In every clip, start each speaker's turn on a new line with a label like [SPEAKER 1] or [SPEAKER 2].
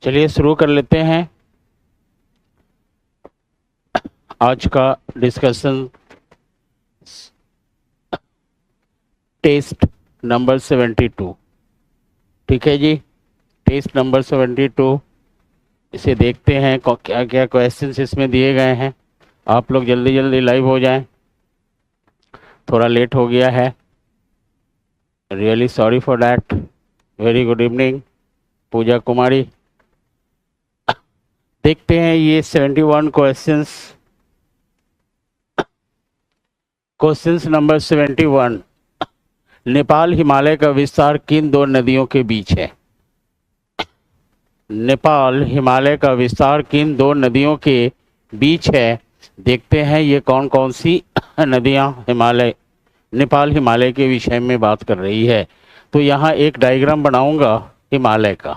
[SPEAKER 1] चलिए शुरू कर लेते हैं आज का डिस्कशन। टेस्ट नंबर 72, ठीक है जी। टेस्ट नंबर 72, इसे देखते हैं क्या क्या क्वेश्चंस इसमें दिए गए हैं। आप लोग जल्दी जल्दी लाइव हो जाएं, थोड़ा लेट हो गया है। Really sorry for that. Very good evening Pooja Kumari. देखते हैं ये 71 questions. Questions number 71, Nepal Himalaya का विस्तार किन दो नदियों के बीच है? नेपाल हिमालय का विस्तार किन दो नदियों के बीच है? देखते हैं ये कौन कौन सी नदियां नेपाल हिमालय के विषय में बात कर रही है। तो यहाँ एक डायग्राम बनाऊंगा हिमालय का,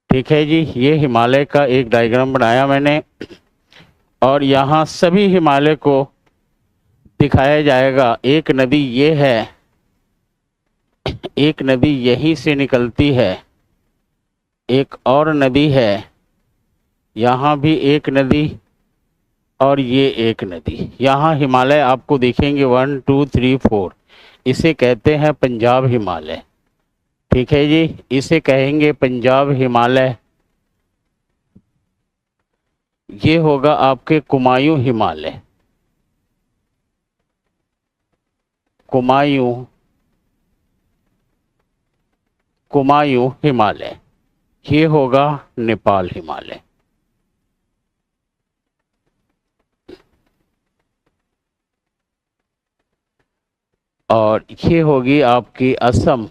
[SPEAKER 1] ठीक है जी। ये हिमालय का एक डायग्राम बनाया मैंने और यहाँ सभी हिमालय को दिखाया जाएगा। एक नदी ये है, एक नदी यहीं से निकलती है, एक और नदी है, यहाँ भी एक नदी और ये एक नदी। यहाँ हिमालय आपको दिखेंगे 1 2 3 4। इसे कहते हैं पंजाब हिमालय, ठीक है जी। इसे कहेंगे पंजाब हिमालय। ये होगा आपके कुमायूं हिमालय, कुमायूं हिमालय। ये होगा नेपाल हिमालय। और ये होगी आपकी असम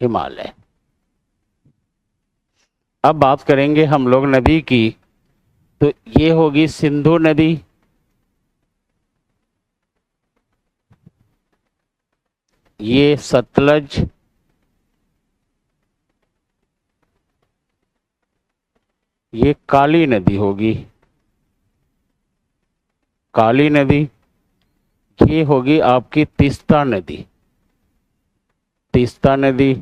[SPEAKER 1] हिमालय। अब बात करेंगे हम लोग नदी की, तो ये होगी सिंधु नदी, ये सतलज, ये काली नदी होगी, काली नदी। ये होगी आपकी तीस्ता नदी, तीस्ता नदी।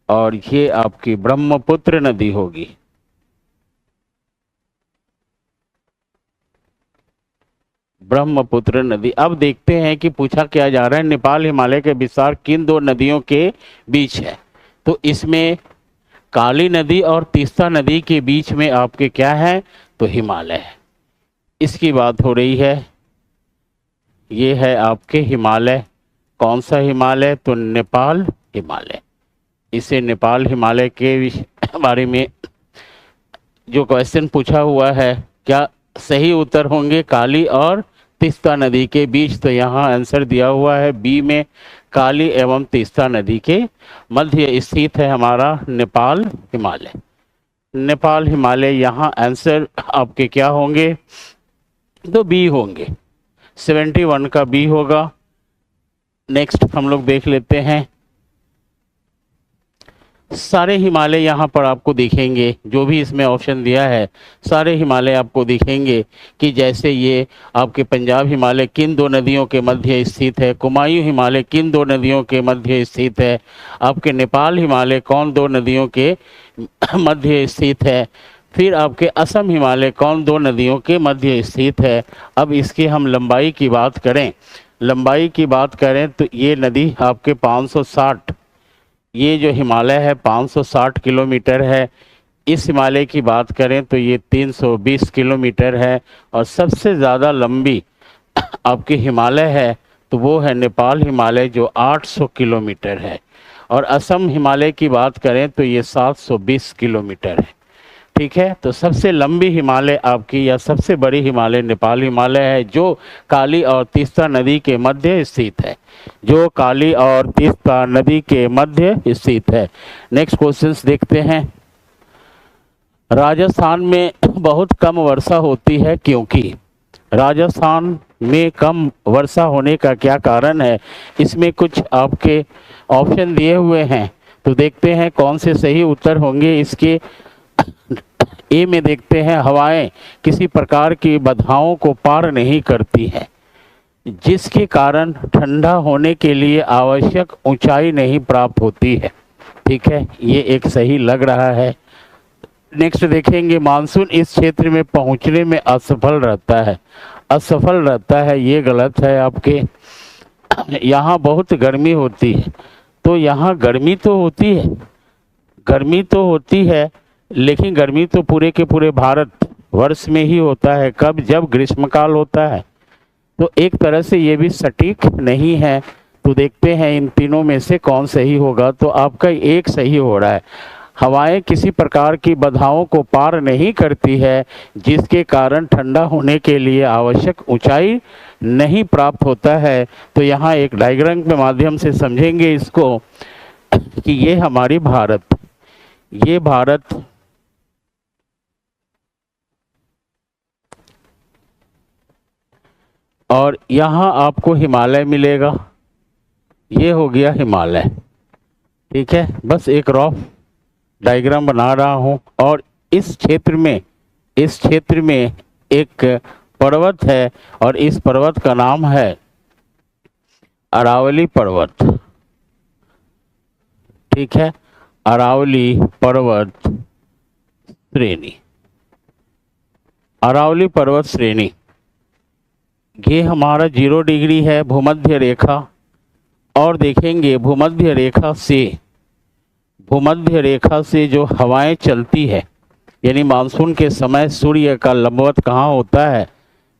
[SPEAKER 1] और ये आपकी ब्रह्मपुत्र नदी होगी, ब्रह्मपुत्र नदी। अब देखते हैं कि पूछा क्या जा रहा है, नेपाल हिमालय के विस्तार किन दो नदियों के बीच है? तो इसमें काली नदी और तीस्ता नदी के बीच में आपके क्या है? तो हिमालय है, इसकी बात हो रही है। ये है आपके हिमालय। कौन सा हिमालय? तो नेपाल हिमालय। इसे नेपाल हिमालय के बारे में जो क्वेश्चन पूछा हुआ है, क्या सही उत्तर होंगे काली और तीस्ता नदी के बीच? तो यहाँ आंसर दिया हुआ है बी में, काली एवं तीस्ता नदी के मध्य स्थित है हमारा नेपाल हिमालय। नेपाल हिमालय, यहाँ आंसर आपके क्या होंगे? तो बी होंगे, 71 का बी होगा। नेक्स्ट हम लोग देख लेते हैं। सारे हिमालय यहाँ पर आपको दिखेंगे, जो भी इसमें ऑप्शन दिया है सारे हिमालय आपको दिखेंगे कि जैसे ये आपके पंजाब हिमालय किन दो नदियों के मध्य स्थित है, कुमायूं हिमालय किन दो नदियों के मध्य स्थित है, आपके नेपाल हिमालय कौन दो नदियों के मध्य स्थित है, फिर आपके असम हिमालय कौन दो नदियों के मध्य स्थित है। अब इसकी हम लंबाई की बात करें, लंबाई की बात करें तो ये नदी आपके 560, ये जो हिमालय है 560 किलोमीटर है। इस हिमालय की बात करें तो ये 320 किलोमीटर है। और सबसे ज़्यादा लंबी आपकी हिमालय है तो वो है नेपाल हिमालय, जो 800 किलोमीटर है। और असम हिमालय की बात करें तो ये 720 किलोमीटर है, ठीक है। तो सबसे लंबी हिमालय आपकी या सबसे बड़ी हिमालय नेपाल हिमालय है, जो काली और तीस्ता नदी के मध्य स्थित है, जो काली और तीस्ता नदी के मध्य स्थित है। नेक्स्ट क्वेश्चंस देखते हैं। राजस्थान में बहुत कम वर्षा होती है क्योंकि? राजस्थान में कम वर्षा होने का क्या कारण है? इसमें कुछ आपके ऑप्शन दिए हुए हैं, तो देखते हैं कौन से सही उत्तर होंगे इसके। ए में देखते हैं, हवाएं किसी प्रकार की बाधाओं को पार नहीं करती हैं। जिसके कारण ठंडा होने के लिए आवश्यक ऊंचाई नहीं प्राप्त होती है। ठीक है, ये एक सही लग रहा है। नेक्स्ट देखेंगे, मानसून इस क्षेत्र में पहुंचने में असफल रहता है। असफल रहता है, ये गलत है आपके। यहाँ बहुत गर्मी होती है, तो यहाँ गर्मी तो होती है, गर्मी तो होती है, लेकिन गर्मी तो पूरे के पूरे भारत वर्ष में ही होता है। कब? जब ग्रीष्मकाल होता है। तो एक तरह से ये भी सटीक नहीं है। तो देखते हैं इन तीनों में से कौन सही होगा। तो आपका एक सही हो रहा है। हवाएं किसी प्रकार की बाधाओं को पार नहीं करती है, जिसके कारण ठंडा होने के लिए आवश्यक ऊंचाई नहीं प्राप्त होता है। तो यहाँ एक डायग्राम के माध्यम से समझेंगे इसको कि ये हमारी भारत, ये भारत और यहाँ आपको हिमालय मिलेगा। ये हो गया हिमालय। ठीक है, बस एक रफ डायग्राम बना रहा हूँ। और इस क्षेत्र में एक पर्वत है और इस पर्वत का नाम है अरावली पर्वत। ठीक है, अरावली पर्वत श्रेणी, अरावली पर्वत श्रेणी। ये हमारा 0 डिग्री है भूमध्य रेखा। और देखेंगे भूमध्य रेखा से जो हवाएं चलती है, यानी मानसून के समय सूर्य का लंबवत कहाँ होता है?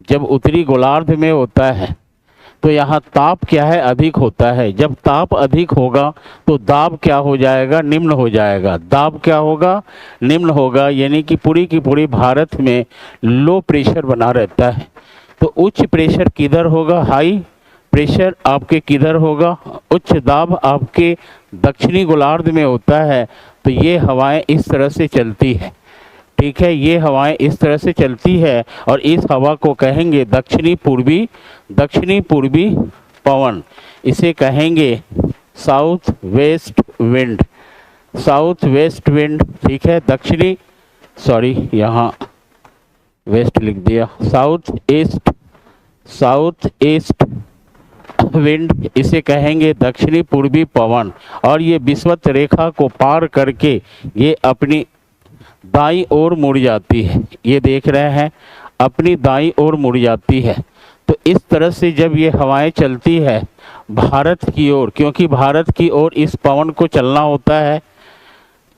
[SPEAKER 1] जब उत्तरी गोलार्ध में होता है। तो यहाँ ताप क्या है? अधिक होता है। जब ताप अधिक होगा तो दाब क्या हो जाएगा? निम्न हो जाएगा। दाब क्या होगा? निम्न होगा, यानी कि पूरी की पूरी भारत में लो प्रेशर बना रहता है। तो उच्च प्रेशर किधर होगा? हाई प्रेशर आपके किधर होगा? उच्च दाब आपके दक्षिणी गोलार्ध में होता है। तो ये हवाएं इस तरह से चलती है। ठीक है, ये हवाएं इस तरह से चलती है और इस हवा को कहेंगे दक्षिणी पूर्वी पवन। इसे कहेंगे south west wind, south west wind. ठीक है, दक्षिणी, सॉरी यहाँ वेस्ट लिख दिया, साउथ ईस्ट विंड, इसे कहेंगे दक्षिणी पूर्वी पवन। और ये विषुवत रेखा को पार करके ये अपनी दाईं ओर मुड़ जाती है। ये देख रहे हैं, अपनी दाईं ओर मुड़ जाती है। तो इस तरह से जब ये हवाएं चलती है भारत की ओर, क्योंकि भारत की ओर इस पवन को चलना होता है,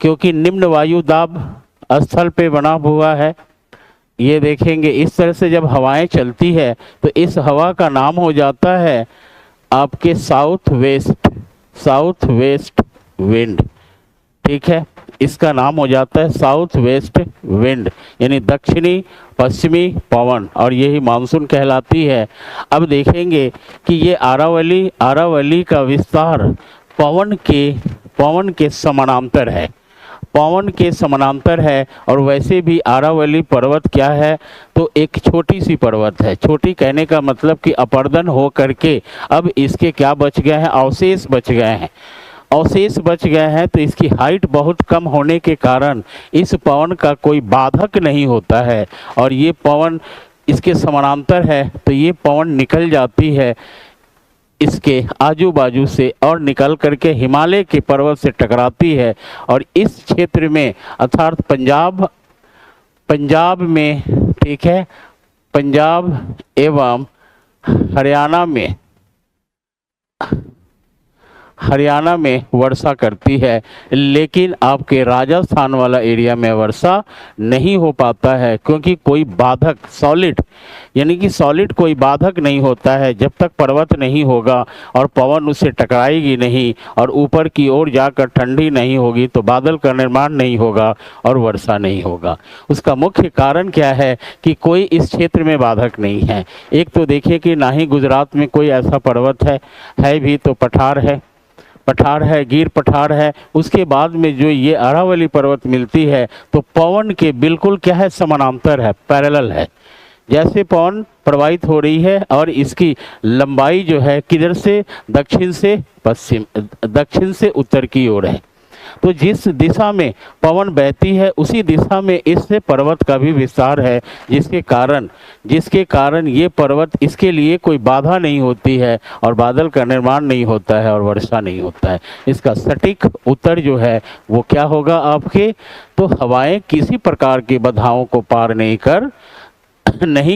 [SPEAKER 1] क्योंकि निम्न वायु दाब स्थल पे बना हुआ है। ये देखेंगे इस तरह से जब हवाएं चलती है तो इस हवा का नाम हो जाता है आपके साउथ वेस्ट विंड। ठीक है, इसका नाम हो जाता है साउथ वेस्ट विंड, यानी दक्षिणी पश्चिमी पवन, और यही मानसून कहलाती है। अब देखेंगे कि ये आरावली का विस्तार पवन के समानांतर है, पवन के समानांतर है। और वैसे भी आरावली पर्वत क्या है? तो एक छोटी सी पर्वत है। छोटी कहने का मतलब कि अपर्दन हो करके अब इसके क्या बच गए हैं? अवशेष बच गए हैं। तो इसकी हाइट बहुत कम होने के कारण इस पवन का कोई बाधक नहीं होता है। और ये पवन इसके समानांतर है, तो ये पवन निकल जाती है इसके आजू बाजू से और निकल करके हिमालय के पर्वत से टकराती है। और इस क्षेत्र में अर्थात पंजाब में, ठीक है, पंजाब एवं हरियाणा में वर्षा करती है, लेकिन आपके राजस्थान वाला एरिया में वर्षा नहीं हो पाता है, क्योंकि कोई बाधक सॉलिड कोई बाधक नहीं होता है। जब तक पर्वत नहीं होगा और पवन उससे टकराएगी नहीं और ऊपर की ओर जाकर ठंडी नहीं होगी तो बादल का निर्माण नहीं होगा और वर्षा नहीं होगा। उसका मुख्य कारण क्या है कि कोई इस क्षेत्र में बाधक नहीं है। एक तो देखिए कि ना ही गुजरात में कोई ऐसा पर्वत है भी तो पठार है, गिर पठार है। उसके बाद में जो ये अरावली पर्वत मिलती है तो पवन के बिल्कुल क्या है? समानांतर है, पैरेलल है। जैसे पवन प्रवाहित हो रही है और इसकी लंबाई जो है किधर से? दक्षिण से उत्तर की ओर है। तो जिस दिशा में पवन बहती है उसी दिशा में इससे पर्वत का भी विस्तार है, जिसके कारण ये पर्वत, इसके लिए कोई बाधा नहीं होती है और बादल का निर्माण नहीं होता है और वर्षा नहीं होता है। इसका सटीक उत्तर जो है वो क्या होगा आपके, तो हवाएं किसी प्रकार की बाधाओं को पार नहीं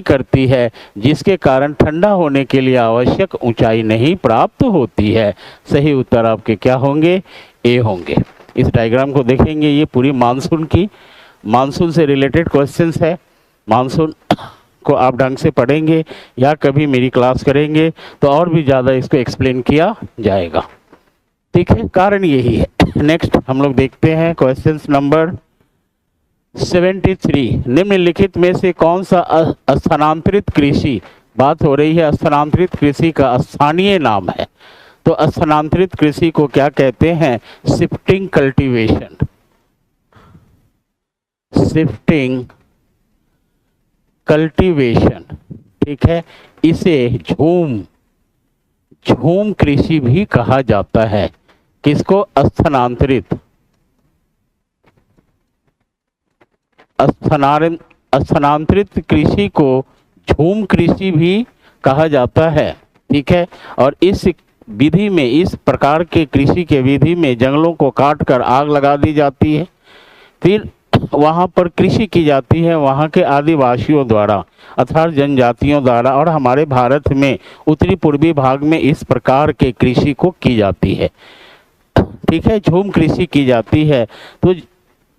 [SPEAKER 1] करती है, जिसके कारण ठंडा होने के लिए आवश्यक ऊंचाई नहीं प्राप्त होती है। सही उत्तर आपके क्या होंगे, ए होंगे। इस डायग्राम को देखेंगे, ये पूरी मानसून से रिलेटेड क्वेश्चंस है। मानसून को आप ढंग से पढ़ेंगे या कभी मेरी क्लास करेंगे तो और भी ज़्यादा इसको एक्सप्लेन किया जाएगा। ठीक है, कारण यही है। नेक्स्ट हम लोग देखते हैं क्वेश्चन नंबर 73। निम्नलिखित में से कौन सा स्थानांतरित कृषि, बात हो रही है स्थानांतरित कृषि का स्थानीय नाम है। तो स्थानांतरित कृषि को क्या कहते हैं, शिफ्टिंग कल्टीवेशन। शिफ्टिंग कल्टीवेशन, ठीक है। इसे झूम कृषि भी कहा जाता है। किसको, स्थानांतरित कृषि को झूम कृषि भी कहा जाता है। ठीक है, और इस विधि में, इस प्रकार के कृषि के विधि में जंगलों को काट कर आग लगा दी जाती है, फिर वहाँ पर कृषि की जाती है वहाँ के आदिवासियों द्वारा अर्थात जनजातियों द्वारा, और हमारे भारत में उत्तरी पूर्वी भाग में इस प्रकार के कृषि को की जाती है। ठीक है, झूम कृषि की जाती है।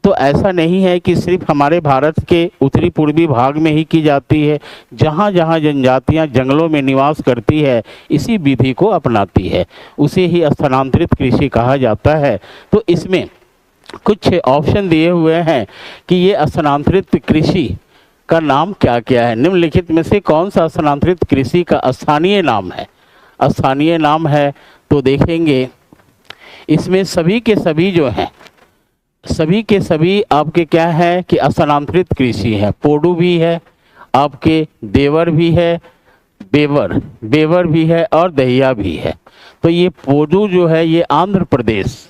[SPEAKER 1] तो ऐसा नहीं है कि सिर्फ हमारे भारत के उत्तरी पूर्वी भाग में ही की जाती है, जहाँ जहाँ जनजातियाँ जंगलों में निवास करती है इसी विधि को अपनाती है, उसे ही स्थानांतरित कृषि कहा जाता है। तो इसमें कुछ ऑप्शन दिए हुए हैं कि ये स्थानांतरित कृषि का नाम क्या क्या है। निम्नलिखित में से कौन सा स्थानांतरित कृषि का स्थानीय नाम है। स्थानीय नाम है तो देखेंगे इसमें सभी के सभी जो हैं, सभी के सभी आपके क्या है कि स्थानांतरित कृषि है। पोडू भी है, आपके देवर भी है, बेवर भी है और दहिया भी है। तो ये पोडू जो है ये आंध्र प्रदेश,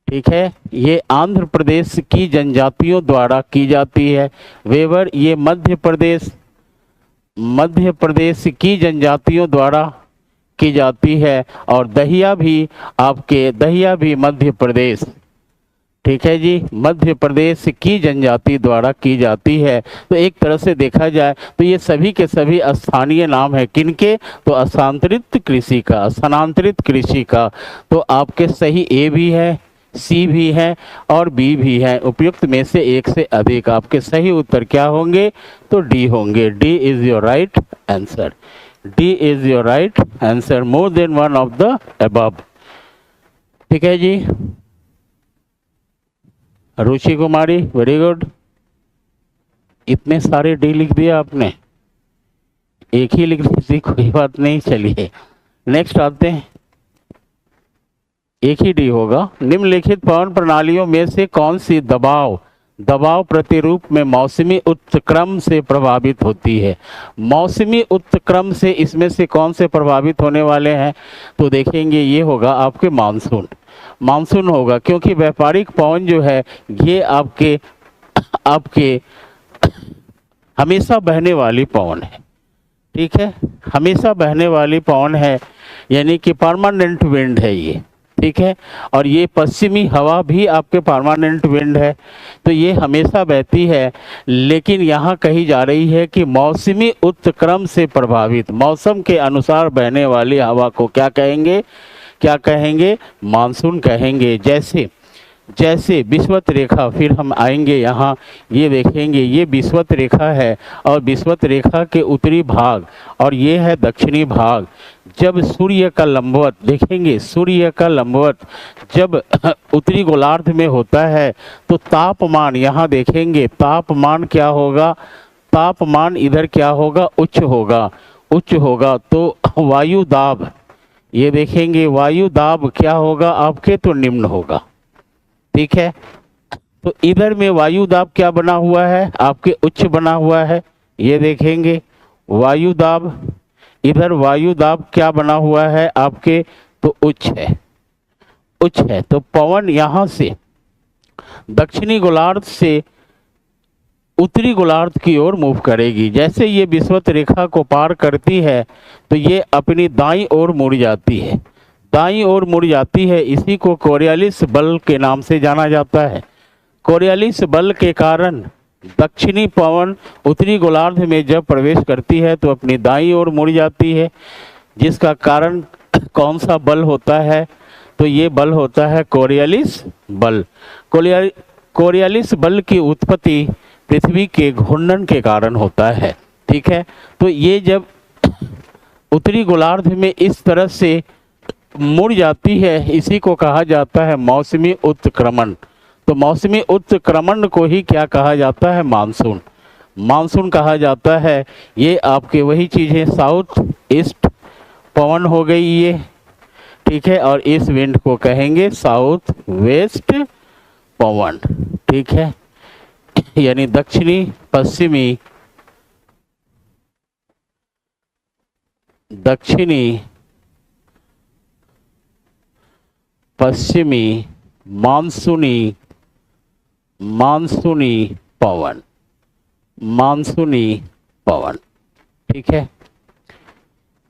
[SPEAKER 1] ठीक है, ये आंध्र प्रदेश की जनजातियों द्वारा की जाती है। वेवर ये मध्य प्रदेश की जनजातियों द्वारा की जाती है, और दहिया भी मध्य प्रदेश, ठीक है जी, मध्य प्रदेश की जनजाति द्वारा की जाती है। तो एक तरह से देखा जाए तो ये सभी के सभी स्थानीय नाम है। किनके, तो स्थानांतरित कृषि का। तो आपके सही ए भी है, सी भी है और बी भी है। उपयुक्त में से एक से अधिक आपके सही उत्तर क्या होंगे, तो डी होंगे। D is your right answer. D is your right answer, more than one of the above. ठीक है जी, रुचि कुमारी, वेरी गुड। इतने सारे डी लिख दिया आपने, एक ही लिख दी थी, कोई बात नहीं, चलिए नेक्स्ट आते हैं। एक ही डी होगा। निम्नलिखित पवन प्रणालियों में से कौन सी दबाव प्रतिरूप में मौसमी उत्क्रम से प्रभावित होती है। मौसमी उत्क्रम से इसमें से कौन से प्रभावित होने वाले हैं, तो देखेंगे ये होगा आपके मानसून होगा, क्योंकि व्यापारिक पवन जो है ये आपके हमेशा बहने वाली पवन है। ठीक है, हमेशा बहने वाली पवन है, यानी कि परमानेंट विंड है ये। ठीक है, और ये पश्चिमी हवा भी आपके परमानेंट विंड है, तो ये हमेशा बहती है। लेकिन यहाँ कही जा रही है कि मौसमी उत्क्रम से प्रभावित, मौसम के अनुसार बहने वाली हवा को क्या कहेंगे, मानसून कहेंगे। जैसे विषुवत रेखा, फिर हम आएंगे यहाँ, ये देखेंगे ये विषुवत रेखा है, और विषुवत रेखा के उत्तरी भाग और ये है दक्षिणी भाग। जब सूर्य का लंबवत, देखेंगे सूर्य का लंबवत जब उत्तरी गोलार्ध में होता है तो तापमान, यहाँ देखेंगे तापमान क्या होगा, तापमान इधर क्या होगा, उच्च होगा। तो वायु दाब, ये देखेंगे वायु दाब क्या होगा आपके, तो निम्न होगा। ठीक है, तो इधर में वायु दाब क्या बना हुआ है आपके, उच्च बना हुआ है। ये देखेंगे वायु दाब, इधर वायु दाब क्या बना हुआ है आपके, तो उच्च है। उच्च है, तो पवन यहाँ से दक्षिणी गोलार्ध से उत्तरी गोलार्ध की ओर मूव करेगी। जैसे ये विषुवत रेखा को पार करती है तो ये अपनी दाईं ओर मुड़ जाती है, दाईं ओर मुड़ जाती है। इसी को कोरियालिस बल के नाम से जाना जाता है। कोरियालिस बल के कारण दक्षिणी पवन उत्तरी गोलार्ध में जब प्रवेश करती है तो अपनी दाईं ओर मुड़ जाती है, जिसका कारण कौन सा बल होता है? तो ये बल होता है कोरियालिस बल। कोरियालिस बल की उत्पत्ति पृथ्वी के घूर्णन के कारण होता है। ठीक है, तो ये जब उत्तरी गोलार्ध में इस तरह से मुड़ जाती है, इसी को कहा जाता है मौसमी उत्क्रमण। तो मौसमी उत्क्रमण को ही क्या कहा जाता है? मानसून। मानसून कहा जाता है। ये आपके वही चीज़ें साउथ ईस्ट पवन हो गई ये, ठीक है, और इस विंड को कहेंगे साउथ वेस्ट पवन। ठीक है, यानी दक्षिणी पश्चिमी मानसूनी पवन, मानसूनी पवन। ठीक है,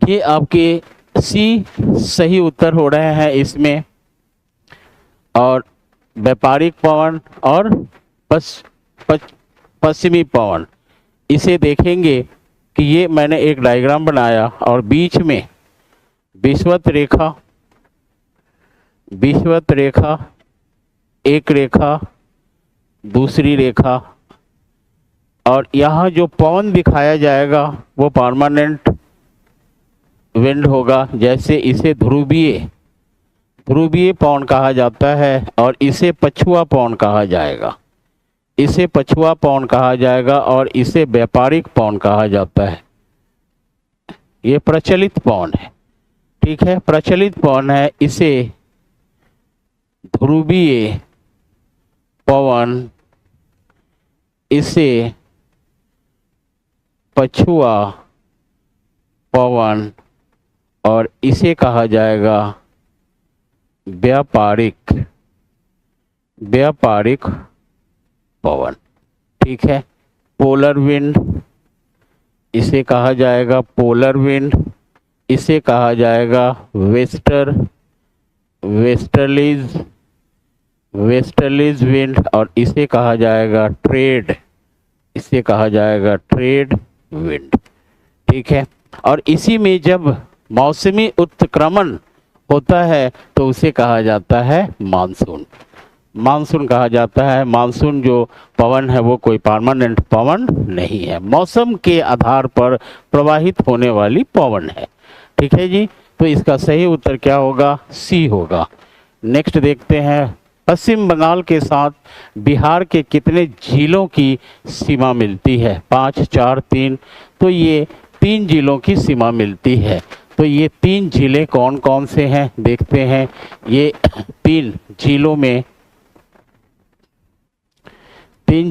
[SPEAKER 1] ये आपके सी सही उत्तर हो रहे हैं इसमें। और व्यापारिक पवन और पश्चिमी पवन, इसे देखेंगे कि ये मैंने एक डायग्राम बनाया और बीच में विषुवत रेखा, एक रेखा, दूसरी रेखा, और यहाँ जो पवन दिखाया जाएगा वो परमानेंट विंड होगा। जैसे इसे ध्रुवीय पवन कहा जाता है और इसे पछुआ पवन कहा जाएगा, इसे पछुआ पवन कहा जाएगा और इसे व्यापारिक पवन कहा जाता है। ये प्रचलित पवन है। ठीक है, प्रचलित पवन है, इसे ध्रुवीय पवन, इसे पछुआ पवन और इसे कहा जाएगा व्यापारिक पवन। ठीक है, पोलर विंड, इसे कहा जाएगा पोलर विंड, इसे कहा जाएगा वेस्टर्लीज विंड और इसे कहा जाएगा ट्रेड विंड। ठीक है, और इसी में जब मौसमी उत्क्रमण होता है तो उसे कहा जाता है मानसून कहा जाता है। मानसून जो पवन है वो कोई परमानेंट पवन नहीं है, मौसम के आधार पर प्रवाहित होने वाली पवन है। ठीक है जी, तो इसका सही उत्तर क्या होगा? सी होगा। नेक्स्ट देखते हैं, पश्चिम बंगाल के साथ बिहार के कितने जिलों की सीमा मिलती है? 5, 4, 3। तो ये 3 जिलों की सीमा मिलती है। तो ये 3 जिले कौन कौन से हैं देखते हैं। ये 3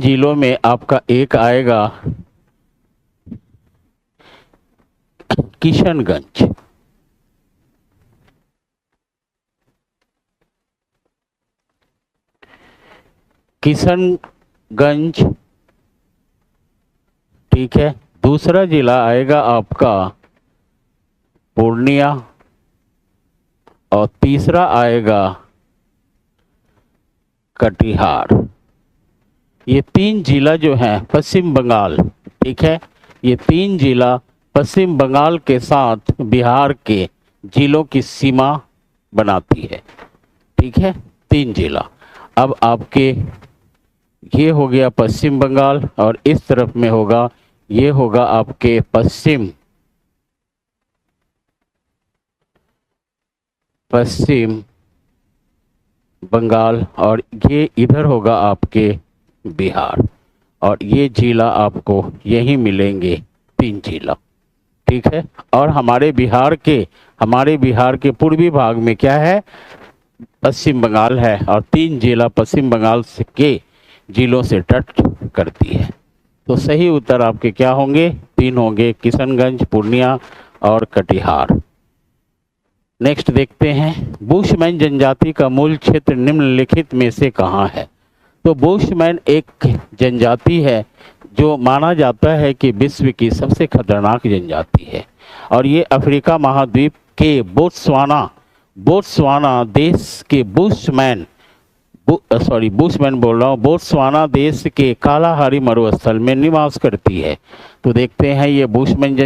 [SPEAKER 1] जिलों में आपका एक आएगा किशनगंज। ठीक है, दूसरा जिला आएगा आपका पूर्णिया और तीसरा आएगा कटिहार। ये 3 जिला जो हैं पश्चिम बंगाल, ठीक है, ये 3 जिला पश्चिम बंगाल के साथ बिहार के जिलों की सीमा बनाती है। ठीक है, 3 जिला। अब आपके ये हो गया पश्चिम बंगाल और इस तरफ में होगा, ये होगा आपके पश्चिम बंगाल और ये इधर होगा आपके बिहार और ये जिला आपको यही मिलेंगे 3 जिला। ठीक है, और हमारे बिहार के पूर्वी भाग में क्या है? पश्चिम बंगाल है और 3 जिला पश्चिम बंगाल के जिलों से टच करती है। तो सही उत्तर आपके क्या होंगे? 3 होंगे, किशनगंज, पूर्णिया और कटिहार। नेक्स्ट देखते हैं, बुशमैन जनजाति का मूल क्षेत्र निम्नलिखित में से कहाँ है। तो बुशमैन एक जनजाति है जो माना जाता है कि विश्व की सबसे खतरनाक जनजाति है, और ये अफ्रीका महाद्वीप के बोत्सवाना देश के बुशमैन बोल रहा हूँ, बोत्सवाना देश के कालाहारी मरुस्थल में निवास करती है। तो देखते हैं ये बुशमैन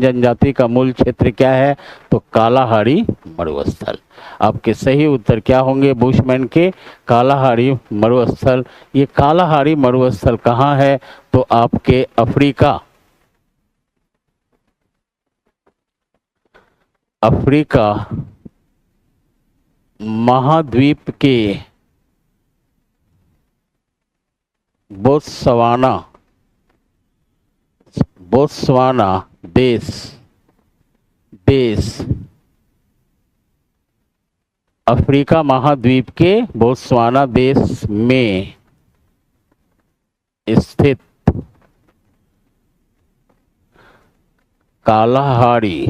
[SPEAKER 1] जनजाति का मूल क्षेत्र क्या है, तो कालाहारी मरुस्थल। आपके सही उत्तर क्या होंगे, बुशमैन के कालाहारी मरुस्थल। ये कालाहारी मरुस्थल कहाँ है, तो आपके अफ्रीका महाद्वीप के बोत्सवाना देश अफ्रीका महाद्वीप के बोत्सवाना देश में स्थित कालाहारी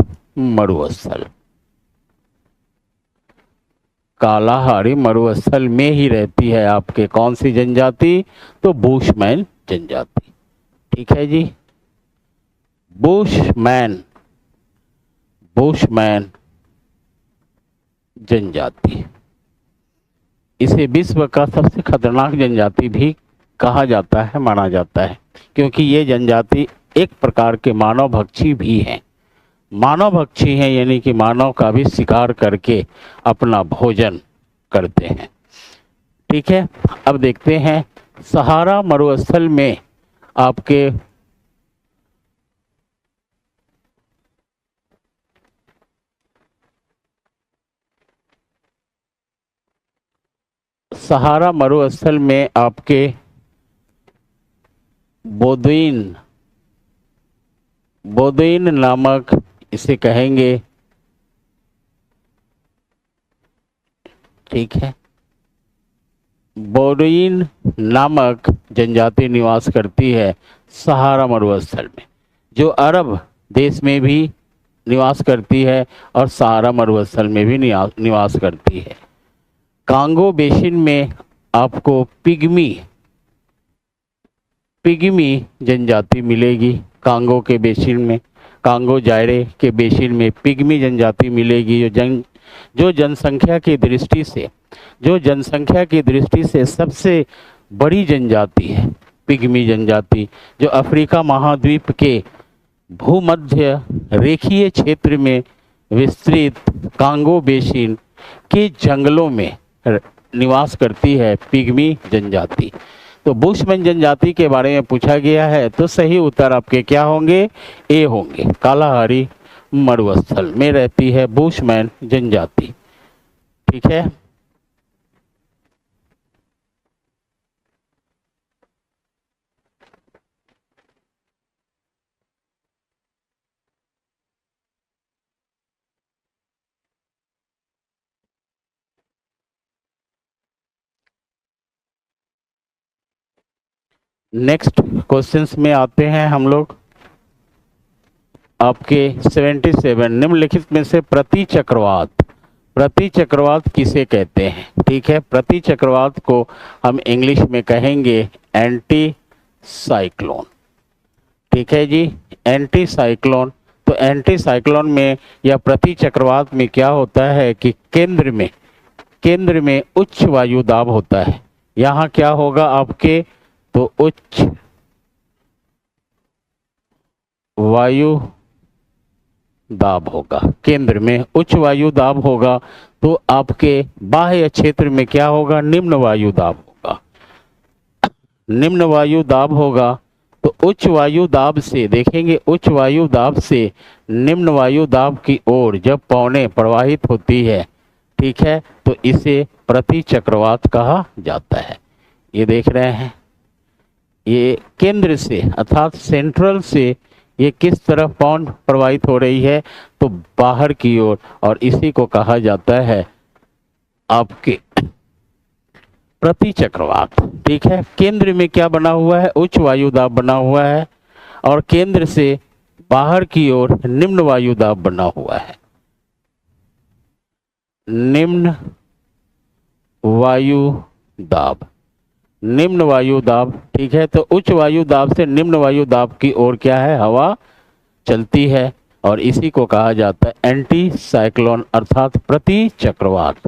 [SPEAKER 1] मरुस्थल में ही रहती है आपके कौन सी जनजाति, तो बुशमैन जनजाति। ठीक है जी, बुशमैन जनजाति, इसे विश्व का सबसे खतरनाक जनजाति भी कहा जाता है, माना जाता है, क्योंकि ये जनजाति एक प्रकार के मानवभक्षी भी हैं। मानवभक्षी हैं यानी कि मानव का भी शिकार करके अपना भोजन करते हैं। ठीक है, अब देखते हैं सहारा मरुस्थल में आपके सहारा मरुस्थल में आपके बोदुइन नामक, इसे कहेंगे, ठीक है, बोडुइन नामक जनजाति निवास करती है सहारा मरुस्थल में, जो अरब देश में भी निवास करती है और सहारा मरुस्थल में भी निवास करती है। कांगो बेसिन में आपको पिग्मी जनजाति मिलेगी। कांगो के बेसिन में, कांगो जायरे के बेसिन में पिग्मी जनजाति मिलेगी, जो जनसंख्या की दृष्टि से सबसे बड़ी जनजाति है। पिग्मी जनजाति जो अफ्रीका महाद्वीप के भूमध्य रेखीय क्षेत्र में विस्तृत कांगो बेसिन के जंगलों में निवास करती है, पिग्मी जनजाति। तो बुशमैन जनजाति के बारे में पूछा गया है, तो सही उत्तर आपके क्या होंगे, ए होंगे। कालाहारी मरुस्थल में रहती है बुशमैन जनजाति। ठीक है, नेक्स्ट क्वेश्चंस में आते हैं हम लोग। आपके 77 निम्नलिखित में से प्रति चक्रवात किसे कहते हैं। ठीक है, प्रति चक्रवात को हम इंग्लिश में कहेंगे एंटी साइक्लोन। ठीक है जी, एंटी साइक्लोन। तो एंटी साइक्लोन में या प्रति चक्रवात में क्या होता है कि केंद्र में उच्च वायु दाब होता है। यहाँ क्या होगा आपके, तो उच्च वायु दाब होगा, केंद्र में उच्च वायु दाब होगा। तो आपके बाह्य क्षेत्र में क्या होगा, निम्न वायु दाब होगा। निम्न वायु दाब होगा तो उच्च वायु दाब से देखेंगे, उच्च वायु दाब से निम्न वायु दाब की ओर जब पवनें प्रवाहित होती है, ठीक है, तो इसे प्रति चक्रवात कहा जाता है। ये देख रहे हैं, ये केंद्र से अर्थात सेंट्रल से ये किस तरफ पवन प्रवाहित हो रही है, तो बाहर की ओर, और इसी को कहा जाता है आपके प्रति चक्रवात। ठीक है, केंद्र में क्या बना हुआ है, उच्च वायु दाब बना हुआ है, और केंद्र से बाहर की ओर निम्न वायु दाब बना हुआ है। निम्न वायु दाब, निम्न वायु दाब। ठीक है, तो उच्च वायु दाब से निम्न वायु दाब की ओर क्या है, हवा चलती है, और इसी को कहा जाता है एंटी साइक्लोन अर्थात प्रति चक्रवात।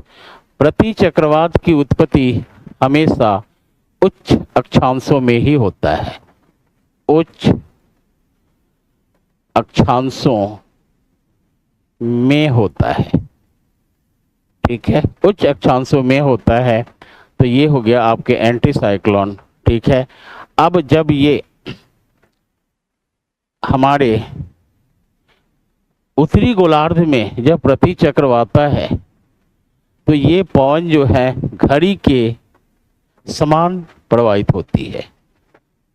[SPEAKER 1] प्रति चक्रवात की उत्पत्ति हमेशा उच्च अक्षांशों में ही होता है, उच्च अक्षांशों में होता है। ठीक है, उच्च अक्षांशों में होता है। तो ये हो गया आपके एंटी साइक्लोन। ठीक है, अब जब ये हमारे उत्तरी गोलार्ध में जब प्रति चक्रवात है तो ये पवन जो है घड़ी के समान प्रवाहित होती है।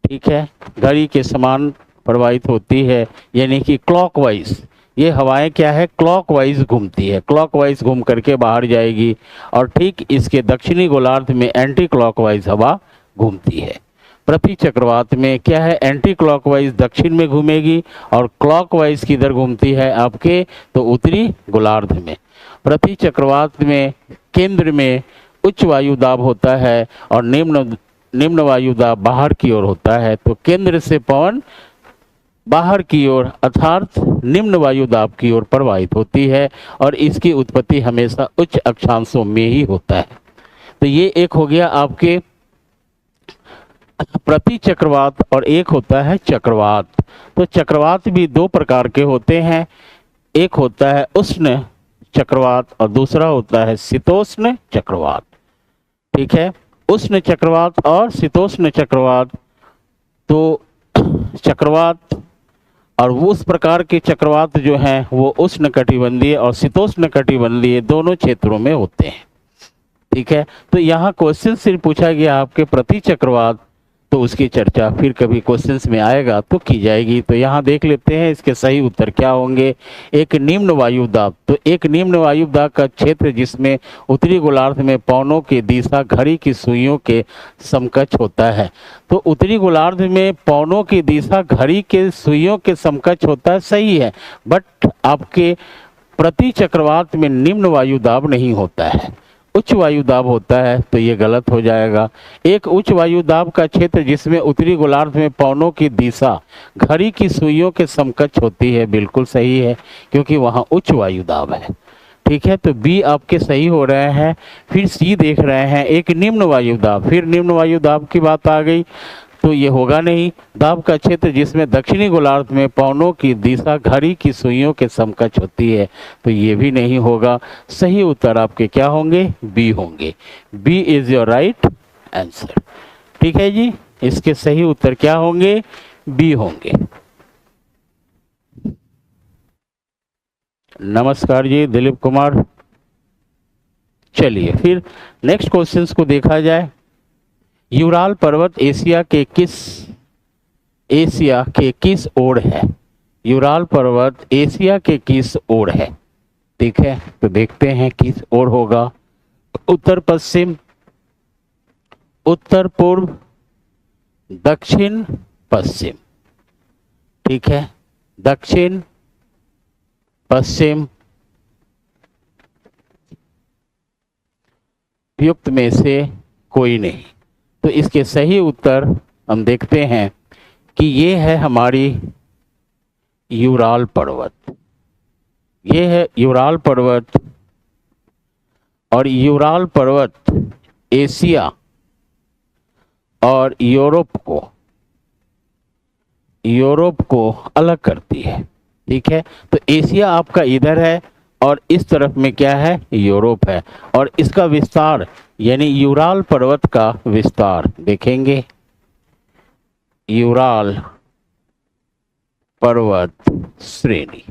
[SPEAKER 1] ठीक है, घड़ी के समान प्रवाहित होती है, यानी कि क्लॉकवाइज ये हवाएं क्या है, क्लॉकवाइज घूमती है, क्लॉकवाइज घूम करके बाहर जाएगी, और ठीक इसके दक्षिणी गोलार्ध में एंटी क्लॉकवाइज हवा घूमती है। प्रति चक्रवात में क्या है, एंटी क्लॉकवाइज दक्षिण में घूमेगी और क्लॉकवाइज किधर घूमती है आपके, तो उत्तरी गोलार्ध में। प्रति चक्रवात में केंद्र में उच्च वायु दाब होता है और निम्न वायु दाब बाहर की ओर होता है। तो केंद्र से पवन बाहर की ओर अर्थात निम्न वायु दाब की ओर प्रवाहित होती है, और इसकी उत्पत्ति हमेशा उच्च अक्षांशों में ही होता है। तो ये एक हो गया आपके प्रति चक्रवात, और एक होता है चक्रवात। तो चक्रवात भी दो प्रकार के होते हैं, एक होता है उष्ण चक्रवात और दूसरा होता है शीतोष्ण चक्रवात। ठीक है, उष्ण चक्रवात और शीतोष्ण चक्रवात। तो चक्रवात और वो उस प्रकार के चक्रवात जो हैं वो उष्ण कटिबंधीय और शीतोष्ण कटिबंधीय दोनों क्षेत्रों में होते हैं। ठीक है, तो यहाँ क्वेश्चन सिर्फ पूछा गया आपके प्रति चक्रवात, तो उसकी चर्चा फिर कभी क्वेश्चंस में आएगा तो की जाएगी। तो यहाँ देख लेते हैं इसके सही उत्तर क्या होंगे। एक निम्न वायु दाब, तो एक निम्न वायु दाब का क्षेत्र जिसमें उत्तरी गोलार्ध में पवनों की दिशा घड़ी की सुइयों के समकक्ष होता है। तो उत्तरी गोलार्ध में पवनों की दिशा घड़ी के सुइयों के समकक्ष होता है, सही है, बट आपके प्रति चक्रवात में निम्न वायु दाब नहीं होता है, उच्च वायु दाब होता है, तो ये गलत हो जाएगा। एक उच्च वायु दाब का क्षेत्र जिसमें उत्तरी गोलार्ध में पवनों की दिशा घड़ी की सुइयों के समकक्ष होती है, बिल्कुल सही है, क्योंकि वहाँ उच्च वायु दाब है। ठीक है, तो बी आपके सही हो रहे हैं। फिर सी देख रहे हैं, एक निम्न वायु दाब, फिर निम्न वायु दाब की बात आ गई, तो ये होगा नहीं। दाब का क्षेत्र जिसमें दक्षिणी गोलार्ध में पवनों की दिशा घड़ी की सुइयों के समकक्ष होती है, तो ये भी नहीं होगा। सही उत्तर आपके क्या होंगे, बी होंगे। B is your right answer. ठीक है जी, इसके सही उत्तर क्या होंगे, बी होंगे। नमस्कार जी दिलीप कुमार। चलिए फिर नेक्स्ट क्वेश्चंस को देखा जाए। यूराल पर्वत एशिया के किस ओर है, यूराल पर्वत एशिया के किस ओर है। ठीक है, तो देखते हैं किस ओर होगा। उत्तर पश्चिम, उत्तर पूर्व, दक्षिण पश्चिम। ठीक है, दक्षिण पश्चिम, युक्त में से कोई नहीं। तो इसके सही उत्तर हम देखते हैं कि ये है हमारी यूराल पर्वत, ये है यूराल पर्वत, और यूराल पर्वत एशिया और यूरोप को अलग करती है। ठीक है, तो एशिया आपका इधर है और इस तरफ में क्या है, यूरोप है, और इसका विस्तार यानी यूराल पर्वत का विस्तार देखेंगे, यूराल पर्वत श्रेणी।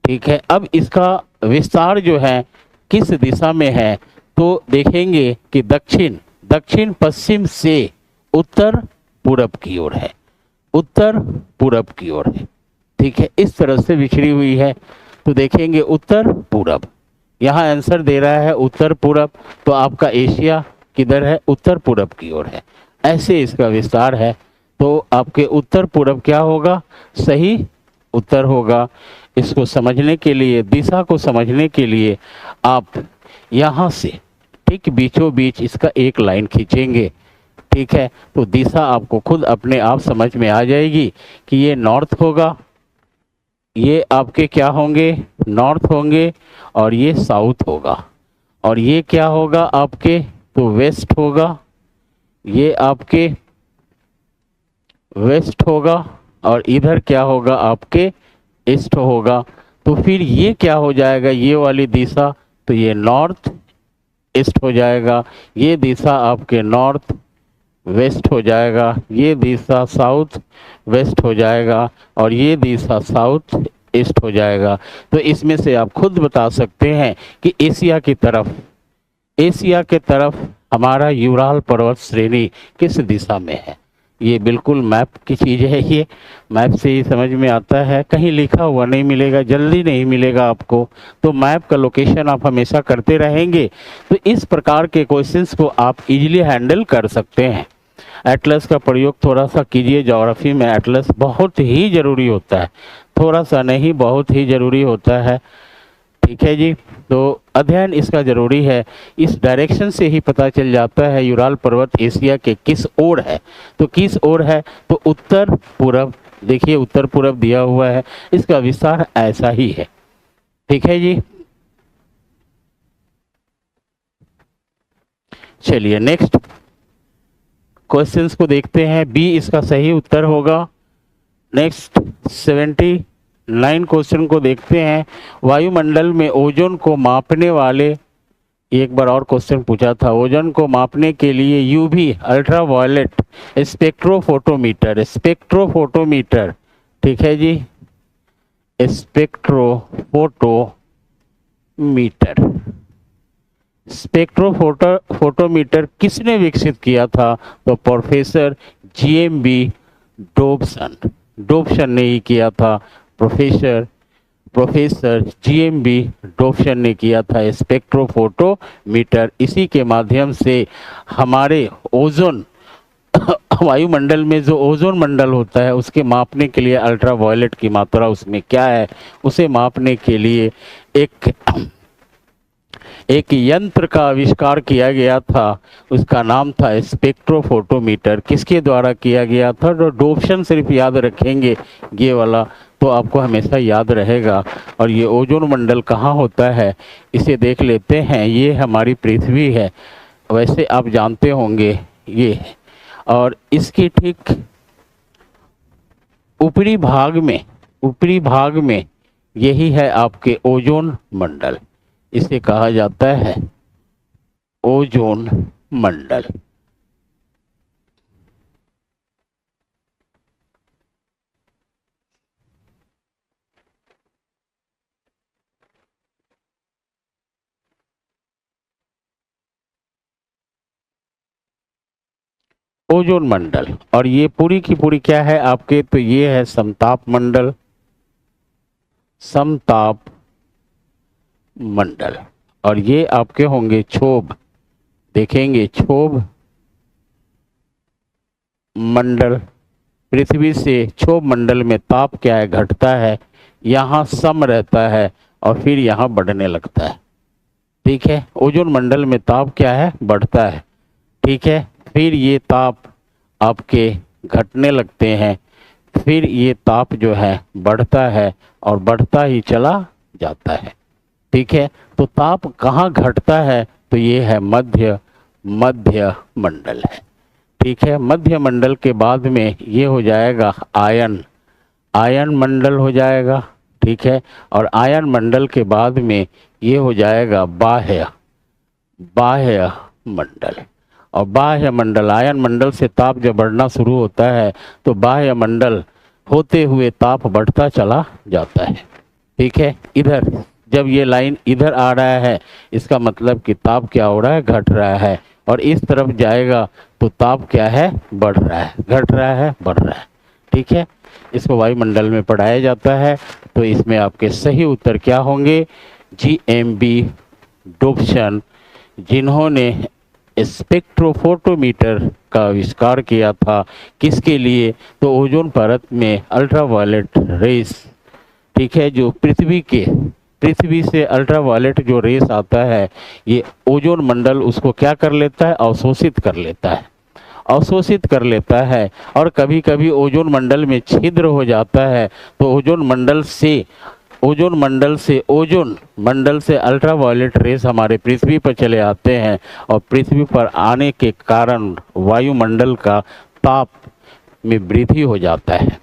[SPEAKER 1] ठीक है, अब इसका विस्तार जो है किस दिशा में है, तो देखेंगे कि दक्षिण पश्चिम से उत्तर पूरब की ओर है, उत्तर पूरब की ओर है। ठीक है, इस तरह से बिछड़ी हुई है, तो देखेंगे उत्तर पूरब, यहाँ आंसर दे रहा है उत्तर पूरब, तो आपका एशिया किधर है, उत्तर पूरब की ओर है, ऐसे इसका विस्तार है। तो आपके उत्तर पूरब क्या होगा, सही उत्तर होगा। इसको समझने के लिए, दिशा को समझने के लिए आप यहाँ से ठीक बीचों बीच इसका एक लाइन खींचेंगे, ठीक है, तो दिशा आपको खुद अपने आप समझ में आ जाएगी कि ये नॉर्थ होगा, ये आपके क्या होंगे, नॉर्थ होंगे, और ये साउथ होगा, और ये क्या होगा आपके, तो वेस्ट होगा, ये आपके वेस्ट होगा, और इधर क्या होगा आपके ईस्ट होगा। तो फिर ये क्या हो जाएगा, ये वाली दिशा, तो ये नॉर्थ ईस्ट हो जाएगा, ये दिशा आपके नॉर्थ वेस्ट हो जाएगा, ये दिशा साउथ वेस्ट हो जाएगा, और ये दिशा साउथ ईस्ट हो जाएगा। तो इसमें से आप खुद बता सकते हैं कि एशिया के तरफ हमारा यूराल पर्वत श्रेणी किस दिशा में है। ये बिल्कुल मैप की चीज़ है, ये मैप से ही समझ में आता है, कहीं लिखा हुआ नहीं मिलेगा, जल्दी नहीं मिलेगा आपको। तो मैप का लोकेशन आप हमेशा करते रहेंगे, तो इस प्रकार के क्वेश्चंस को आप इजीली हैंडल कर सकते हैं। एटलस का प्रयोग थोड़ा सा कीजिए, ज्योग्राफी में एटलस बहुत ही ज़रूरी होता है, थोड़ा सा नहीं बहुत ही ज़रूरी होता है, ठीक है जी। तो अध्ययन इसका ज़रूरी है, इस डायरेक्शन से ही पता चल जाता है यूराल पर्वत एशिया के किस ओर है। तो किस ओर है, तो उत्तर पूरब, देखिए उत्तर पूरब दिया हुआ है, इसका विस्तार ऐसा ही है, ठीक है जी। चलिए नेक्स्ट क्वेश्चंस को देखते हैं, बी इसका सही उत्तर होगा। नेक्स्ट 79 क्वेश्चन को देखते हैं, वायुमंडल में ओजोन को मापने वाले, एक बार और क्वेश्चन पूछा था, ओजोन को मापने के लिए यूवी अल्ट्रावायलेट स्पेक्ट्रोफोटोमीटर, ठीक है जी, स्पेक्ट्रोफोटोमीटर किसने विकसित किया था, तो प्रोफेसर जीएमबी डोबसन ने ही किया था। प्रोफेसर जीएमबी डोबसन ने किया था स्पेक्ट्रोफोटोमीटर। इसी के माध्यम से हमारे ओजोन वायुमंडल में जो ओजोन मंडल होता है उसके मापने के लिए, अल्ट्रावायलेट की मात्रा उसमें क्या है उसे मापने के लिए एक यंत्र का आविष्कार किया गया था, उसका नाम था स्पेक्ट्रोफोटोमीटर। किसके द्वारा किया गया था, तो डोबसन सिर्फ याद रखेंगे ये वाला, तो आपको हमेशा याद रहेगा। और ये ओजोन मंडल कहाँ होता है इसे देख लेते हैं, ये हमारी पृथ्वी है, वैसे आप जानते होंगे ये है, और इसके ठीक ऊपरी भाग में यही है आपके ओजोन मंडल, इसे कहा जाता है ओजोन मंडल। ओजोन मंडल, और ये पूरी की पूरी क्या है आपके, तो ये है समताप मंडल, और ये आपके होंगे क्षोभ, देखेंगे क्षोभ मंडल। पृथ्वी से क्षोभ मंडल में ताप क्या है, घटता है, यहाँ सम रहता है और फिर यहाँ बढ़ने लगता है, ठीक है। ओजोन मंडल में ताप क्या है, बढ़ता है, ठीक है, फिर ये ताप आपके घटने लगते हैं, फिर ये ताप जो है बढ़ता है और बढ़ता ही चला जाता है, ठीक है। तो ताप कहाँ घटता है, तो ये है मध्य मंडल है, ठीक है। मध्य मंडल के बाद में ये हो जाएगा आयन मंडल हो जाएगा, ठीक है। और आयन मंडल के बाद में ये हो जाएगा बाह्य मंडल, और बाह्य मंडल, आयन मंडल से ताप जब बढ़ना शुरू होता है तो बाह्य मंडल होते हुए ताप बढ़ता चला जाता है, ठीक है। इधर जब ये लाइन इधर आ रहा है इसका मतलब कि ताप क्या हो रहा है, घट रहा है, और इस तरफ जाएगा तो ताप क्या है, बढ़ रहा है, घट रहा है, बढ़ रहा है, ठीक है। इसको वायुमंडल में पढ़ाया जाता है। तो इसमें आपके सही उत्तर क्या होंगे, जीएमबी डोबसन, जिन्होंने स्पेक्ट्रोफोटोमीटर का आविष्कार किया था, किसके लिए, तो ओजोन परत में अल्ट्रावायलेट रेस ठीक है, जो पृथ्वी से अल्ट्रावायलेट जो रेस आता है, ये ओजोन मंडल उसको क्या कर लेता है, अवशोषित कर लेता है, अवशोषित कर लेता है। और कभी कभी ओजोन मंडल में छिद्र हो जाता है, तो ओजोन मंडल से अल्ट्रावायलेट रेस हमारे पृथ्वी पर चले आते हैं, और पृथ्वी पर आने के कारण वायुमंडल का ताप में वृद्धि हो जाता है।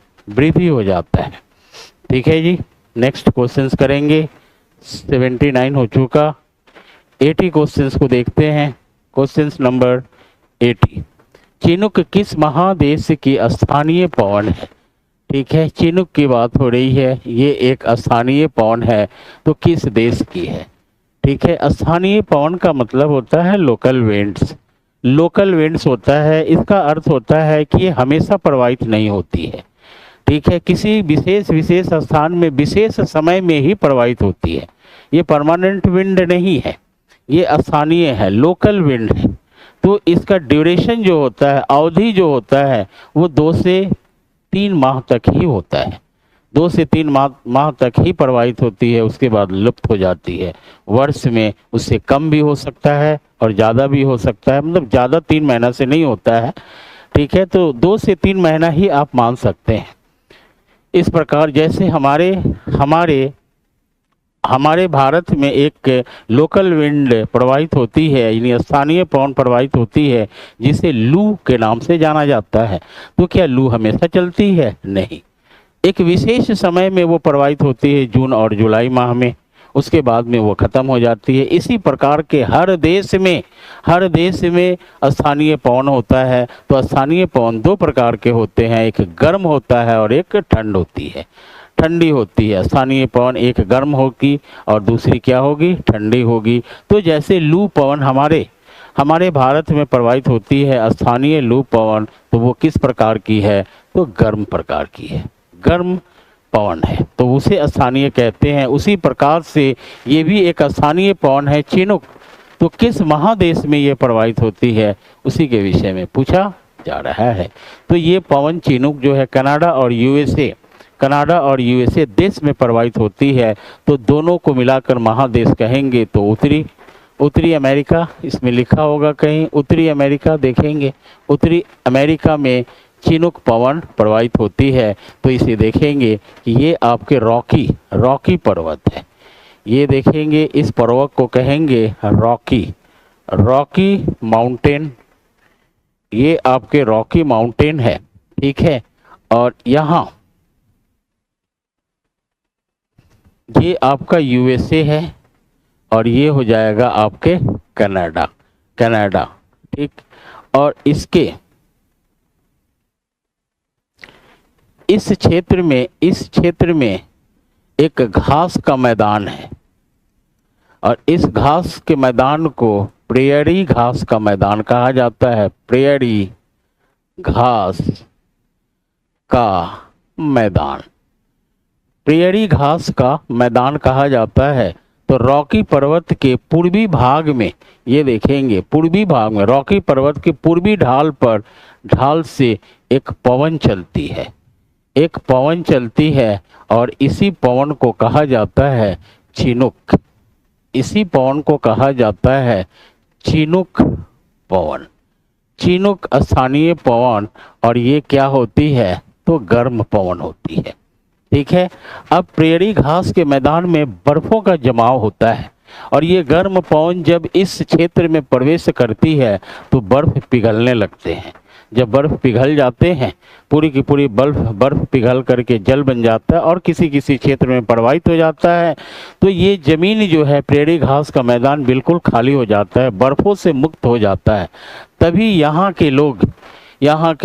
[SPEAKER 1] ठीक है जी, नेक्स्ट क्वेश्चंस करेंगे। 79 हो चुका, 80 क्वेश्चंस को देखते हैं। क्वेश्चंस नंबर 80, चिनुक किस महादेश की स्थानीय पवन है? ठीक है, चिनुक की बात हो रही है, ये एक स्थानीय पवन है, तो किस देश की है? ठीक है, स्थानीय पवन का मतलब होता है लोकल विंड्स। लोकल विंड्स होता है, इसका अर्थ होता है कि ये हमेशा प्रवाहित नहीं होती है। ठीक है, किसी विशेष स्थान में विशेष समय में ही प्रवाहित होती है। ये परमानेंट विंड नहीं है, ये स्थानीय है, लोकल विंड है। तो इसका ड्यूरेशन जो होता है, अवधि जो होता है, वो 2 से 3 माह तक ही होता है। 2 से 3 माह तक ही प्रवाहित होती है, उसके बाद लुप्त हो जाती है। वर्ष में उससे कम भी हो सकता है और ज़्यादा भी हो सकता है, मतलब ज़्यादा 3 महीना से नहीं होता है। ठीक है, तो 2 से 3 महीना ही आप मान सकते हैं। इस प्रकार जैसे हमारे भारत में एक लोकल विंड प्रवाहित होती है, यानी स्थानीय पवन प्रवाहित होती है, जिसे लू के नाम से जाना जाता है। तो क्या लू हमेशा चलती है? नहीं, एक विशेष समय में वो प्रवाहित होती है, जून और जुलाई माह में, उसके बाद में वो खत्म हो जाती है। इसी प्रकार के हर देश में स्थानीय पवन होता है। तो स्थानीय पवन 2 प्रकार के होते हैं, एक गर्म होता है और एक ठंडी होती है। स्थानीय पवन एक गर्म होगी और दूसरी क्या होगी, ठंडी होगी। तो जैसे लू पवन हमारे भारत में प्रवाहित होती है, स्थानीय लू पवन, तो वो किस प्रकार की है, तो गर्म प्रकार की है, गर्म पवन है, तो उसे स्थानीय कहते हैं। उसी प्रकार से ये भी एक स्थानीय पवन है, चिनुक। तो किस महादेश में ये प्रवाहित होती है, उसी के विषय में पूछा जा रहा है। तो ये पवन चिनुक जो है कनाडा और यूएसए देश में प्रवाहित होती है। तो दोनों को मिलाकर महादेश कहेंगे। तो उत्तरी अमेरिका, इसमें लिखा होगा कहीं उत्तरी अमेरिका, देखेंगे उत्तरी अमेरिका में चिनुक पवन प्रवाहित होती है। तो इसे देखेंगे कि ये आपके रॉकी पर्वत है। ये देखेंगे, इस पर्वत को कहेंगे रॉकी माउंटेन। ये आपके रॉकी माउंटेन है, ठीक है। और यहाँ ये आपका यूएसए है और ये हो जाएगा आपके कनाडा, ठीक। और इसके इस क्षेत्र में एक घास का मैदान है और इस घास के मैदान को प्रेयरी घास का मैदान कहा जाता है। प्रेयरी घास का मैदान कहा जाता है। तो रॉकी पर्वत के पूर्वी भाग में, ये देखेंगे पूर्वी भाग में रॉकी पर्वत के पूर्वी ढाल से एक पवन चलती है और इसी पवन को कहा जाता है चिनुक। इसी पवन को कहा जाता है चिनुक पवन, चिनुक स्थानीय पवन। और ये क्या होती है, तो गर्म पवन होती है, ठीक है। अब प्रेयरी घास के मैदान में बर्फों का जमाव होता है और ये गर्म पवन जब इस क्षेत्र में प्रवेश करती है तो बर्फ पिघलने लगते हैं। जब बर्फ पिघल जाते हैं, पूरी की पूरी बर्फ पिघल करके जल बन जाता है और किसी क्षेत्र में प्रवाहित हो जाता है। तो ये ज़मीन जो है, प्रेयरी घास का मैदान बिल्कुल खाली हो जाता है, बर्फ़ों से मुक्त हो जाता है। तभी यहाँ के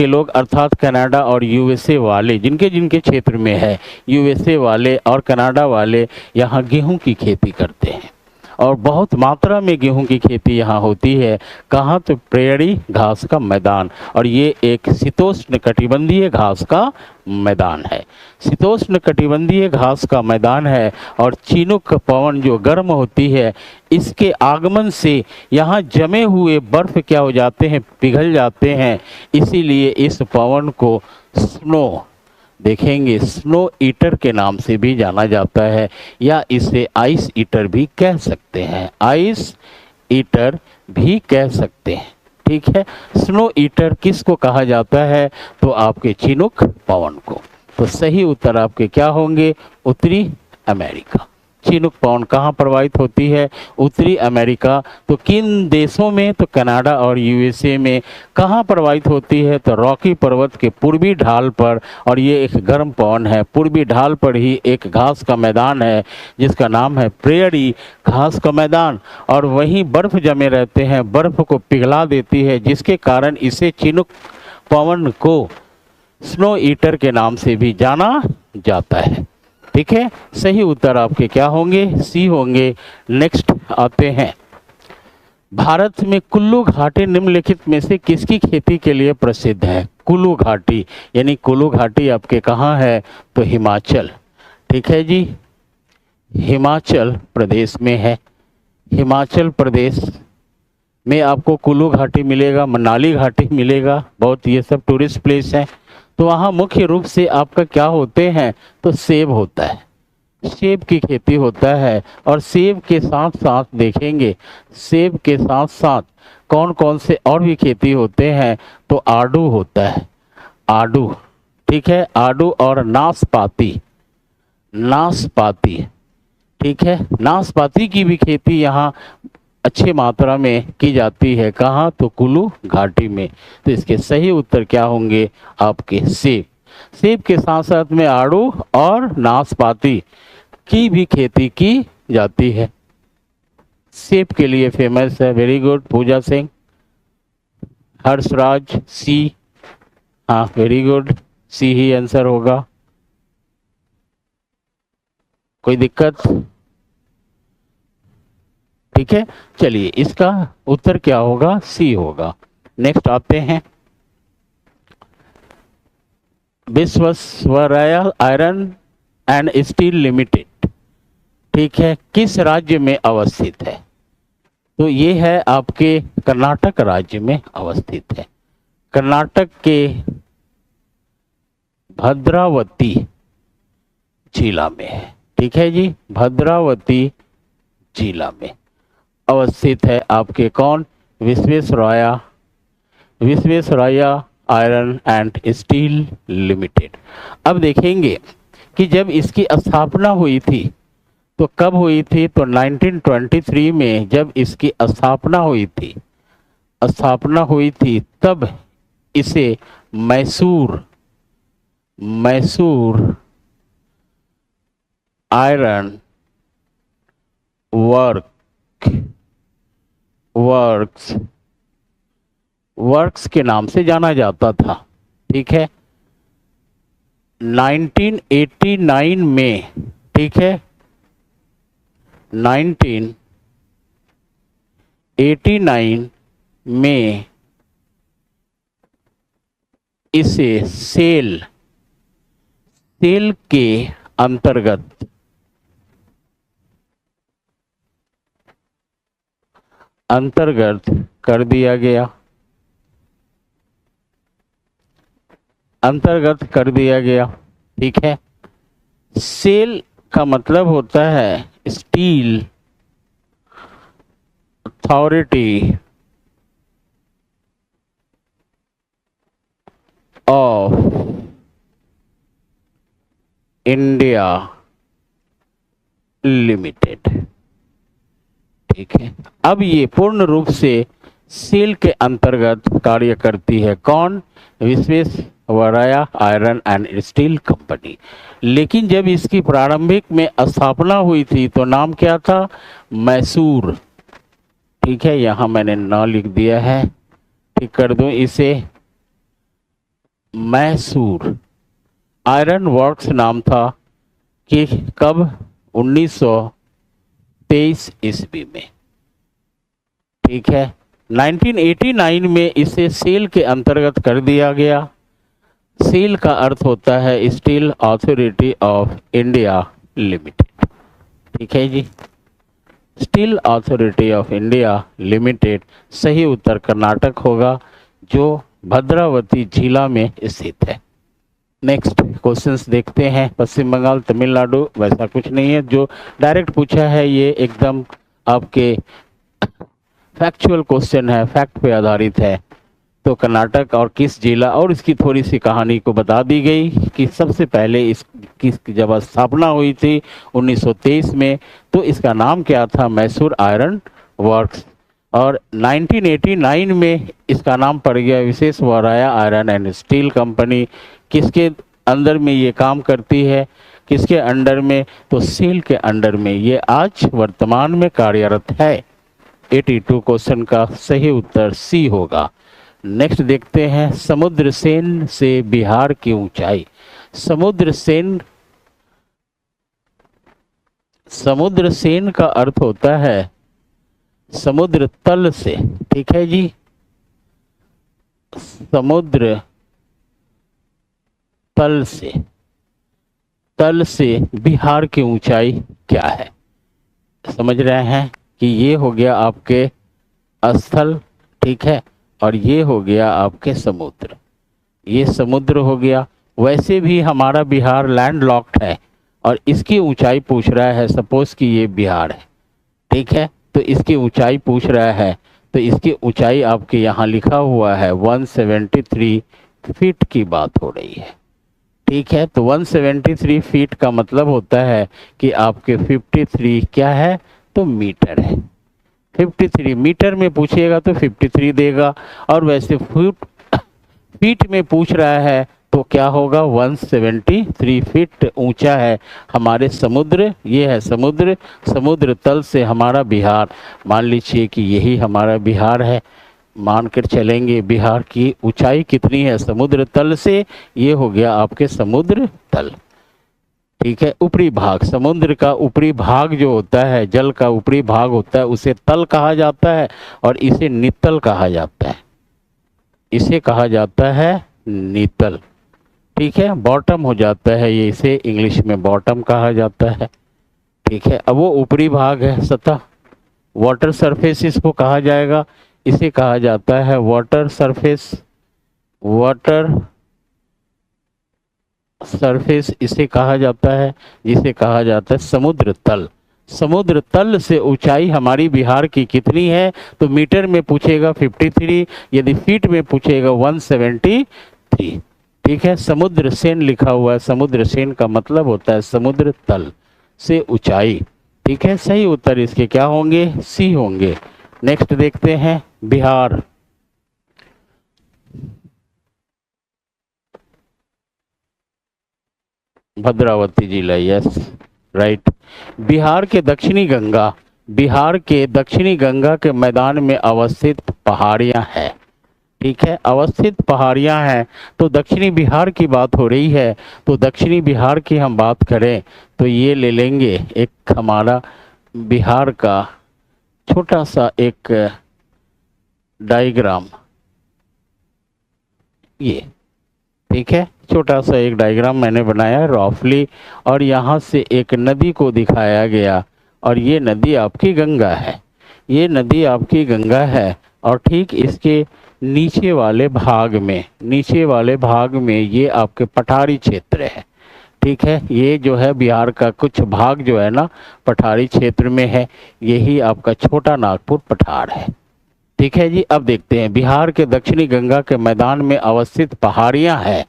[SPEAKER 1] लोग अर्थात कनाडा और यूएसए वाले, जिनके क्षेत्र में है, यूएसए वाले और कनाडा वाले यहाँ गेहूं की खेती करते हैं और बहुत मात्रा में गेहूं की खेती यहाँ होती है। कहाँ, तो प्रेयरी घास का मैदान। और ये एक शीतोष्ण कटिबंधीय घास का मैदान है, शीतोष्ण कटिबंधीय घास का मैदान है। और चिनुक पवन जो गर्म होती है, इसके आगमन से यहाँ जमे हुए बर्फ क्या हो जाते हैं, पिघल जाते हैं। इसीलिए इस पवन को देखेंगे स्नो ईटर के नाम से भी जाना जाता है, या इसे आइस ईटर भी कह सकते हैं, आइस ईटर भी कह सकते हैं। ठीक है, स्नो ईटर किसको कहा जाता है? तो आपके चिनुक पवन को। तो सही उत्तर आपके क्या होंगे? उत्तरी अमेरिका। चिनुक पवन कहाँ प्रवाहित होती है? उत्तरी अमेरिका। तो किन देशों में? तो कनाडा और यूएसए में। कहाँ प्रवाहित होती है? तो रॉकी पर्वत के पूर्वी ढाल पर, और ये एक गर्म पवन है। पूर्वी ढाल पर ही एक घास का मैदान है जिसका नाम है प्रेयरी, घास का मैदान, और वहीं बर्फ जमे रहते हैं, बर्फ को पिघला देती है, जिसके कारण इसे चिनुक पवन को स्नो ईटर के नाम से भी जाना जाता है। ठीक है, सही उत्तर आपके क्या होंगे? सी होंगे। नेक्स्ट आते हैं, भारत में कुल्लू घाटी निम्नलिखित में से किसकी खेती के लिए प्रसिद्ध है? कुल्लू घाटी, यानी कुल्लू घाटी आपके कहाँ है? तो हिमाचल। ठीक है जी, हिमाचल प्रदेश में है। हिमाचल प्रदेश में आपको कुल्लू घाटी मिलेगा, मनाली घाटी मिलेगा, बहुत ये सब टूरिस्ट प्लेस हैं। तो वहाँ मुख्य रूप से आपका क्या होते हैं? तो सेब होता है, सेब की खेती होता है। और सेब के साथ साथ देखेंगे, सेब के साथ साथ कौन कौन से और भी खेती होते हैं? तो आड़ू होता है, आड़ू। ठीक है, आड़ू और नाशपाती, नाशपाती। ठीक है, नाशपाती की भी खेती यहाँ अच्छी मात्रा में की जाती है। कहाँ? तो कुल्लू घाटी में। तो इसके सही उत्तर क्या होंगे? आपके सेब। सेब के साथ साथ में आड़ू और नाशपाती की भी खेती की जाती है। सेब के लिए फेमस है। वेरी गुड पूजा सिंह। हर्षराज सी, हाँ वेरी गुड, सी ही आंसर होगा। कोई दिक्कत? ठीक है, चलिए इसका उत्तर क्या होगा? सी होगा। नेक्स्ट आते हैं, Visvesvaraya iron and steel limited, ठीक है, किस राज्य में अवस्थित है? तो ये है आपके कर्नाटक राज्य में अवस्थित है। कर्नाटक के भद्रावती जिला में है। ठीक है जी, भद्रावती जिला में अवस्थित है आपके कौन? Visvesvaraya, Visvesvaraya iron and steel limited. अब देखेंगे कि जब इसकी स्थापना हुई थी तो कब हुई थी? तो 1923 में जब इसकी स्थापना हुई थी, स्थापना हुई थी, तब इसे मैसूर, मैसूर आयरन वर्क्स के नाम से जाना जाता था। ठीक है, 1989 में, ठीक है, 1989 में इसे सेल के अंतर्गत कर दिया गया, अंतर्गत कर दिया गया। ठीक है, सेल का मतलब होता है steel authority of India limited. ठीक है, अब ये पूर्ण रूप से सेल के अंतर्गत कार्य करती है। कौन? Visvesvaraya iron and steel company. लेकिन जब इसकी प्रारंभिक में स्थापना हुई थी तो नाम क्या था? मैसूर। ठीक है, यहां मैंने ना लिख दिया है, ठीक कर दूं इसे, मैसूर आयरन वर्क्स नाम था। कि कब? 1923 ईस्वी में। ठीक है, 1989 में इसे सेल के अंतर्गत कर दिया गया। सेल का अर्थ होता है steel authority of India limited. ठीक है जी, steel authority of India limited. सही उत्तर कर्नाटक होगा, जो भद्रावती जिला में स्थित है। नेक्स्ट क्वेश्चंस देखते हैं। पश्चिम बंगाल, तमिलनाडु, वैसा कुछ नहीं है। जो डायरेक्ट पूछा है ये एकदम आपके फैक्चुअल क्वेश्चन है, फैक्ट पे आधारित है। तो कर्नाटक और किस जिला, और इसकी थोड़ी सी कहानी को बता दी गई कि सबसे पहले इसकी जब स्थापना हुई थी 1923 में, तो इसका नाम क्या था, मैसूर आयरन वर्क्स। और 1989 में इसका नाम पड़ गया Visvesvaraya iron and steel company. किसके अंदर में ये काम करती है, किसके अंडर में, तो सेल के अंडर में ये आज वर्तमान में कार्यरत है। 82 क्वेश्चन का सही उत्तर सी होगा। नेक्स्ट देखते हैं, समुद्र सेन से बिहार की ऊंचाई। समुद्र सेन, समुद्र सेन का अर्थ होता है समुद्र तल से, ठीक है जी। समुद्र तल से, तल से बिहार की ऊंचाई क्या है, समझ रहे हैं कि ये हो गया आपके स्थल, ठीक है, और ये हो गया आपके समुद्र, ये समुद्र हो गया। वैसे भी हमारा बिहार लैंड लॉक्ड है और इसकी ऊंचाई पूछ रहा है, सपोज कि ये बिहार है, ठीक है, तो इसकी ऊंचाई पूछ रहा है, तो इसकी ऊंचाई आपके यहाँ लिखा हुआ है 173 फीट की बात हो रही है, ठीक है। तो 173 फीट का मतलब होता है कि आपके 53 क्या है, तो मीटर है। 53 मीटर में पूछिएगा तो 53 देगा, और वैसे फुट फीट में पूछ रहा है तो क्या होगा, 173 फीट ऊंचा है हमारे समुद्र। ये है समुद्र, समुद्र तल से हमारा बिहार, मान लीजिए कि यही हमारा बिहार है, मानकर चलेंगे। बिहार की ऊंचाई कितनी है समुद्र तल से, ये हो गया आपके समुद्र तल, ठीक है। ऊपरी भाग, समुद्र का ऊपरी भाग जो होता है, जल का ऊपरी भाग होता है, उसे तल कहा जाता है और इसे नितल कहा जाता है, इसे कहा जाता है नितल, ठीक है। बॉटम हो जाता है ये, इसे इंग्लिश में बॉटम कहा जाता है, ठीक है। अब वो ऊपरी भाग है, सतह, वाटर सरफेस इसको कहा जाएगा, इसे कहा जाता है वाटर सरफेस, वाटर सरफेस इसे कहा जाता है, जिसे कहा जाता है समुद्र तल। समुद्र तल से ऊंचाई हमारी बिहार की कितनी है, तो मीटर में पूछेगा 53, यदि फीट में पूछेगा 173, ठीक है। समुद्र सेन लिखा हुआ है, समुद्र सेन का मतलब होता है समुद्र तल से ऊंचाई, ठीक है। सही उत्तर इसके क्या होंगे, सी होंगे। नेक्स्ट देखते हैं, बिहार, भद्रावती जिला, यस राइट। बिहार के दक्षिणी गंगा, बिहार के दक्षिणी गंगा के मैदान में अवस्थित पहाड़ियां हैं, ठीक है, अवस्थित पहाड़ियां हैं। तो दक्षिणी बिहार की बात हो रही है, तो दक्षिणी बिहार की हम बात करें तो ये ले लेंगे एक हमारा बिहार का छोटा सा एक डायग्राम, ये ठीक है, छोटा सा एक डायग्राम मैंने बनाया रफली, और यहाँ से एक नदी को दिखाया गया, और ये नदी आपकी गंगा है, ये नदी आपकी गंगा है। और ठीक इसके नीचे वाले भाग में, नीचे वाले भाग में ये आपके पठारी क्षेत्र है, ठीक है। ये जो है बिहार का कुछ भाग जो है ना पठारी क्षेत्र में है, यही आपका छोटा नागपुर पठार है, ठीक है जी। अब देखते हैं, बिहार के दक्षिणी गंगा के मैदान में अवस्थित पहाड़ियां हैं,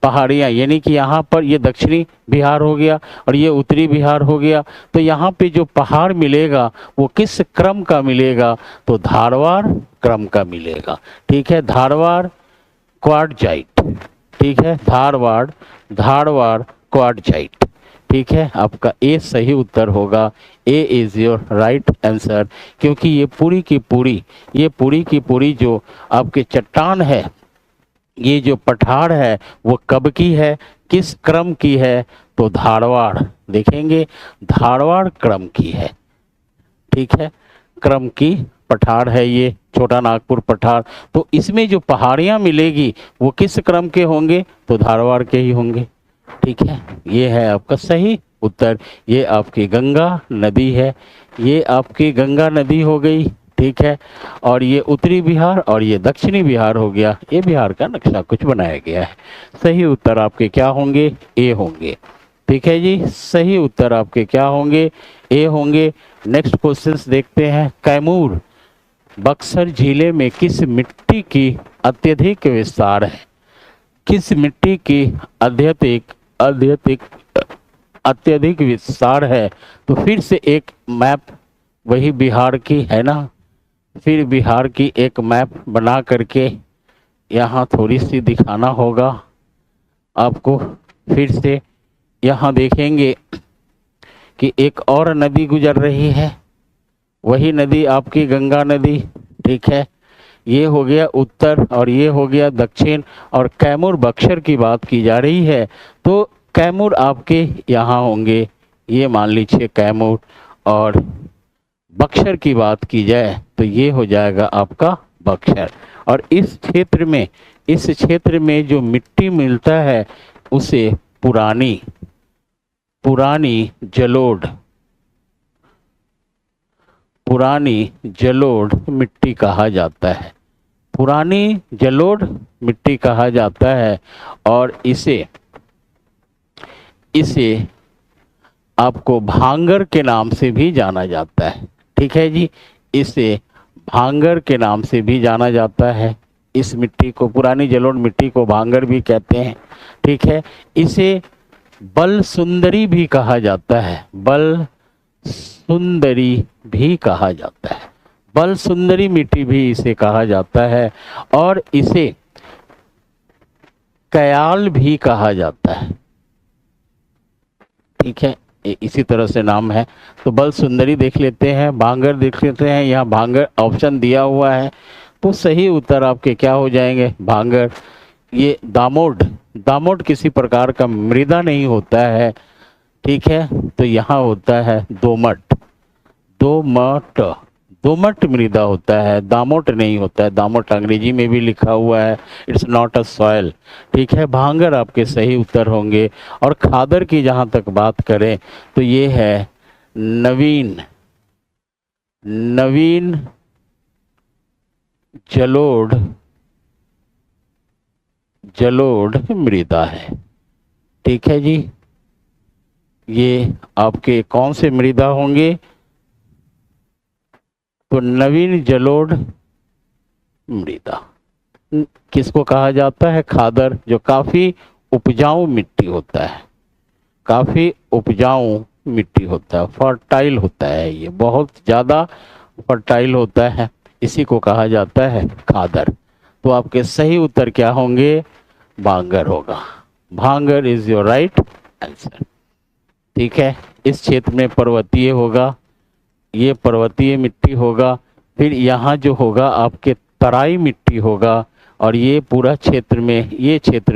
[SPEAKER 1] पहाड़ियां यानी कि यहाँ पर ये दक्षिणी बिहार हो गया और ये उत्तरी बिहार हो गया। तो यहाँ पे जो पहाड़ मिलेगा वो किस क्रम का मिलेगा, तो धारवाड़ क्रम का मिलेगा, ठीक है। धारवाड़ क्वार्टजाइट, ठीक है, धारवाड़, धारवाड़ क्वार्टजाइट, ठीक है। आपका ए सही उत्तर होगा, ए इज योर राइट आंसर, क्योंकि ये पूरी की पूरी, ये पूरी की पूरी जो आपके चट्टान है, ये जो पठार है वो कब की है, किस क्रम की है, तो धारवाड़, देखेंगे धारवाड़ क्रम की है, ठीक है, क्रम की पठार है ये छोटा नागपुर पठार। तो इसमें जो पहाड़ियाँ मिलेगी वो किस क्रम के होंगे, तो धारवाड़ के ही होंगे, ठीक है। ये है आपका सही उत्तर, ये आपकी गंगा नदी है, ये आपकी गंगा नदी हो गई, ठीक है। और ये उत्तरी बिहार और ये दक्षिणी बिहार हो गया। ये बिहार का नक्शा कुछ बनाया गया है। सही उत्तर आपके क्या होंगे? ए होंगे। ठीक है जी, सही उत्तर आपके क्या होंगे? ए होंगे। नेक्स्ट क्वेश्चंस देखते हैं। कैमूर बक्सर जिले में किस मिट्टी की अत्यधिक विस्तार है? किस मिट्टी की अत्यधिक अत्यधिक अत्यधिक विस्तार है? तो फिर से एक मैप, वही बिहार की है ना, फिर बिहार की एक मैप बना करके यहाँ थोड़ी सी दिखाना होगा आपको। फिर से यहाँ देखेंगे कि एक और नदी गुजर रही है, वही नदी आपकी गंगा नदी। ठीक है, ये हो गया उत्तर और ये हो गया दक्षिण। और कैमूर बक्सर की बात की जा रही है, तो कैमूर आपके यहाँ होंगे, ये मान लीजिए कैमूर। और बक्सर की बात की जाए तो ये हो जाएगा आपका बक्सर। और इस क्षेत्र में जो मिट्टी मिलता है उसे पुरानी जलोढ़ मिट्टी कहा जाता है। पुरानी जलोढ़ मिट्टी कहा जाता है। और इसे आपको भांगर के नाम से भी जाना जाता है। ठीक है जी, इसे भांगर के नाम से भी जाना जाता है। इस मिट्टी को, पुरानी जलोढ़ मिट्टी को भांगर भी कहते हैं। ठीक है, इसे बल सुंदरी भी कहा जाता है। बल सुंदरी भी कहा जाता है। बल सुंदरी मिट्टी भी इसे कहा जाता है। और इसे कयाल भी कहा जाता है। ठीक है, इसी तरह से नाम है। तो बल सुंदरी देख लेते हैं, भांगर देख लेते हैं। यहाँ भांगर ऑप्शन दिया हुआ है, तो सही उत्तर आपके क्या हो जाएंगे? भांगर। ये दामोद किसी प्रकार का मृदा नहीं होता है। ठीक है, तो यहाँ होता है दोमट मृदा होता है, दामोट नहीं होता है। दामोट अंग्रेजी में भी लिखा हुआ है, इट्स नॉट अ सॉइल। ठीक है, भांगर आपके सही उत्तर होंगे। और खादर की जहाँ तक बात करें तो ये है नवीन जलोढ़ मृदा है। ठीक है जी, ये आपके कौन से मृदा होंगे? तो नवीन जलोढ़ मृदा किसको कहा जाता है? खादर, जो काफी उपजाऊ मिट्टी होता है। काफी उपजाऊ मिट्टी होता है, फर्टाइल होता है, ये बहुत ज्यादा फर्टाइल होता है, इसी को कहा जाता है खादर। तो आपके सही उत्तर क्या होंगे? भांगर होगा। भांगर इज योर राइट आंसर। ठीक है, इस क्षेत्र में पर्वतीय होगा, ये पर्वतीय मिट्टी होगा। फिर यहाँ जो होगा आपके तराई मिट्टी होगा। और ये पूरा क्षेत्र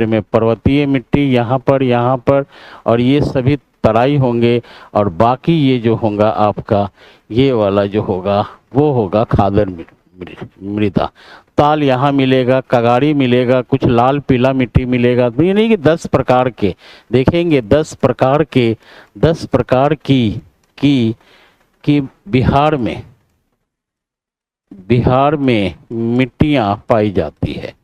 [SPEAKER 1] में पर्वतीय मिट्टी यहाँ पर और ये सभी तराई होंगे। और बाकी ये जो होगा आपका, ये वाला जो होगा वो होगा खादर मृदा। ताल यहाँ मिलेगा, कगाड़ी मिलेगा, कुछ लाल पीला मिट्टी मिलेगा। तो ये नहीं कि 10 प्रकार के देखेंगे, 10 प्रकार की बिहार में मिट्टियां पाई जाती है।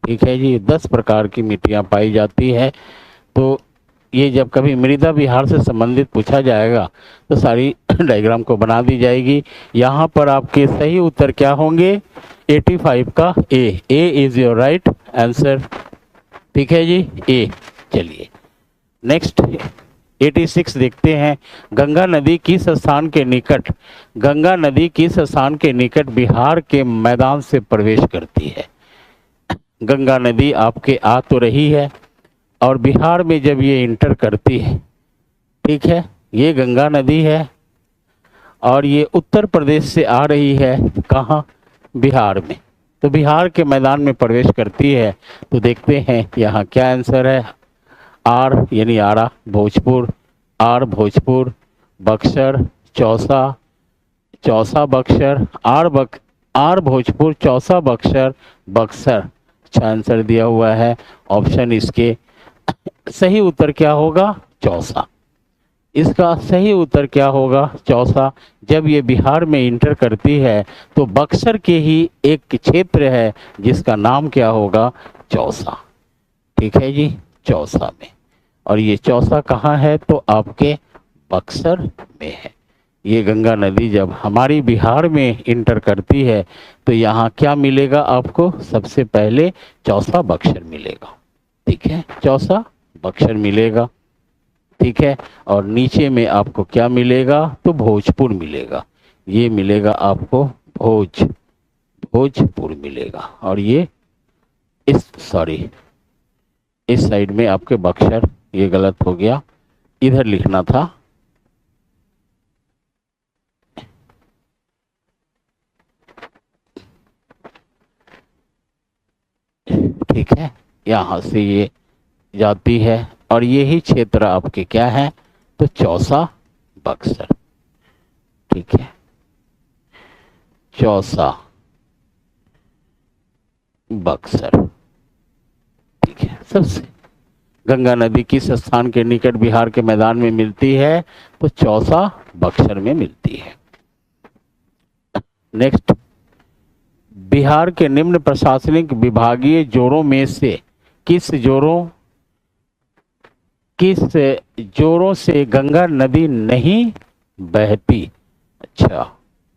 [SPEAKER 1] ठीक है जी, 10 प्रकार की मिट्टियां पाई जाती है। तो ये जब कभी मृदा बिहार से संबंधित पूछा जाएगा तो सारी डायग्राम को बना दी जाएगी। यहाँ पर आपके सही उत्तर क्या होंगे? 85 का ए इज योर राइट आंसर। ठीक है जी, ए। चलिए नेक्स्ट 86 देखते हैं। गंगा नदी किस स्थान के निकट बिहार के मैदान से प्रवेश करती है? गंगा नदी आपके आ तो रही है और बिहार में जब ये इंटर करती है, ठीक है, ये गंगा नदी है और ये उत्तर प्रदेश से आ रही है कहाँ? बिहार में। तो बिहार के मैदान में प्रवेश करती है। तो देखते हैं यहाँ क्या आंसर है। आर यानी आरा, भोजपुर, आर भोजपुर, बक्सर, चौसा बक्सर, आर भोजपुर, चौसा बक्सर, बक्सर। अच्छा आंसर दिया हुआ है ऑप्शन इसके सही उत्तर क्या होगा? चौसा। इसका सही उत्तर क्या होगा? चौसा। जब ये बिहार में इंटर करती है तो बक्सर के ही एक क्षेत्र है जिसका नाम क्या होगा? चौसा। ठीक है जी, चौसा में। और ये चौसा कहाँ है? तो आपके बक्सर में है। ये गंगा नदी जब हमारी बिहार में इंटर करती है तो यहाँ क्या मिलेगा आपको? सबसे पहले चौसा बक्सर मिलेगा। ठीक है, चौसा बक्सर मिलेगा। ठीक है, और नीचे में आपको क्या मिलेगा? तो भोजपुर मिलेगा। ये मिलेगा आपको भोजपुर मिलेगा। और ये इस साइड में आपके बक्सर, ये गलत हो गया, इधर लिखना था। ठीक है, यहाँ से ये जाती है और यही क्षेत्र आपके क्या है? तो चौसा बक्सर। ठीक है, चौसा बक्सर। ठीक है, सबसे गंगा नदी किस स्थान के निकट बिहार के मैदान में मिलती है? तो चौसा बक्सर में मिलती है। नेक्स्ट, बिहार के निम्न प्रशासनिक विभागीय जोड़ों में से किस जोड़ों से गंगा नदी नहीं बहती? अच्छा,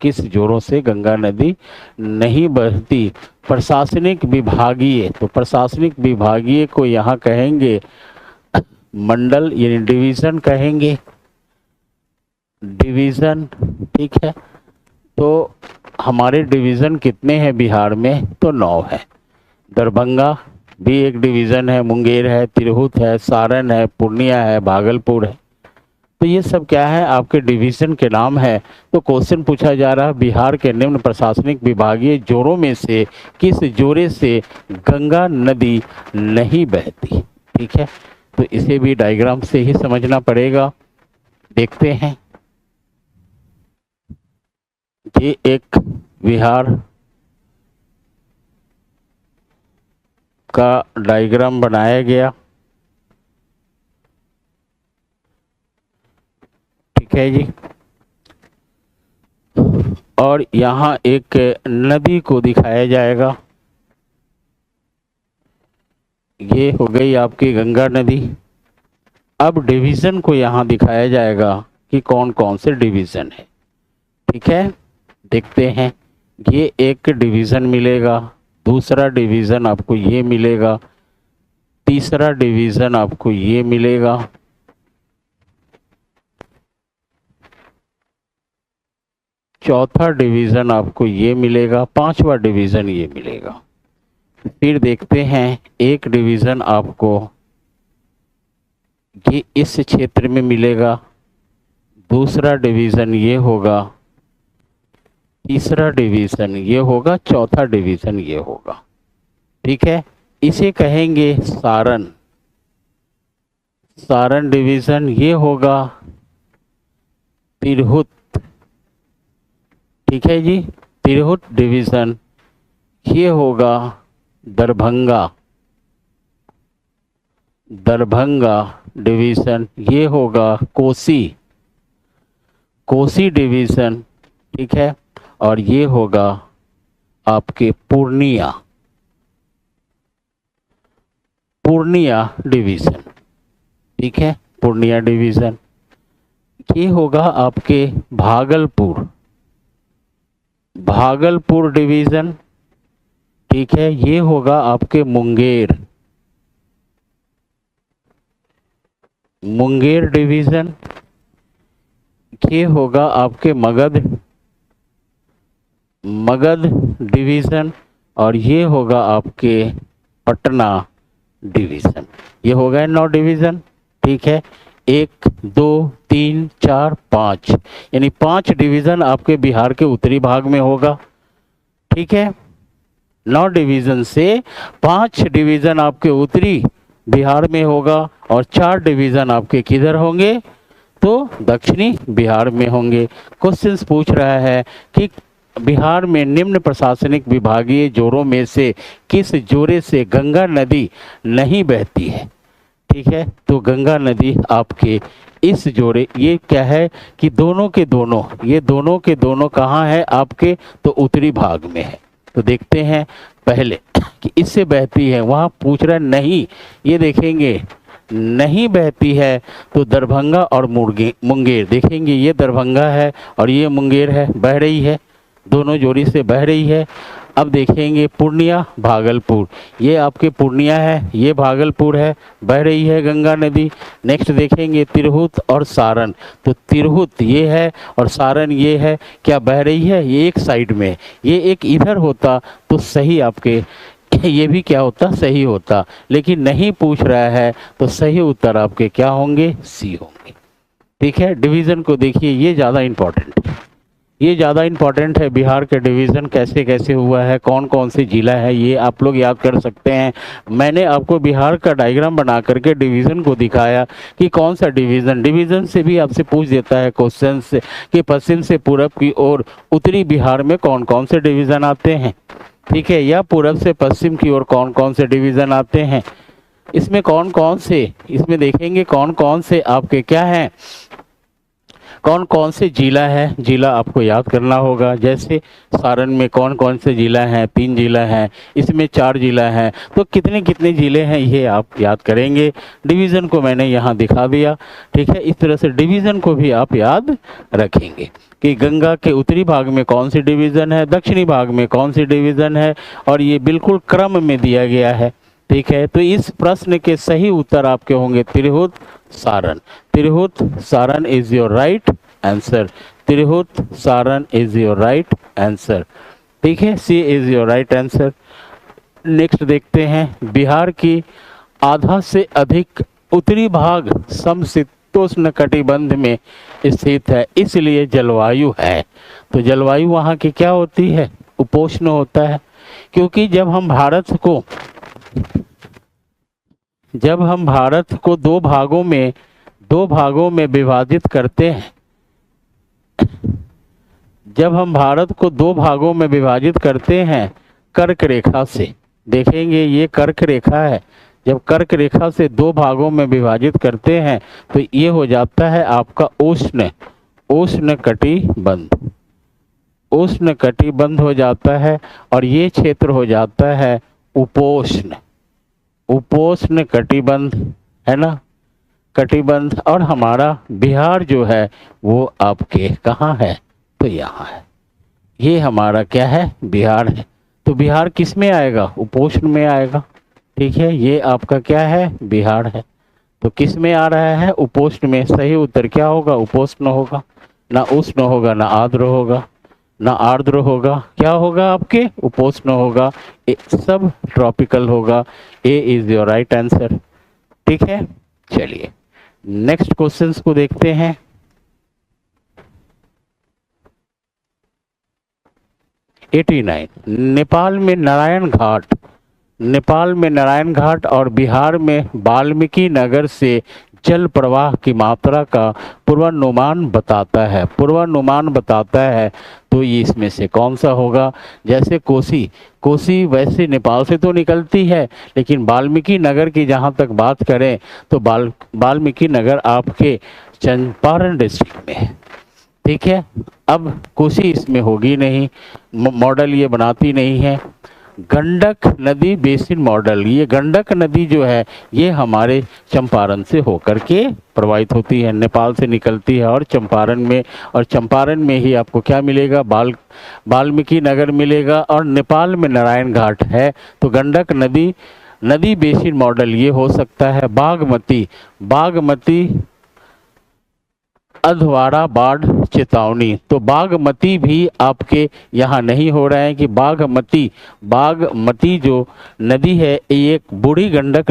[SPEAKER 1] किस जोड़ों से गंगा नदी नहीं बहती? प्रशासनिक विभागीय, तो प्रशासनिक विभागीय को यहाँ कहेंगे मंडल, यानी डिवीजन कहेंगे, डिवीजन। ठीक है, तो हमारे डिवीज़न कितने हैं बिहार में? तो 9 है। दरभंगा भी एक डिवीज़न है, मुंगेर है, तिरहुत है, सारण है, पूर्णिया है, भागलपुर है। तो ये सब क्या है? आपके डिवीज़न के नाम है। तो क्वेश्चन पूछा जा रहा है, बिहार के निम्न प्रशासनिक विभागीय जोड़ों में से किस जोड़े से गंगा नदी नहीं बहती? ठीक है, तो इसे भी डायग्राम से ही समझना पड़ेगा। देखते हैं, ये एक बिहार का डायग्राम बनाया गया। ठीक है जी, और यहाँ एक नदी को दिखाया जाएगा। ये हो गई आपकी गंगा नदी। अब डिवीज़न को यहाँ दिखाया जाएगा कि कौन कौन से डिवीज़न है। ठीक है, देखते हैं। ये एक डिवीज़न मिलेगा, दूसरा डिवीज़न आपको ये मिलेगा, तीसरा डिवीज़न आपको ये मिलेगा, चौथा डिवीज़न आपको ये मिलेगा, पांचवा डिवीज़न ये मिलेगा। फिर देखते हैं, एक डिवीज़न आपको ये इस क्षेत्र में मिलेगा, दूसरा डिवीज़न ये होगा, तीसरा डिवीज़न ये होगा, चौथा डिवीज़न ये होगा। ठीक है, इसे कहेंगे सारण। सारण डिवीज़न ये होगा तिरहुत। ठीक है जी, तिरहुत डिवीज़न ये होगा दरभंगा। दरभंगा डिवीज़न ये होगा कोसी। कोसी डिवीज़न, ठीक है, और ये होगा आपके पूर्णिया। पूर्णिया डिवीज़न। ठीक है, पूर्णिया डिवीज़न ये होगा आपके भागलपुर। भागलपुर डिवीज़न, ठीक है, ये होगा आपके मुंगेर। मुंगेर डिवीज़न ये होगा आपके मगध। मगध डिवीज़न, और ये होगा आपके पटना डिवीज़न। ये हो गए 9 डिवीज़न। ठीक है, 1 2 3 4 5, यानी 5 डिवीज़न आपके बिहार के उत्तरी भाग में होगा। ठीक है, 9 डिवीज़न से 5 डिवीज़न आपके उत्तरी बिहार में होगा और 4 डिवीज़न आपके किधर होंगे? तो दक्षिणी बिहार में होंगे। क्वेश्चंस पूछ रहा है कि बिहार में निम्न प्रशासनिक विभागीय जोड़ों में से किस जोड़े से गंगा नदी नहीं बहती है? ठीक है। तो गंगा नदी आपके इस जोड़े, ये क्या है कि दोनों के दोनों, ये दोनों के दोनों कहाँ है आपके, तो उत्तरी भाग में है। तो देखते हैं पहले कि इससे बहती है, वहाँ पूछ रहा है नहीं, ये देखेंगे नहीं बहती है तो दरभंगा और मुंगेर देखेंगे, ये दरभंगा है और ये मुंगेर है, बह रही है, दोनों जोड़ी से बह रही है। अब देखेंगे पूर्णिया भागलपुर, ये आपके पूर्णिया है, ये भागलपुर है, बह रही है गंगा नदी। नेक्स्ट देखेंगे तिरहुत और सारण, तो तिरहुत ये है और सारण ये है, क्या बह रही है, ये एक साइड में, ये एक इधर होता तो सही आपके ये भी क्या होता, सही होता, लेकिन नहीं पूछ रहा है तो सही उत्तर आपके क्या होंगे, सी होंगे। ठीक है, डिवीज़न को देखिए, ये ज़्यादा इम्पोर्टेंट है, ये ज़्यादा इम्पॉर्टेंट है। बिहार का डिवीज़न कैसे कैसे हुआ है, कौन कौन से जिला है, ये आप लोग याद कर सकते हैं। मैंने आपको बिहार का डायग्राम बना करके डिवीज़न को दिखाया कि कौन सा डिवीज़न, डिवीज़न से भी आपसे पूछ देता है क्वेश्चन से कि पश्चिम से पूरब की ओर उत्तरी बिहार में कौन कौन से डिवीज़न आते हैं, ठीक है, या पूरब से पश्चिम की ओर कौन कौन से डिवीज़न आते हैं, इसमें कौन कौन से, इसमें देखेंगे कौन कौन से आपके क्या हैं, कौन कौन से जिला है, जिला आपको याद करना होगा। जैसे सारण में कौन कौन से जिला हैं, 3 जिला हैं, इसमें 4 जिला हैं, तो कितने कितने ज़िले हैं ये आप याद करेंगे। डिवीज़न को मैंने यहाँ दिखा दिया, ठीक है। इस तरह से डिवीज़न को भी आप याद रखेंगे कि गंगा के उत्तरी भाग में कौन सी डिवीज़न है, दक्षिणी भाग में कौन सी डिवीज़न है, और ये बिल्कुल क्रम में दिया गया है, ठीक है। तो इस प्रश्न के सही उत्तर आपके होंगे Tirhut Saran, Tirhut Saran is your right answer, Tirhut Saran is your right answer, ठीक है, C is your right answer. Next देखते हैं, बिहार की आधा से अधिक उत्तरी भाग समशीतोष्ण कटिबंध में स्थित है, इसलिए जलवायु है। तो जलवायु वहाँ की क्या होती है, उपोष्ण होता है, क्योंकि जब हम भारत को दो भागों में विभाजित करते हैं, जब हम भारत को 2 भागों में विभाजित करते हैं कर्क रेखा से, देखेंगे ये कर्क रेखा है, जब कर्क रेखा से 2 भागों में विभाजित करते हैं तो ये हो जाता है आपका उष्ण कटिबंध, उष्ण कटिबंध हो जाता है, और ये क्षेत्र हो जाता है उपोष्ण कटिबंध, है ना, कटिबंध। और हमारा बिहार जो है वो आपके कहाँ है, तो यहाँ है, ये हमारा क्या है, बिहार है। तो बिहार किस में आएगा, उपोष्ण में आएगा, ठीक है, ये आपका क्या है, बिहार है। तो किस में आ रहा है, उपोष्ण में, सही उत्तर क्या होगा, उपोष्ण होगा, ना उष्ण होगा, ना आर्द्र होगा, ना आर्द्र होगा, क्या होगा आपके, उपोष्ण होगा, सब ट्रॉपिकल होगा। ए इज योर राइट आंसर, ठीक है। चलिए नेक्स्ट क्वेश्चंस को देखते हैं। नेपाल में नारायण घाट और बिहार में वाल्मीकि नगर से जल प्रवाह की मात्रा का पूर्वानुमान बताता है, तो ये इसमें से कौन सा होगा। जैसे कोसी वैसे नेपाल से तो निकलती है, लेकिन वाल्मीकि नगर की जहाँ तक बात करें तो वाल्मीकि नगर आपके चंपारण डिस्ट्रिक्ट में है, ठीक है। अब कोसी इसमें होगी नहीं, मॉडल ये बनाती नहीं है। गंडक नदी बेसिन मॉडल, ये गंडक नदी जो है ये हमारे चंपारण से होकर के प्रवाहित होती है, नेपाल से निकलती है और चंपारण में ही आपको क्या मिलेगा, वाल्मीकि नगर मिलेगा, और नेपाल में नारायण घाट है। तो गंडक नदी बेसिन मॉडल ये हो सकता है। बागमती अधवारा बाढ़ चेतावनी, तो बागमती भी आपके यहाँ नहीं हो रहा है कि बागमती जो नदी है ये एक बूढ़ी गंडक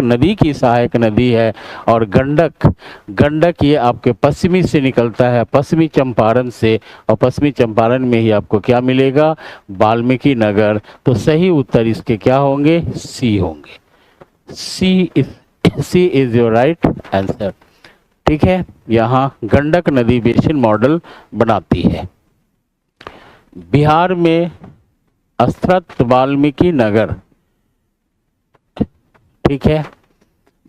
[SPEAKER 1] नदी की सहायक नदी है, और गंडक ये आपके पश्चिमी से निकलता है, पश्चिमी चंपारण से, और पश्चिमी चंपारण में ही आपको क्या मिलेगा, वाल्मीकि नगर। तो सही उत्तर इसके क्या होंगे, सी होंगे, C is your right answer, ठीक है। यहाँ गंडक नदी बेसिन मॉडल बनाती है। बिहार में स्थित वाल्मीकि नगर, ठीक है,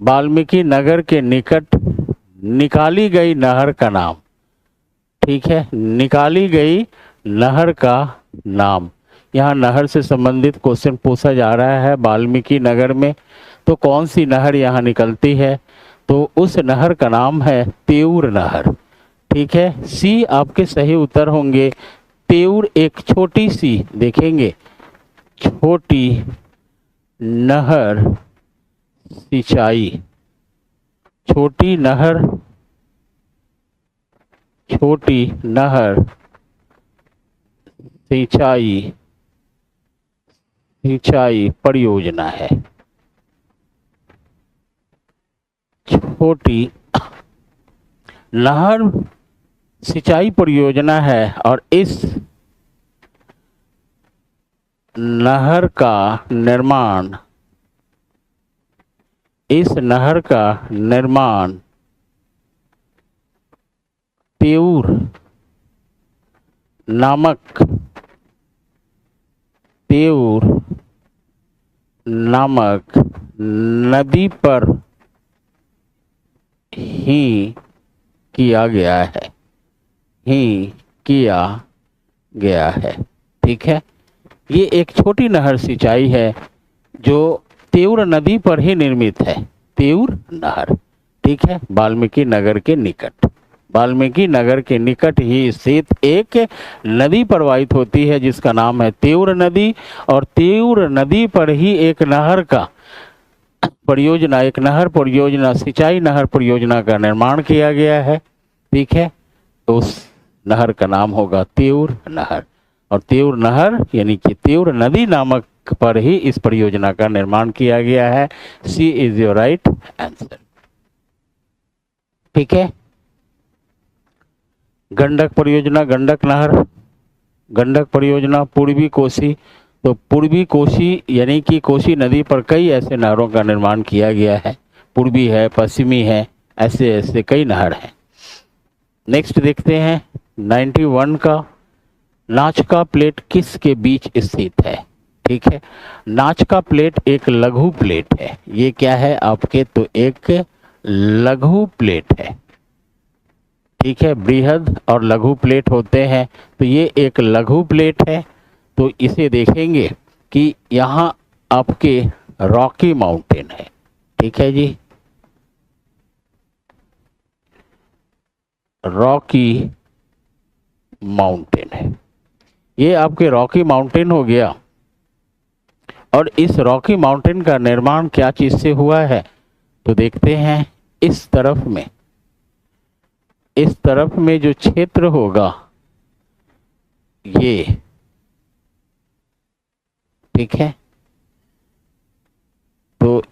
[SPEAKER 1] वाल्मीकि नगर के निकट निकाली गई नहर का नाम। ठीक है, निकाली गई नहर का नाम। यहाँ नहर से संबंधित क्वेश्चन पूछा जा रहा है वाल्मीकि नगर में, तो कौन सी नहर यहाँ निकलती है? तो उस नहर का नाम है तेऊर नहर। ठीक है, सी आपके सही उत्तर होंगे। तेऊर एक छोटी सी, देखेंगे, छोटी नहर सिंचाई, छोटी नहर, छोटी नहर सिंचाई, सिंचाई परियोजना है। छोटी नहर सिंचाई परियोजना है और इस नहर का निर्माण, इस नहर का निर्माण तेऊर नामक, तेऊर नामक नदी पर ही किया गया है, ही किया गया है। ठीक है, ये एक छोटी नहर सिंचाई है जो तेऊर नदी पर ही निर्मित है, तेऊर नहर। ठीक है, वाल्मीकि नगर के निकट, वाल्मीकि नगर के निकट ही स्थित एक नदी प्रवाहित होती है जिसका नाम है तेऊर नदी, और तेऊर नदी पर ही एक नहर का परियोजना, एक नहर परियोजना, सिंचाई नहर परियोजना का निर्माण किया गया है। ठीक है, तो उस नहर का नाम होगा तेऊर नहर, और तेऊर नहर यानी कि तेऊर नदी नामक पर ही इस परियोजना का निर्माण किया गया है। C is your right answer. ठीक है, गंडक परियोजना, गंडक नहर, गंडक परियोजना पूर्वी कोसी, तो पूर्वी कोसी यानी कि कोसी नदी पर कई ऐसे नहरों का निर्माण किया गया है, पूर्वी है, पश्चिमी है, ऐसे ऐसे कई नहर हैं। नेक्स्ट देखते हैं 91 का, नाचका प्लेट किसके बीच स्थित है? ठीक है, नाचका प्लेट एक लघु प्लेट है। ये क्या है आपके? तो एक लघु प्लेट है। ठीक है, बृहद और लघु प्लेट होते हैं, तो ये एक लघु प्लेट है। तो इसे देखेंगे कि यहाँ आपके रॉकी माउंटेन है। ठीक है जी, रॉकी माउंटेन है, ये आपके रॉकी माउंटेन हो गया। और इस रॉकी माउंटेन का निर्माण क्या चीज से हुआ है? तो देखते हैं इस तरफ में, इस तरफ में जो क्षेत्र होगा ये, ठीक है, तो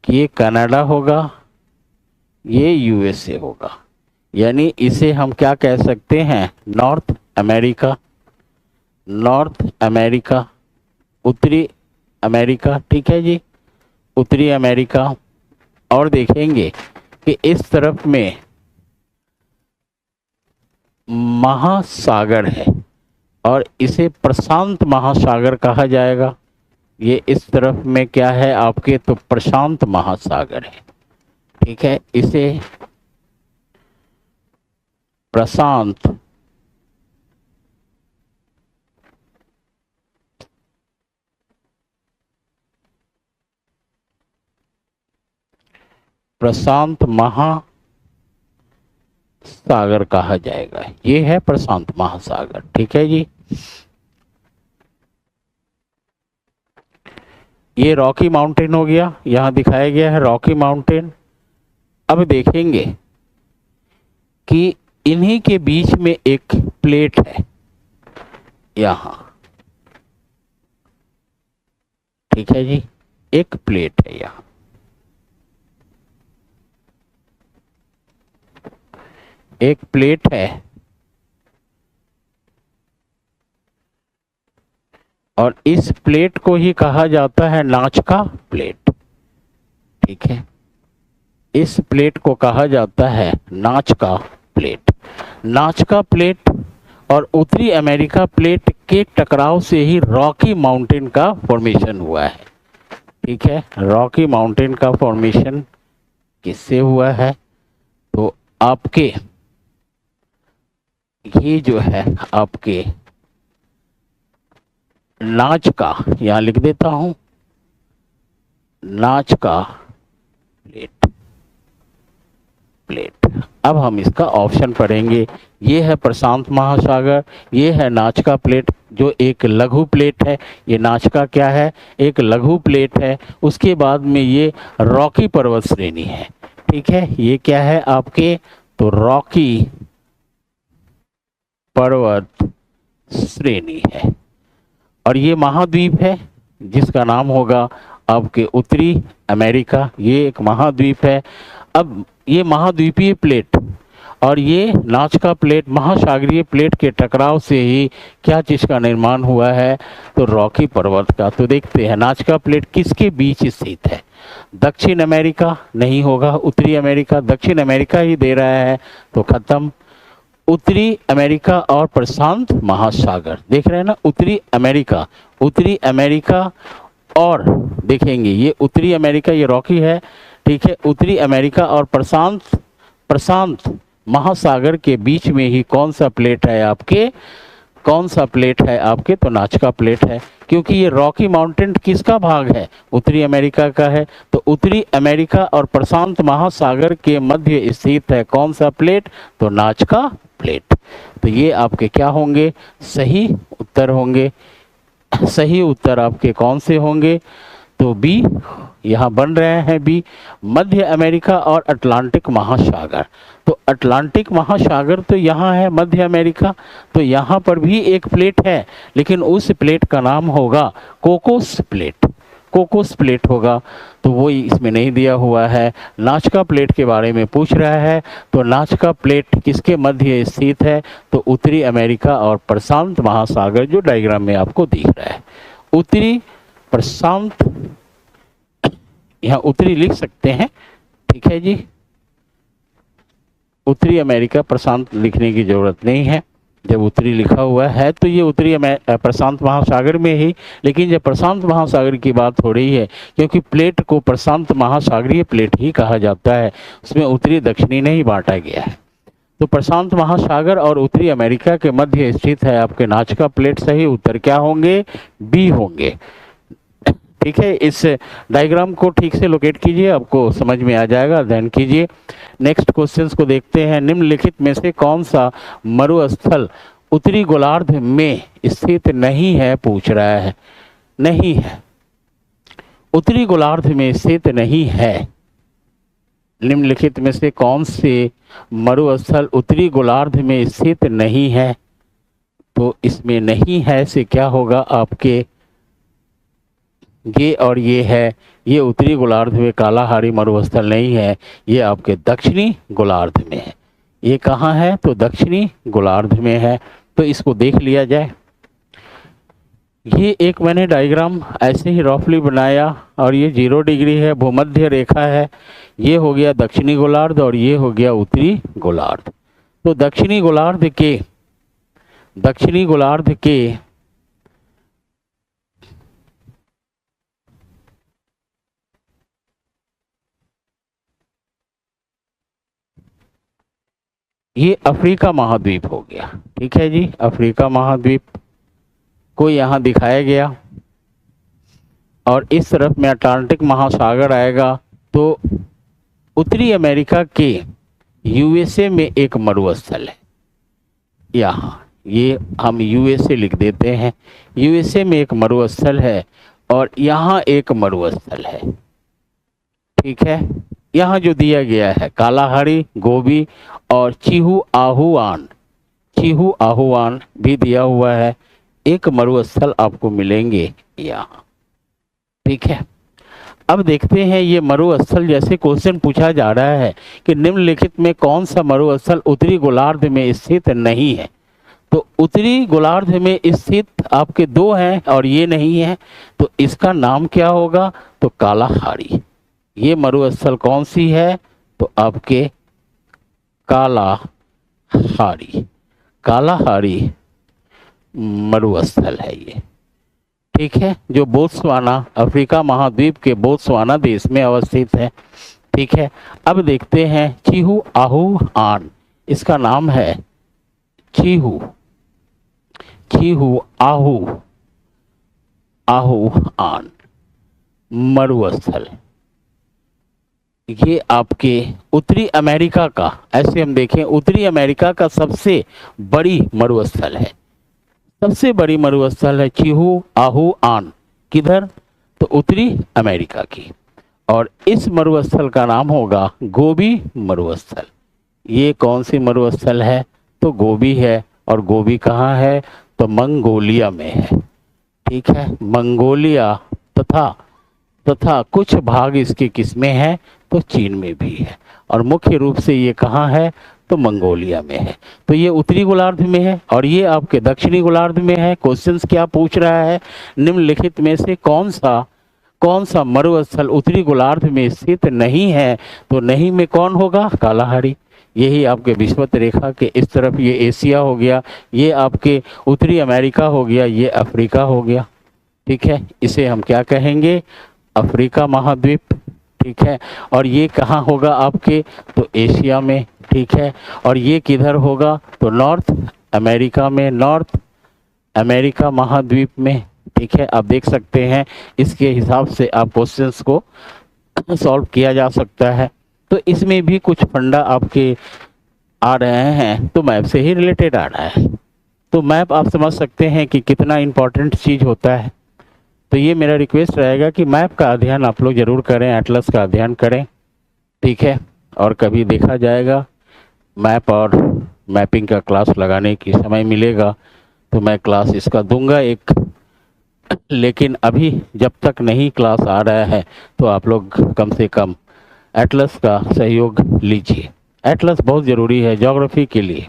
[SPEAKER 1] ये कनाडा होगा, ये यूएसए होगा, यानी इसे हम क्या कह सकते हैं? नॉर्थ अमेरिका, नॉर्थ अमेरिका, उत्तरी अमेरिका। ठीक है जी, उत्तरी अमेरिका। और देखेंगे कि इस तरफ में महासागर है और इसे प्रशांत महासागर कहा जाएगा। ये इस तरफ में क्या है आपके? तो प्रशांत महासागर है। ठीक है, इसे प्रशांत प्रशांत महासागर कहा जाएगा। ये है प्रशांत महासागर। ठीक है जी, ये रॉकी माउंटेन हो गया, यहां दिखाया गया है रॉकी माउंटेन। अब देखेंगे कि इन्हीं के बीच में एक प्लेट है यहां। ठीक है जी, एक प्लेट है यहां, एक प्लेट है और इस प्लेट को ही कहा जाता है नाचका प्लेट। ठीक है, इस प्लेट को कहा जाता है नाचका प्लेट। नाचका प्लेट और उत्तरी अमेरिका प्लेट के टकराव से ही रॉकी माउंटेन का फॉर्मेशन हुआ है। ठीक है, रॉकी माउंटेन का फॉर्मेशन किससे हुआ है? तो आपके ये जो है आपके नाच का, यहां लिख देता हूं, नाच का प्लेट। प्लेट। अब हम इसका ऑप्शन पढ़ेंगे। ये है प्रशांत महासागर, ये है नाच का प्लेट जो एक लघु प्लेट है। ये नाच का क्या है? एक लघु प्लेट है। उसके बाद में ये रॉकी पर्वत श्रेणी है। ठीक है, ये क्या है आपके? तो रॉकी पर्वत श्रेणी है। और ये महाद्वीप है जिसका नाम होगा आपके उत्तरी अमेरिका। ये एक महाद्वीप है। अब ये महाद्वीपीय प्लेट और ये नाच का प्लेट, महासागरीय प्लेट के टकराव से ही क्या चीज का निर्माण हुआ है? तो रॉकी पर्वत का। तो देखते हैं नाच का प्लेट किसके बीच स्थित है? दक्षिण अमेरिका नहीं होगा, उत्तरी अमेरिका। दक्षिण अमेरिका ही दे रहा है तो खत्म। उत्तरी अमेरिका और प्रशांत महासागर देख रहे हैं ना, उत्तरी अमेरिका। उत्तरी अमेरिका और देखेंगे ये उत्तरी अमेरिका, ये रॉकी है। ठीक है, उत्तरी अमेरिका और प्रशांत महासागर के बीच में ही कौन सा प्लेट है आपके? कौन सा प्लेट है आपके? तो नाच का प्लेट है। क्योंकि ये रॉकी माउंटेन किसका भाग है? उत्तरी अमेरिका का है। तो उत्तरी अमेरिका और प्रशांत महासागर के मध्य स्थित है कौन सा प्लेट? तो नाच का प्लेट। तो ये आपके क्या होंगे? सही उत्तर होंगे। सही उत्तर आपके कौन से होंगे? तो बी यहाँ बन रहे हैं, बी। मध्य अमेरिका और अटलांटिक महासागर। तो अटलांटिक महासागर तो यहाँ है, मध्य अमेरिका। तो यहाँ पर भी एक प्लेट है, लेकिन उस प्लेट का नाम होगा कोकोस प्लेट। कोकोस प्लेट होगा। तो वो इसमें नहीं दिया हुआ है। नाच का प्लेट के बारे में पूछ रहा है, तो नाच का प्लेट किसके मध्य स्थित है? तो उत्तरी अमेरिका और प्रशांत महासागर, जो डायग्राम में आपको दिख रहा है। उत्तरी प्रशांत, यहाँ उत्तरी लिख सकते हैं। ठीक है जी, उत्तरी अमेरिका प्रशांत लिखने की जरूरत नहीं है। जब उत्तरी लिखा हुआ है तो ये उत्तरी प्रशांत महासागर में ही। लेकिन जब प्रशांत महासागर की बात हो रही है, क्योंकि प्लेट को प्रशांत महासागरीय प्लेट ही कहा जाता है, उसमें उत्तरी दक्षिणी नहीं बांटा गया है। तो प्रशांत महासागर और उत्तरी अमेरिका के मध्य स्थित है आपके नाच का प्लेट। सही उत्तर क्या होंगे? बी होंगे। ठीक है, इस डायग्राम को ठीक से लोकेट कीजिए, आपको समझ में आ जाएगा। ध्यान कीजिए। नेक्स्ट क्वेश्चंस को देखते हैं। निम्नलिखित में से कौन सा मरुस्थल उत्तरी गोलार्ध में स्थित नहीं है? पूछ रहा है। नहीं है, उत्तरी गोलार्ध में स्थित नहीं है। निम्नलिखित में से कौन से मरुस्थल उत्तरी गोलार्ध में स्थित नहीं है? तो इसमें नहीं है से क्या होगा आपके? ये और ये है, ये उत्तरी गोलार्ध में कालाहारी मरुस्थल नहीं है, ये आपके दक्षिणी गोलार्ध में है। ये कहाँ है? तो दक्षिणी गोलार्ध में है। तो इसको देख लिया जाए। ये एक मैंने डायग्राम ऐसे ही रफली बनाया और ये 0 डिग्री है, भूमध्य रेखा है। ये हो गया दक्षिणी गोलार्ध और ये हो गया उत्तरी गोलार्ध। तो दक्षिणी गोलार्ध के ये अफ्रीका महाद्वीप हो गया। ठीक है जी, अफ्रीका महाद्वीप को यहाँ दिखाया गया। और इस तरफ में अटलांटिक महासागर आएगा। तो उत्तरी अमेरिका के यूएसए में एक मरुस्थल है। यहाँ ये हम यूएसए लिख देते हैं। यूएसए में एक मरुस्थल है और यहाँ एक मरुस्थल है। ठीक है, यहाँ जो दिया गया है कालाहारी, गोबी और चीहू आहुआन भी दिया हुआ है। एक मरुस्थल आपको मिलेंगे यहाँ। ठीक है, अब देखते हैं ये मरुस्थल, जैसे क्वेश्चन पूछा जा रहा है कि निम्नलिखित में कौन सा मरुस्थल उत्तरी गोलार्ध में स्थित नहीं है? तो उत्तरी गोलार्ध में स्थित आपके 2 हैं और ये नहीं है। तो इसका नाम क्या होगा? तो कालाहारी। ये मरुस्थल कौन सी है? तो आपके कालाहारी मरुस्थल है ये। ठीक है, जो बोत्सवाना अफ्रीका महाद्वीप के बोत्सवाना देश में अवस्थित है। ठीक है, अब देखते हैं चीहू आहू आन, इसका नाम है चीहू चीहू आहू आहू आन मरुस्थल। ये आपके उत्तरी अमेरिका का, ऐसे हम देखें उत्तरी अमेरिका का सबसे बड़ी मरुस्थल है, सबसे बड़ी मरुस्थल है चीहू आहू आन। किधर? तो उत्तरी अमेरिका की। और इस मरुस्थल का नाम होगा गोबी मरुस्थल। ये कौन सी मरुस्थल है? तो गोबी है। और गोबी कहाँ है? तो मंगोलिया में है। ठीक है, मंगोलिया तथा तथा कुछ भाग इसके किसमें है? तो चीन में भी है। और मुख्य रूप से ये कहाँ है? तो मंगोलिया में है। तो ये उत्तरी गोलार्ध में है और ये आपके दक्षिणी गोलार्ध में है। क्वेश्चंस क्या पूछ रहा है? निम्नलिखित में से कौन सा मरुस्थल उत्तरी गोलार्ध में स्थित नहीं है? तो नहीं में कौन होगा? कालाहारी। यही आपके विषुवत रेखा के इस तरफ ये एशिया हो गया, ये आपके उत्तरी अमेरिका हो गया, ये अफ्रीका हो गया। ठीक है, इसे हम क्या कहेंगे? अफ्रीका महाद्वीप। ठीक है, और ये कहाँ होगा आपके? तो एशिया में। ठीक है, और ये किधर होगा? तो नॉर्थ अमेरिका में, नॉर्थ अमेरिका महाद्वीप में। ठीक है, आप देख सकते हैं इसके हिसाब से आप क्वेश्चंस को सॉल्व किया जा सकता है। तो इसमें भी कुछ फंडा आपके आ रहे हैं, तो मैप से ही रिलेटेड आ रहा है। तो मैप आप समझ सकते हैं कि कितना इम्पोर्टेंट चीज़ होता है। तो ये मेरा रिक्वेस्ट रहेगा कि मैप का अध्ययन आप लोग ज़रूर करें, एटलस का अध्ययन करें। ठीक है, और कभी देखा जाएगा मैप और मैपिंग का क्लास लगाने की समय मिलेगा तो मैं क्लास इसका दूंगा एक। लेकिन अभी जब तक नहीं क्लास आ रहा है तो आप लोग कम से कम एटलस का सहयोग लीजिए। एटलस बहुत ज़रूरी है ज्योग्राफी के लिए,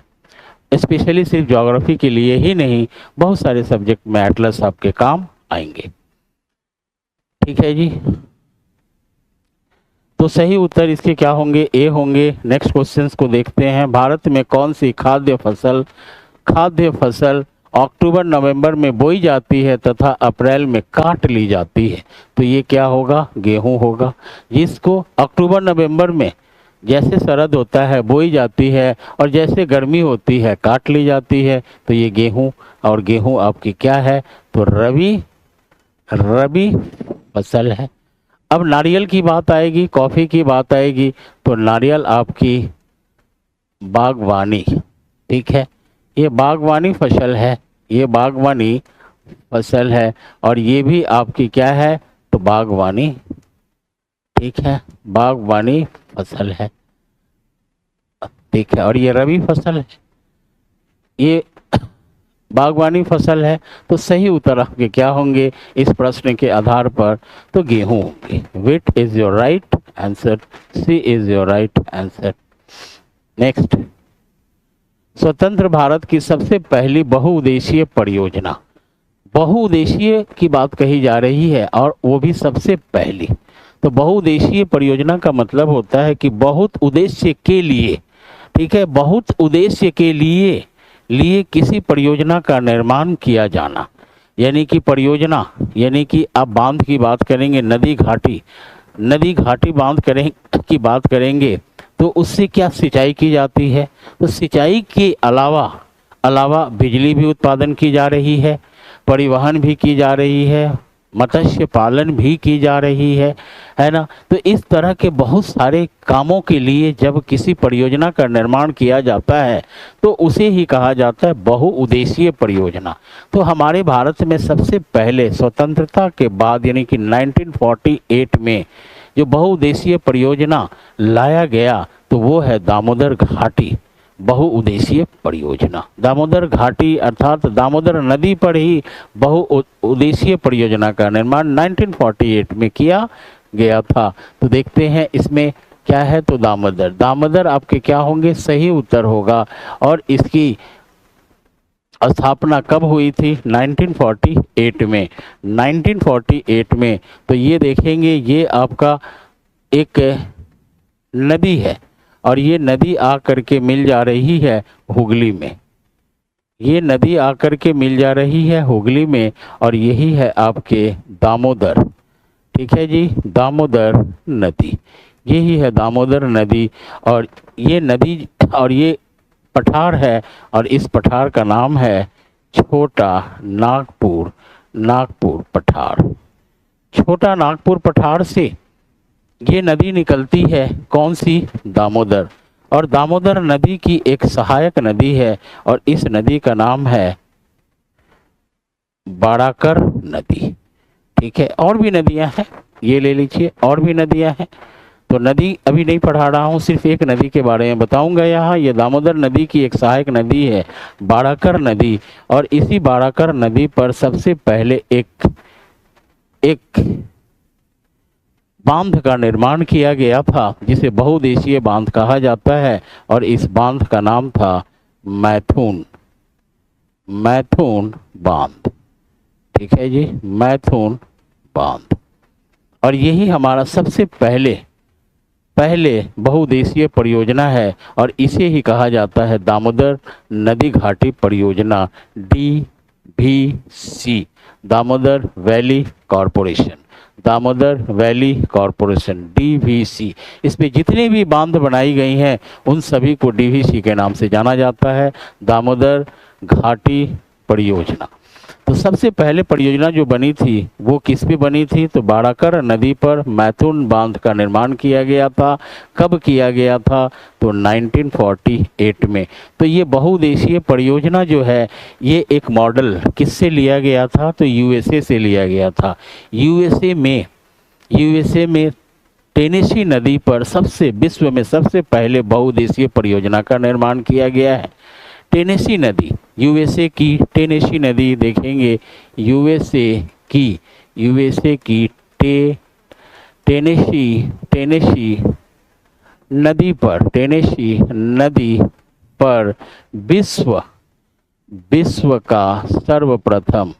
[SPEAKER 1] स्पेशली सिर्फ ज्योग्राफी के लिए ही नहीं, बहुत सारे सब्जेक्ट में एटलस आपके काम आएंगे। ठीक है जी, तो सही उत्तर इसके क्या होंगे? ए होंगे। नेक्स्ट क्वेश्चंस को देखते हैं। भारत में कौन सी खाद्य फसल अक्टूबर नवंबर में बोई जाती है तथा अप्रैल में काट ली जाती है? तो ये क्या होगा? गेहूं होगा, जिसको अक्टूबर नवंबर में जैसे शरद होता है बोई जाती है और जैसे गर्मी होती है काट ली जाती है। तो ये गेहूं, और गेहूं आपकी क्या है? तो रबी फसल है। अब नारियल की बात आएगी, कॉफ़ी की बात आएगी, तो नारियल आपकी बागवानी। ठीक है, ये बागवानी फसल है, ये बागवानी फसल है और ये भी आपकी क्या है? तो बागवानी। ठीक है, बागवानी फसल है। ठीक है, और ये रबी फसल है, ये बागवानी फसल है। तो सही उत्तर आपके क्या होंगे इस प्रश्न के आधार पर? तो गेहूं होंगे। Wheat is your right answer, C is your right answer. Next, स्वतंत्र भारत की सबसे पहली बहुउद्देशीय परियोजना। बहुउद्देशीय की बात कही जा रही है और वो भी सबसे पहली। तो बहुउद्देशीय परियोजना का मतलब होता है कि बहुत उद्देश्य के लिए, ठीक है, बहुत उद्देश्य के लिए किसी परियोजना का निर्माण किया जाना। यानी कि परियोजना, यानी कि आप बांध की बात करेंगे, नदी घाटी बांध की बात करेंगे तो उससे क्या सिंचाई की जाती है? तो सिंचाई के अलावा बिजली भी उत्पादन की जा रही है, परिवहन भी की जा रही है, मत्स्य पालन भी की जा रही है ना। तो इस तरह के बहुत सारे कामों के लिए जब किसी परियोजना का निर्माण किया जाता है तो उसे ही कहा जाता है बहुउद्देशीय परियोजना। तो हमारे भारत में सबसे पहले स्वतंत्रता के बाद यानी कि 1948 में जो बहुउद्देशीय परियोजना लाया गया तो वो है दामोदर घाटी बहुउद्देशीय परियोजना। दामोदर घाटी अर्थात दामोदर नदी पर ही बहुउद्देशीय परियोजना का निर्माण 1948 में किया गया था। तो देखते हैं इसमें क्या है? तो दामोदर आपके क्या होंगे? सही उत्तर होगा। और इसकी स्थापना कब हुई थी? 1948 में। 1948 में। तो ये देखेंगे ये आपका एक नदी है और ये नदी आ करके मिल जा रही है हुगली में। ये नदी आकर के मिल जा रही है हुगली में, और यही है आपके दामोदर। ठीक है जी, दामोदर नदी, यही है दामोदर नदी। और ये नदी और ये पठार है, और इस पठार का नाम है छोटा नागपुर, नागपुर पठार। छोटा नागपुर पठार से ये नदी निकलती है, कौन सी? दामोदर। और दामोदर नदी की एक सहायक नदी है, और इस नदी का नाम है बाड़ाकर नदी। ठीक है, और भी नदियां हैं, ये ले लीजिए, और भी नदियां हैं। तो नदी अभी नहीं पढ़ा रहा हूँ, सिर्फ एक नदी के बारे में बताऊंगा यहाँ। ये दामोदर नदी की एक सहायक नदी है बाड़ाकर नदी, और इसी बाड़ाकर नदी पर सबसे पहले एक बांध का निर्माण किया गया था, जिसे बहुउद्देशीय बांध कहा जाता है, और इस बांध का नाम था मैथुन, मैथुन बांध। ठीक है जी, मैथुन बांध। और यही हमारा सबसे पहले बहुउद्देशीय परियोजना है, और इसे ही कहा जाता है दामोदर नदी घाटी परियोजना, DVC, Damodar valley corporation, Damodar valley corporation, DVC। इसमें जितने भी बांध बनाई गई हैं उन सभी को DVC के नाम से जाना जाता है, दामोदर घाटी परियोजना। तो सबसे पहले परियोजना जो बनी थी वो किस पे बनी थी? तो बाड़ाकर नदी पर मैथुन बांध का निर्माण किया गया था। कब किया गया था? तो 1948 में। तो ये बहुउद्देशीय परियोजना जो है, ये एक मॉडल किससे लिया गया था? तो USA से लिया गया था। USA में टेनेसी नदी पर विश्व में सबसे पहले बहुउद्देशीय परियोजना का निर्माण किया गया है। टेनेसी नदी, USA की टेनेसी नदी देखेंगे, USA की टेनेसी नदी पर विश्व का सर्वप्रथम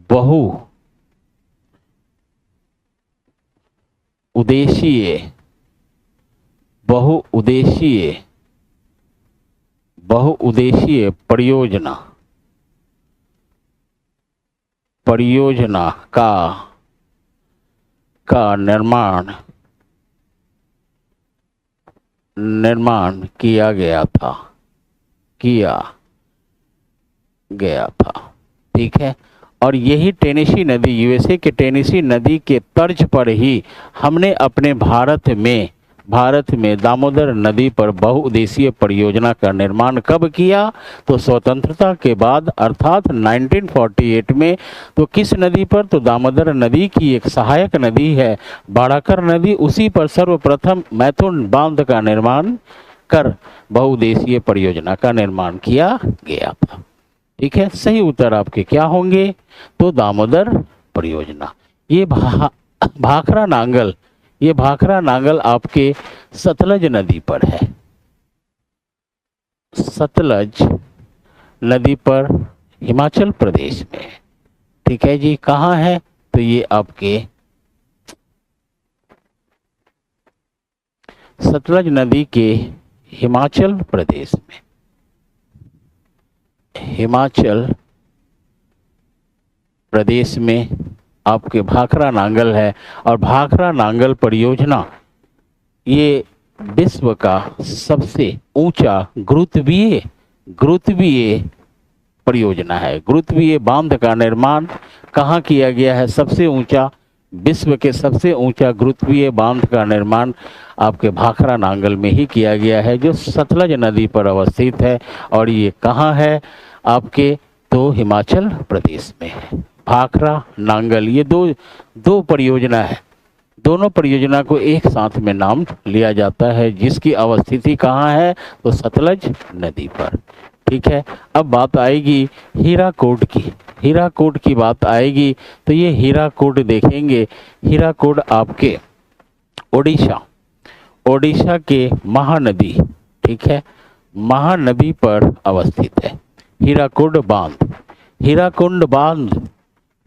[SPEAKER 1] बहुउद्देशीय परियोजना का निर्माण किया गया था। ठीक है, और यही टेनेसी नदी, USA के टेनेसी नदी के तर्ज पर ही हमने अपने भारत में दामोदर नदी पर बहुउद्देशीय परियोजना का निर्माण कब किया? तो स्वतंत्रता के बाद, अर्थात 1948 में। तो किस नदी पर? तो दामोदर नदी की एक सहायक नदी है बाड़ाकर नदी, उसी पर सर्वप्रथम मैथुन बांध का निर्माण कर बहुउद्देशीय परियोजना का निर्माण किया गया था। ठीक है, सही उत्तर आपके क्या होंगे? तो दामोदर परियोजना। ये भाखरा नांगल आपके सतलज नदी पर है, सतलज नदी पर, हिमाचल प्रदेश में। ठीक है जी, कहाँ है? तो ये आपके सतलज नदी के हिमाचल प्रदेश में, आपके भाखरा नांगल है। और भाखरा नांगल परियोजना ये विश्व का सबसे ऊंचा गुरुत्वीय परियोजना है। गुरुत्वीय बांध का निर्माण कहाँ किया गया है? सबसे ऊंचा, विश्व के सबसे ऊंचा गुरुत्वीय बांध का निर्माण आपके भाखरा नांगल में ही किया गया है, जो सतलज नदी पर अवस्थित है। और ये कहाँ है आपके? तो हिमाचल प्रदेश में है भाखरा नांगल। ये दो परियोजना है, दोनों परियोजना को एक साथ में नाम लिया जाता है, जिसकी अवस्थिति कहाँ है? तो सतलज नदी पर। ठीक है, अब बात आएगी हीराकुड की बात आएगी। तो ये हीराकुड देखेंगे, हीराकुड आपके ओडिशा के महानदी, ठीक है, महानदी पर अवस्थित है। हीराकुड बांध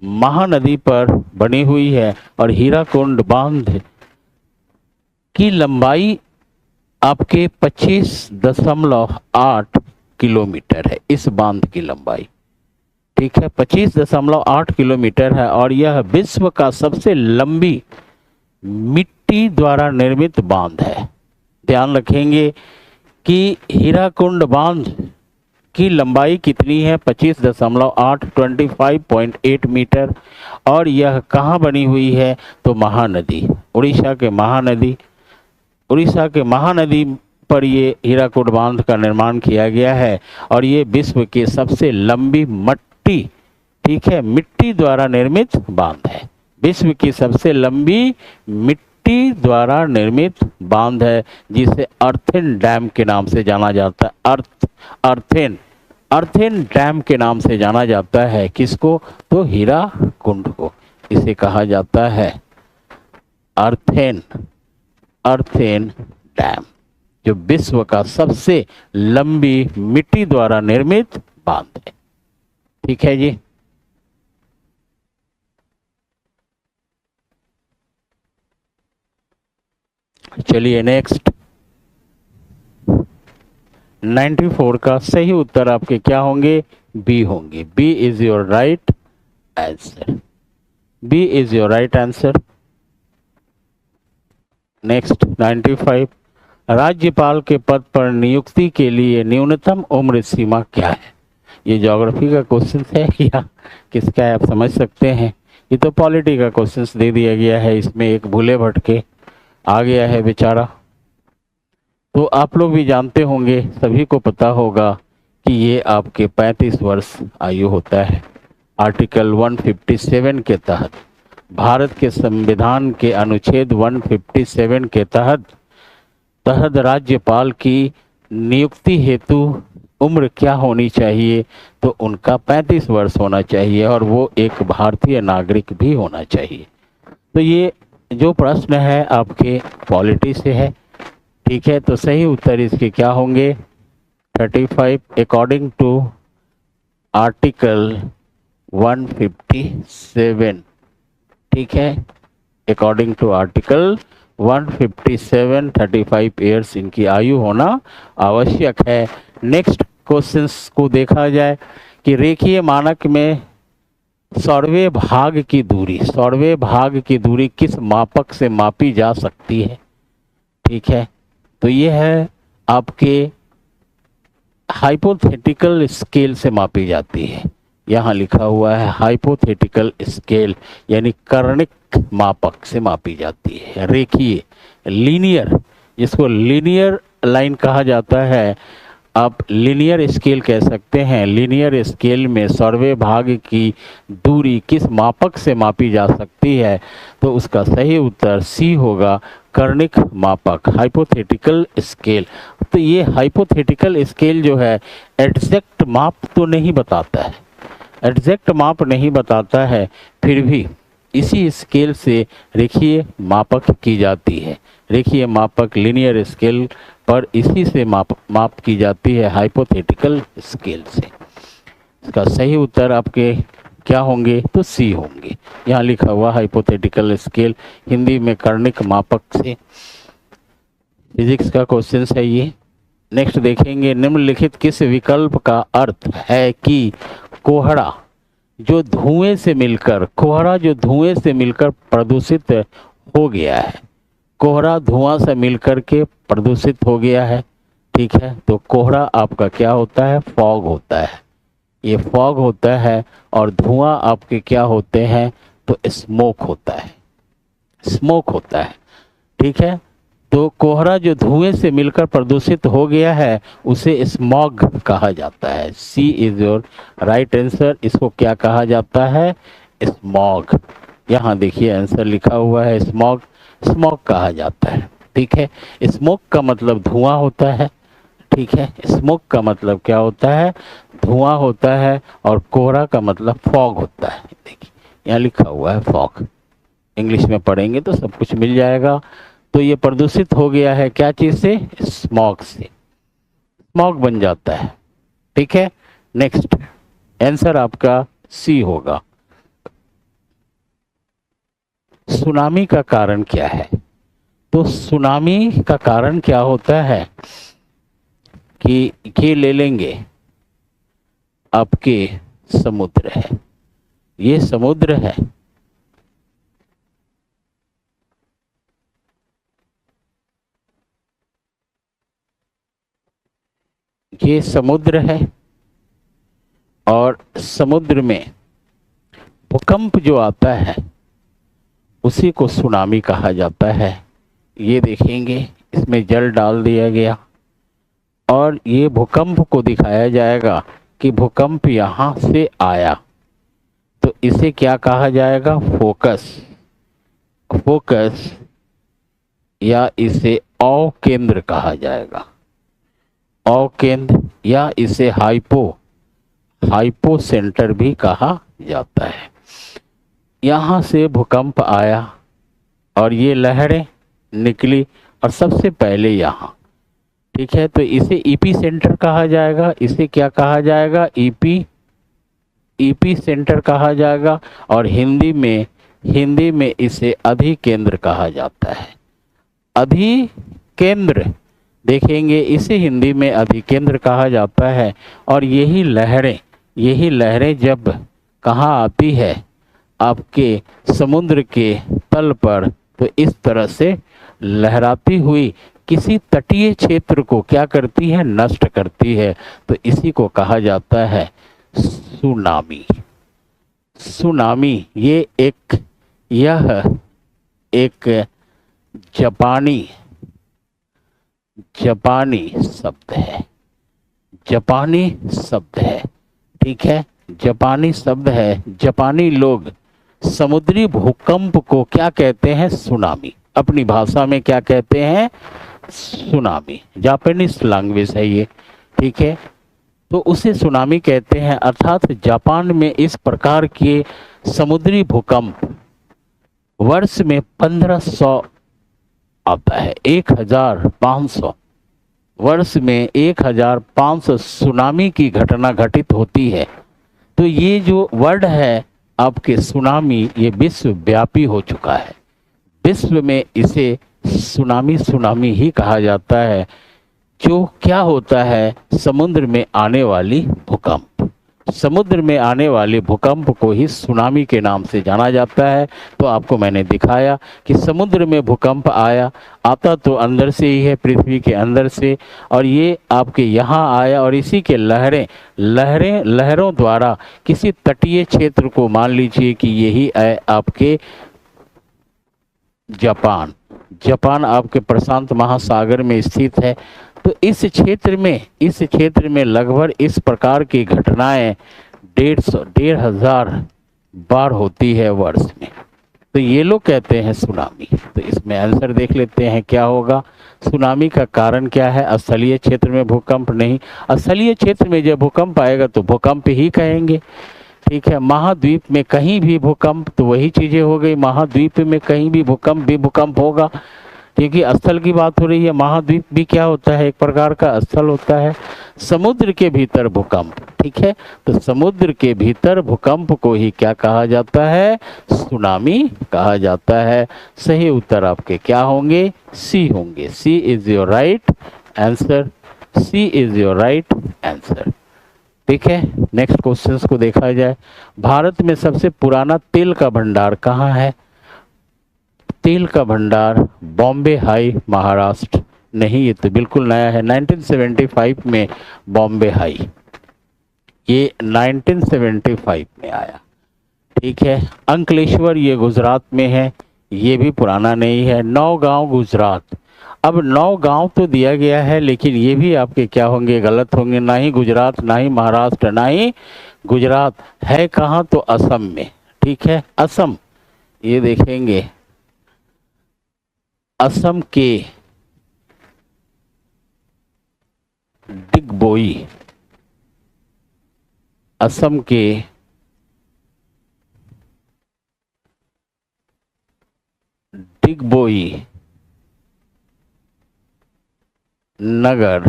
[SPEAKER 1] महानदी पर बनी हुई है, और हीराकुंड बांध की लंबाई आपके 25.8 किलोमीटर है इस बांध की लंबाई। ठीक है, 25.8 किलोमीटर है और यह विश्व का सबसे लंबी मिट्टी द्वारा निर्मित बांध है। ध्यान रखेंगे कि हीराकुंड बांध की लंबाई कितनी है, 25.8 25.8 मीटर। और यह कहाँ बनी हुई है, तो महानदी, उड़ीसा के महानदी पर ये हीराकुंड बांध का निर्माण किया गया है। और ये विश्व की सबसे लंबी मट्टी, ठीक है, मिट्टी द्वारा निर्मित बांध है। विश्व की सबसे लंबी मिट्टी द्वारा निर्मित बांध है, जिसे अर्थेन डैम के नाम से जाना जाता है। अर्थेन अर्थेन डैम के नाम से जाना जाता है। किसको, तो हीराकुंड को। इसे कहा जाता है अर्थेन डैम, जो विश्व का सबसे लंबी मिट्टी द्वारा निर्मित बांध है। ठीक है जी। चलिए नेक्स्ट, 94 का सही उत्तर आपके क्या होंगे, बी होंगे। B is your right answer. B is your right answer. Next 95, राज्यपाल के पद पर नियुक्ति के लिए न्यूनतम उम्र सीमा क्या है। ये ज्योग्राफी का क्वेश्चन है या किसका है, आप समझ सकते हैं। ये तो पॉलिटी का क्वेश्चन दे दिया गया है, इसमें एक भूले भटके आ गया है बेचारा। तो आप लोग भी जानते होंगे, सभी को पता होगा कि ये आपके 35 वर्ष आयु होता है। आर्टिकल 157 के तहत, भारत के संविधान के अनुच्छेद 157 के तहत राज्यपाल की नियुक्ति हेतु उम्र क्या होनी चाहिए, तो उनका 35 वर्ष होना चाहिए और वो एक भारतीय नागरिक भी होना चाहिए। तो ये जो प्रश्न है आपके पॉलिटी से है। ठीक है, तो सही उत्तर इसके क्या होंगे, 35 अकॉर्डिंग टू आर्टिकल 157। ठीक है, अकॉर्डिंग टू आर्टिकल 157 35 ईयर्स इनकी आयु होना आवश्यक है। नेक्स्ट क्वेश्चंस को देखा जाए कि रेखीय मानक में सौरवे भाग की दूरी किस मापक से मापी जा सकती है। ठीक है, तो ये है आपके हाइपोथेटिकल स्केल से मापी जाती है। यहाँ लिखा हुआ है हाइपोथेटिकल स्केल, यानी कर्णिक मापक से मापी जाती है। रेखीय, लीनियर, जिसको लीनियर लाइन कहा जाता है, आप लीनियर स्केल कह सकते हैं। लीनियर स्केल में सर्वे भाग की दूरी किस मापक से मापी जा सकती है, तो उसका सही उत्तर सी होगा, कर्णिक मापक, हाइपोथेटिकल स्केल। तो ये हाइपोथेटिकल स्केल जो है एग्जैक्ट माप तो नहीं बताता है, एग्जैक्ट माप नहीं बताता है, फिर भी इसी स्केल से रेखीय मापक की जाती है। रेखीय मापक लीनियर स्केल पर इसी से माप की जाती है, हाइपोथेटिकल स्केल से। इसका सही उत्तर आपके क्या होंगे, तो सी होंगे। यहाँ लिखा हुआ हाइपोथेटिकल स्केल, हिंदी में कर्णिक मापक से। फिजिक्स का क्वेश्चन है ये। नेक्स्ट देखेंगे, निम्नलिखित किस विकल्प का अर्थ है कि कोहरा जो धुएं से मिलकर प्रदूषित हो गया है। कोहरा धुआं से मिलकर के प्रदूषित हो गया है। ठीक है, तो कोहरा आपका क्या होता है, फॉग होता है। ये फॉग होता है और धुआं आपके क्या होते हैं, तो स्मोक होता है। ठीक है, तो कोहरा जो धुएं से मिलकर प्रदूषित हो गया है उसे स्मॉग कहा जाता है। C is your right answer. इसको क्या कहा जाता है, स्मॉग। यहाँ देखिए आंसर लिखा हुआ है स्मॉग, स्मॉग कहा जाता है। ठीक है, स्मोक का मतलब धुआं होता है। ठीक है, स्मोक का मतलब क्या होता है, धुआं होता है, और कोहरा का मतलब फॉग होता है। देखिए यहाँ लिखा हुआ है फॉग, इंग्लिश में पढ़ेंगे तो सब कुछ मिल जाएगा। तो ये प्रदूषित हो गया है क्या चीज से, स्मॉग से, स्मॉग बन जाता है। ठीक है, नेक्स्ट आंसर आपका सी होगा। सुनामी का कारण क्या है, तो सुनामी का कारण क्या होता है कि ये ले लेंगे आपके समुद्र है, ये समुद्र है, ये समुद्र है और समुद्र में भूकंप जो आता है उसी को सुनामी कहा जाता है। ये देखेंगे इसमें जल डाल दिया गया और ये भूकंप को दिखाया जाएगा कि भूकंप यहाँ से आया, तो इसे क्या कहा जाएगा, फोकस, फोकस या इसे औ केंद्र कहा जाएगा, औ केंद्र या इसे हाइपो सेंटर भी कहा जाता है। यहाँ से भूकंप आया और ये लहरें निकली और सबसे पहले यहाँ, ठीक है, तो इसे ईपी सेंटर कहा जाएगा, इसे क्या कहा जाएगा, ईपी सेंटर कहा जाएगा और हिंदी में इसे अधिकेंद्र कहा जाता है। अधिकेंद्र देखेंगे, इसे हिंदी में अधिकेंद्र कहा जाता है। और यही लहरें जब कहाँ आती है, आपके समुद्र के तल पर, तो इस तरह से लहराती हुई किसी तटीय क्षेत्र को क्या करती है, नष्ट करती है, तो इसी को कहा जाता है सुनामी। सुनामी यह एक जापानी शब्द है, जापानी शब्द है, ठीक है, जापानी शब्द है। जापानी लोग समुद्री भूकंप को क्या कहते हैं, सुनामी, अपनी भाषा में क्या कहते हैं, सुनामी, जापानीज लैंग्वेज है ये, ठीक है, तो उसे सुनामी कहते हैं। अर्थात जापान में इस प्रकार के समुद्री भूकंप वर्ष में 1500 आता है, 1500 वर्ष में 1500 सुनामी की घटना घटित होती है। तो ये जो वर्ड है आपके सुनामी, ये विश्वव्यापी हो चुका है, विश्व में इसे सुनामी ही कहा जाता है। जो क्या होता है, समुद्र में आने वाली भूकंप, समुद्र में आने वाले भूकंप को ही सुनामी के नाम से जाना जाता है। तो आपको मैंने दिखाया कि समुद्र में भूकंप आता तो अंदर से ही है, पृथ्वी के अंदर से, और ये आपके यहाँ आया और इसी के लहरों द्वारा किसी तटीय क्षेत्र को, मान लीजिए कि यही है आपके जापान आपके प्रशांत महासागर में स्थित है। तो इस क्षेत्र में लगभग इस प्रकार की घटनाएं 1,500 बार होती है वर्ष में, तो ये लोग कहते हैं सुनामी। तो इसमें आंसर देख लेते हैं क्या होगा, सुनामी का कारण क्या है, स्थलीय क्षेत्र में भूकंप नहीं, स्थलीय क्षेत्र में जब भूकंप आएगा तो भूकंप ही कहेंगे, ठीक है। महाद्वीप में कहीं भी भूकंप, तो वही चीजें हो गई, महाद्वीप में कहीं भी भूकंप होगा, क्योंकि स्थल की बात हो रही है। महाद्वीप भी क्या होता है, एक प्रकार का स्थल होता है। समुद्र के भीतर भूकंप, ठीक है, तो समुद्र के भीतर भूकंप को ही क्या कहा जाता है, सुनामी कहा जाता है। सही उत्तर आपके क्या होंगे, सी होंगे, C is your right answer, C is your right answer, ठीक है। नेक्स्ट क्वेश्चंस को देखा जाए। भारत में सबसे पुराना तेल का भंडार कहाँ है, तेल का भंडार बॉम्बे हाई, महाराष्ट्र, नहीं ये तो बिल्कुल नया है, 1975 में बॉम्बे हाई, ये 1975 में आया, ठीक है। अंकलेश्वर ये गुजरात में है, ये भी पुराना नहीं है। नौगांव गुजरात, अब नौगांव तो दिया गया है लेकिन ये भी आपके क्या होंगे, गलत होंगे, ना ही गुजरात, ना ही महाराष्ट्र, ना ही गुजरात, है कहाँ, तो असम में, ठीक है, असम। ये देखेंगे असम के डिगबोई, असम के डिगबोई नगर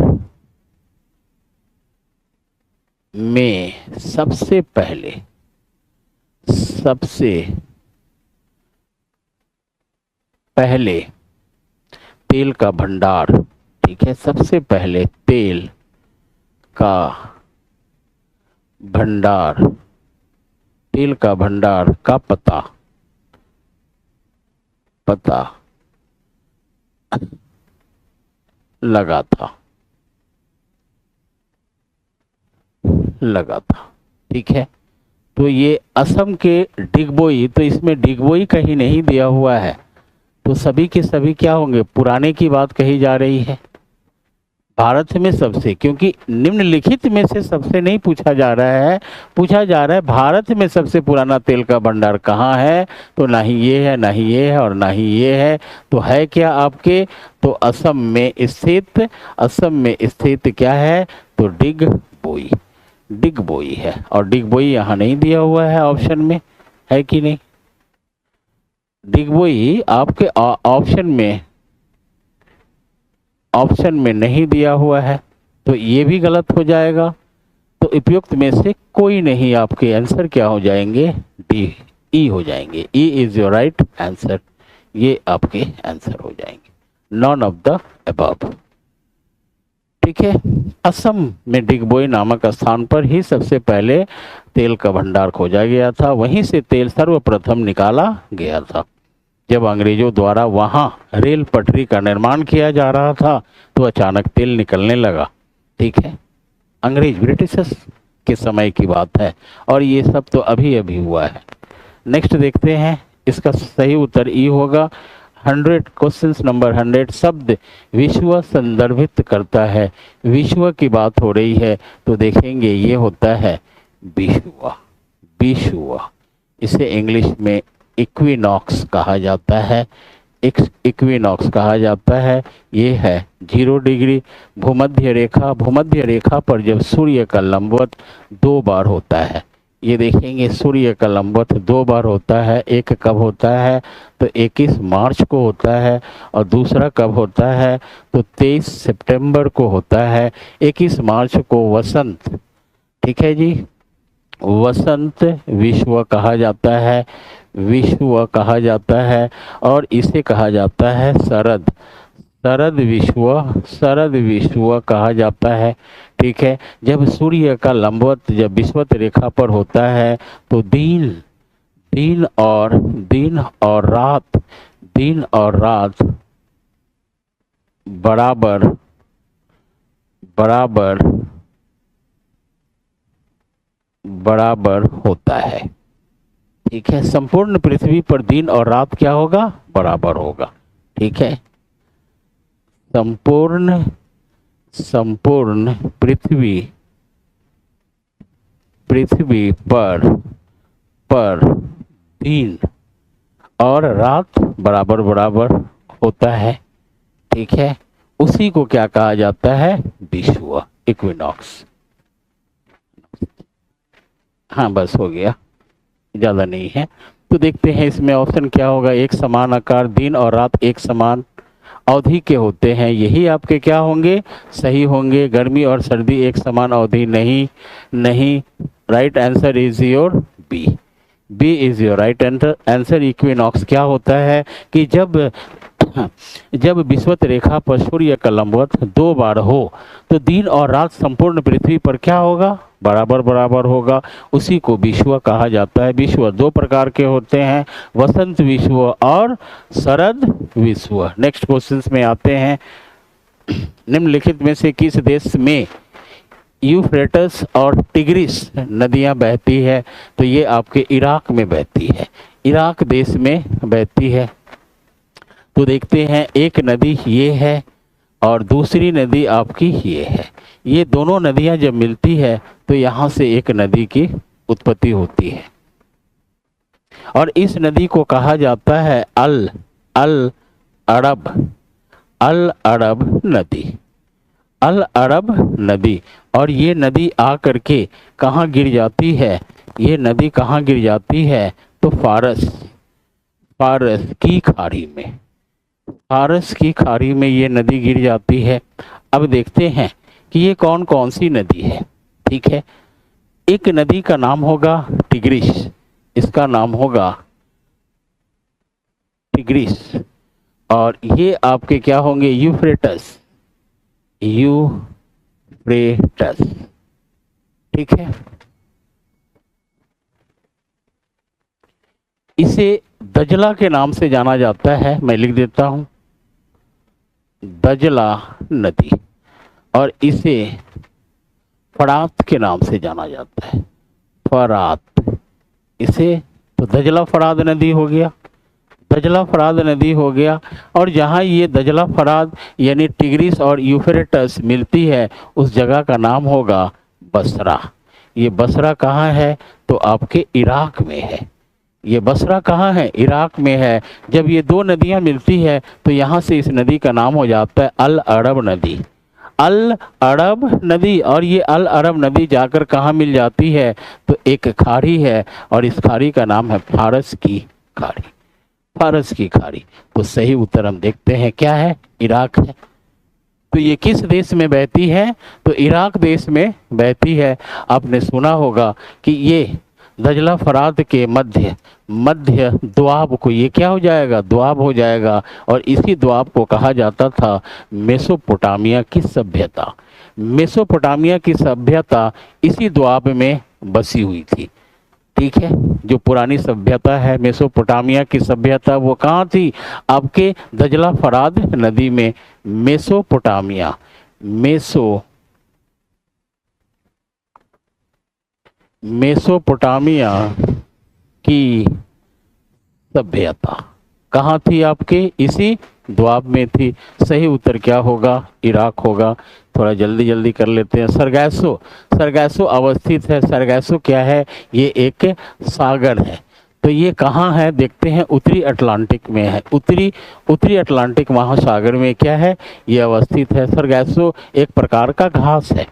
[SPEAKER 1] में सबसे पहले तेल का भंडार, ठीक है, सबसे पहले तेल का भंडार, तेल का भंडार का पता लगा था, ठीक है। तो ये असम के डिगबोई, तो इसमें डिगबोई कहीं नहीं दिया हुआ है, तो सभी के सभी क्या होंगे, पुराने की बात कही जा रही है। भारत में सबसे, क्योंकि निम्नलिखित में से सबसे नहीं पूछा जा रहा है, पूछा जा रहा है भारत में सबसे पुराना तेल का भंडार कहाँ है, तो ना ही ये है, ना ही ये है, और ना ही ये है, तो है क्या आपके, तो असम में स्थित, असम में स्थित क्या है, तो डिगबोई, डिगबोई है। और डिगबोई यहाँ नहीं दिया हुआ है ऑप्शन में, है कि नहीं, डिगबोई आपके ऑप्शन में नहीं दिया हुआ है, तो ये भी गलत हो जाएगा। तो उपयुक्त में से कोई नहीं, आपके आंसर क्या हो जाएंगे, डी, ई हो जाएंगे। E is your right answer, ये आपके आंसर हो जाएंगे, नॉन ऑफ द अबव, ठीक है। असम में डिगबोई नामक स्थान पर ही सबसे पहले तेल का भंडार खोजा गया था, वहीं से तेल सर्वप्रथम निकाला गया था। जब अंग्रेजों द्वारा वहां रेल पटरी का निर्माण किया जा रहा था, तो अचानक तेल निकलने लगा, ठीक है। अंग्रेज ब्रिटिशर्स के समय की बात है, और ये सब तो अभी अभी हुआ है। नेक्स्ट देखते हैं, इसका सही उत्तर ई होगा। 100 क्वेश्चन नंबर 100, शब्द विश्व संदर्भित करता है, विश्व की बात हो रही है, तो देखेंगे ये होता है विश्व, विश्व, इसे इंग्लिश में इक्विनॉक्स कहा जाता है, इक्विनॉक्स कहा जाता है। ये है 0 डिग्री भूमध्य रेखा, भूमध्य रेखा पर जब सूर्य का लंबवत 2 बार होता है, ये देखेंगे सूर्य का लंबवत 2 बार होता है। एक कब होता है, तो 21 मार्च को होता है, और दूसरा कब होता है, तो 23 सितंबर को होता है। 21 मार्च को वसंत, ठीक है जी, वसंत विश्व कहा जाता है, विश्व कहा जाता है, और इसे कहा जाता है शरद, शरद विश्व, शरद विश्व कहा जाता है, ठीक है। जब सूर्य का लंबवत जब विषुवत रेखा पर होता है, तो दिन, दिन और रात, दिन और रात बराबर बराबर बराबर होता है, ठीक है। संपूर्ण पृथ्वी पर दिन और रात क्या होगा, बराबर होगा, ठीक है। संपूर्ण पृथ्वी पर दिन और रात बराबर बराबर होता है, ठीक है। उसी को क्या कहा जाता है, विश्व, इक्विनॉक्स। हाँ बस हो गया, ज़्यादा नहीं है। तो देखते हैं इसमें ऑप्शन क्या होगा। एक समान आकार, दिन और रात एक समान अवधि के होते हैं, यही आपके क्या होंगे, सही होंगे। गर्मी और सर्दी एक समान अवधि नहीं, नहीं, right answer is your B, B is your right answer. Equinox क्या होता है कि जब विषुवत रेखा पर सूर्य का लंबवत 2 बार हो, तो दिन और रात संपूर्ण पृथ्वी पर क्या होगा, बराबर बराबर होगा, उसी को विश्व कहा जाता है। विश्व 2 प्रकार के होते हैं, वसंत विश्व और शरद विश्व। नेक्स्ट क्वेश्चन में आते हैं, निम्नलिखित में से किस देश में यूफ्रेटस और टिग्रिस नदियां बहती है, तो ये आपके इराक में बहती है, इराक देश में बहती है। तो देखते हैं, एक नदी ये है और दूसरी नदी आपकी ये है। ये दोनों नदियां जब मिलती है, तो यहाँ से एक नदी की उत्पत्ति होती है, और इस नदी को कहा जाता है अल अरब नदी, अल अरब नदी। और ये नदी आकर के कहाँ गिर जाती है, ये नदी कहाँ गिर जाती है, तो फारस की खाड़ी में, फारस की खाड़ी में ये नदी गिर जाती है। अब देखते हैं कि ये कौन कौन सी नदी है, ठीक है। एक नदी का नाम होगा टिग्रिस, इसका नाम होगा टिग्रिस, और ये आपके क्या होंगे, यूफ्रेटस, यूफ्रेटस। ठीक है, इसे दजला के नाम से जाना जाता है, मैं लिख देता हूं, दजला नदी। और इसे फरात के नाम से जाना जाता है, फरात। इसे तो दजला फरात नदी हो गया, दजला फरात नदी हो गया। और जहाँ ये दजला फरात यानी टिग्रिस और यूफ्रेटस मिलती है, उस जगह का नाम होगा बसरा। ये बसरा कहाँ है, तो आपके इराक में है। ये बसरा कहाँ है, इराक में है। जब ये दो नदियाँ मिलती है तो यहाँ से इस नदी का नाम हो जाता है अल अरब नदी, अल अरब नदी। और ये अल अरब नदी जाकर कहाँ मिल जाती है, तो एक खाड़ी है, और इस खाड़ी का नाम है फारस की खाड़ी, फारस की खाड़ी। तो सही उत्तर हम देखते हैं क्या है, इराक है। तो ये किस देश में बहती है, तो इराक देश में बहती है। आपने सुना होगा कि ये दजला फरात के मध्य मध्य द्वाब को, ये क्या हो जाएगा, द्वाब हो जाएगा। और इसी द्वाब को कहा जाता था मेसोपोटामिया की सभ्यता। मेसोपोटामिया की सभ्यता इसी द्वाब में बसी हुई थी। ठीक है, जो पुरानी सभ्यता है मेसोपोटामिया की सभ्यता, वो कहाँ थी, आपके दजला फरात नदी में, मेसोपोटामिया, मेसोपोटामिया की सभ्यता कहाँ थी, आपके इसी द्वाब में थी। सही उत्तर क्या होगा, इराक होगा। थोड़ा जल्दी जल्दी कर लेते हैं। सरगैसो, सरगैसो अवस्थित है। सरगैसो क्या है, ये एक सागर है। तो ये कहाँ है, देखते हैं, उत्तरी अटलांटिक में है। उत्तरी अटलांटिक महासागर में क्या है, ये अवस्थित है। सरगैसो एक प्रकार का घास है,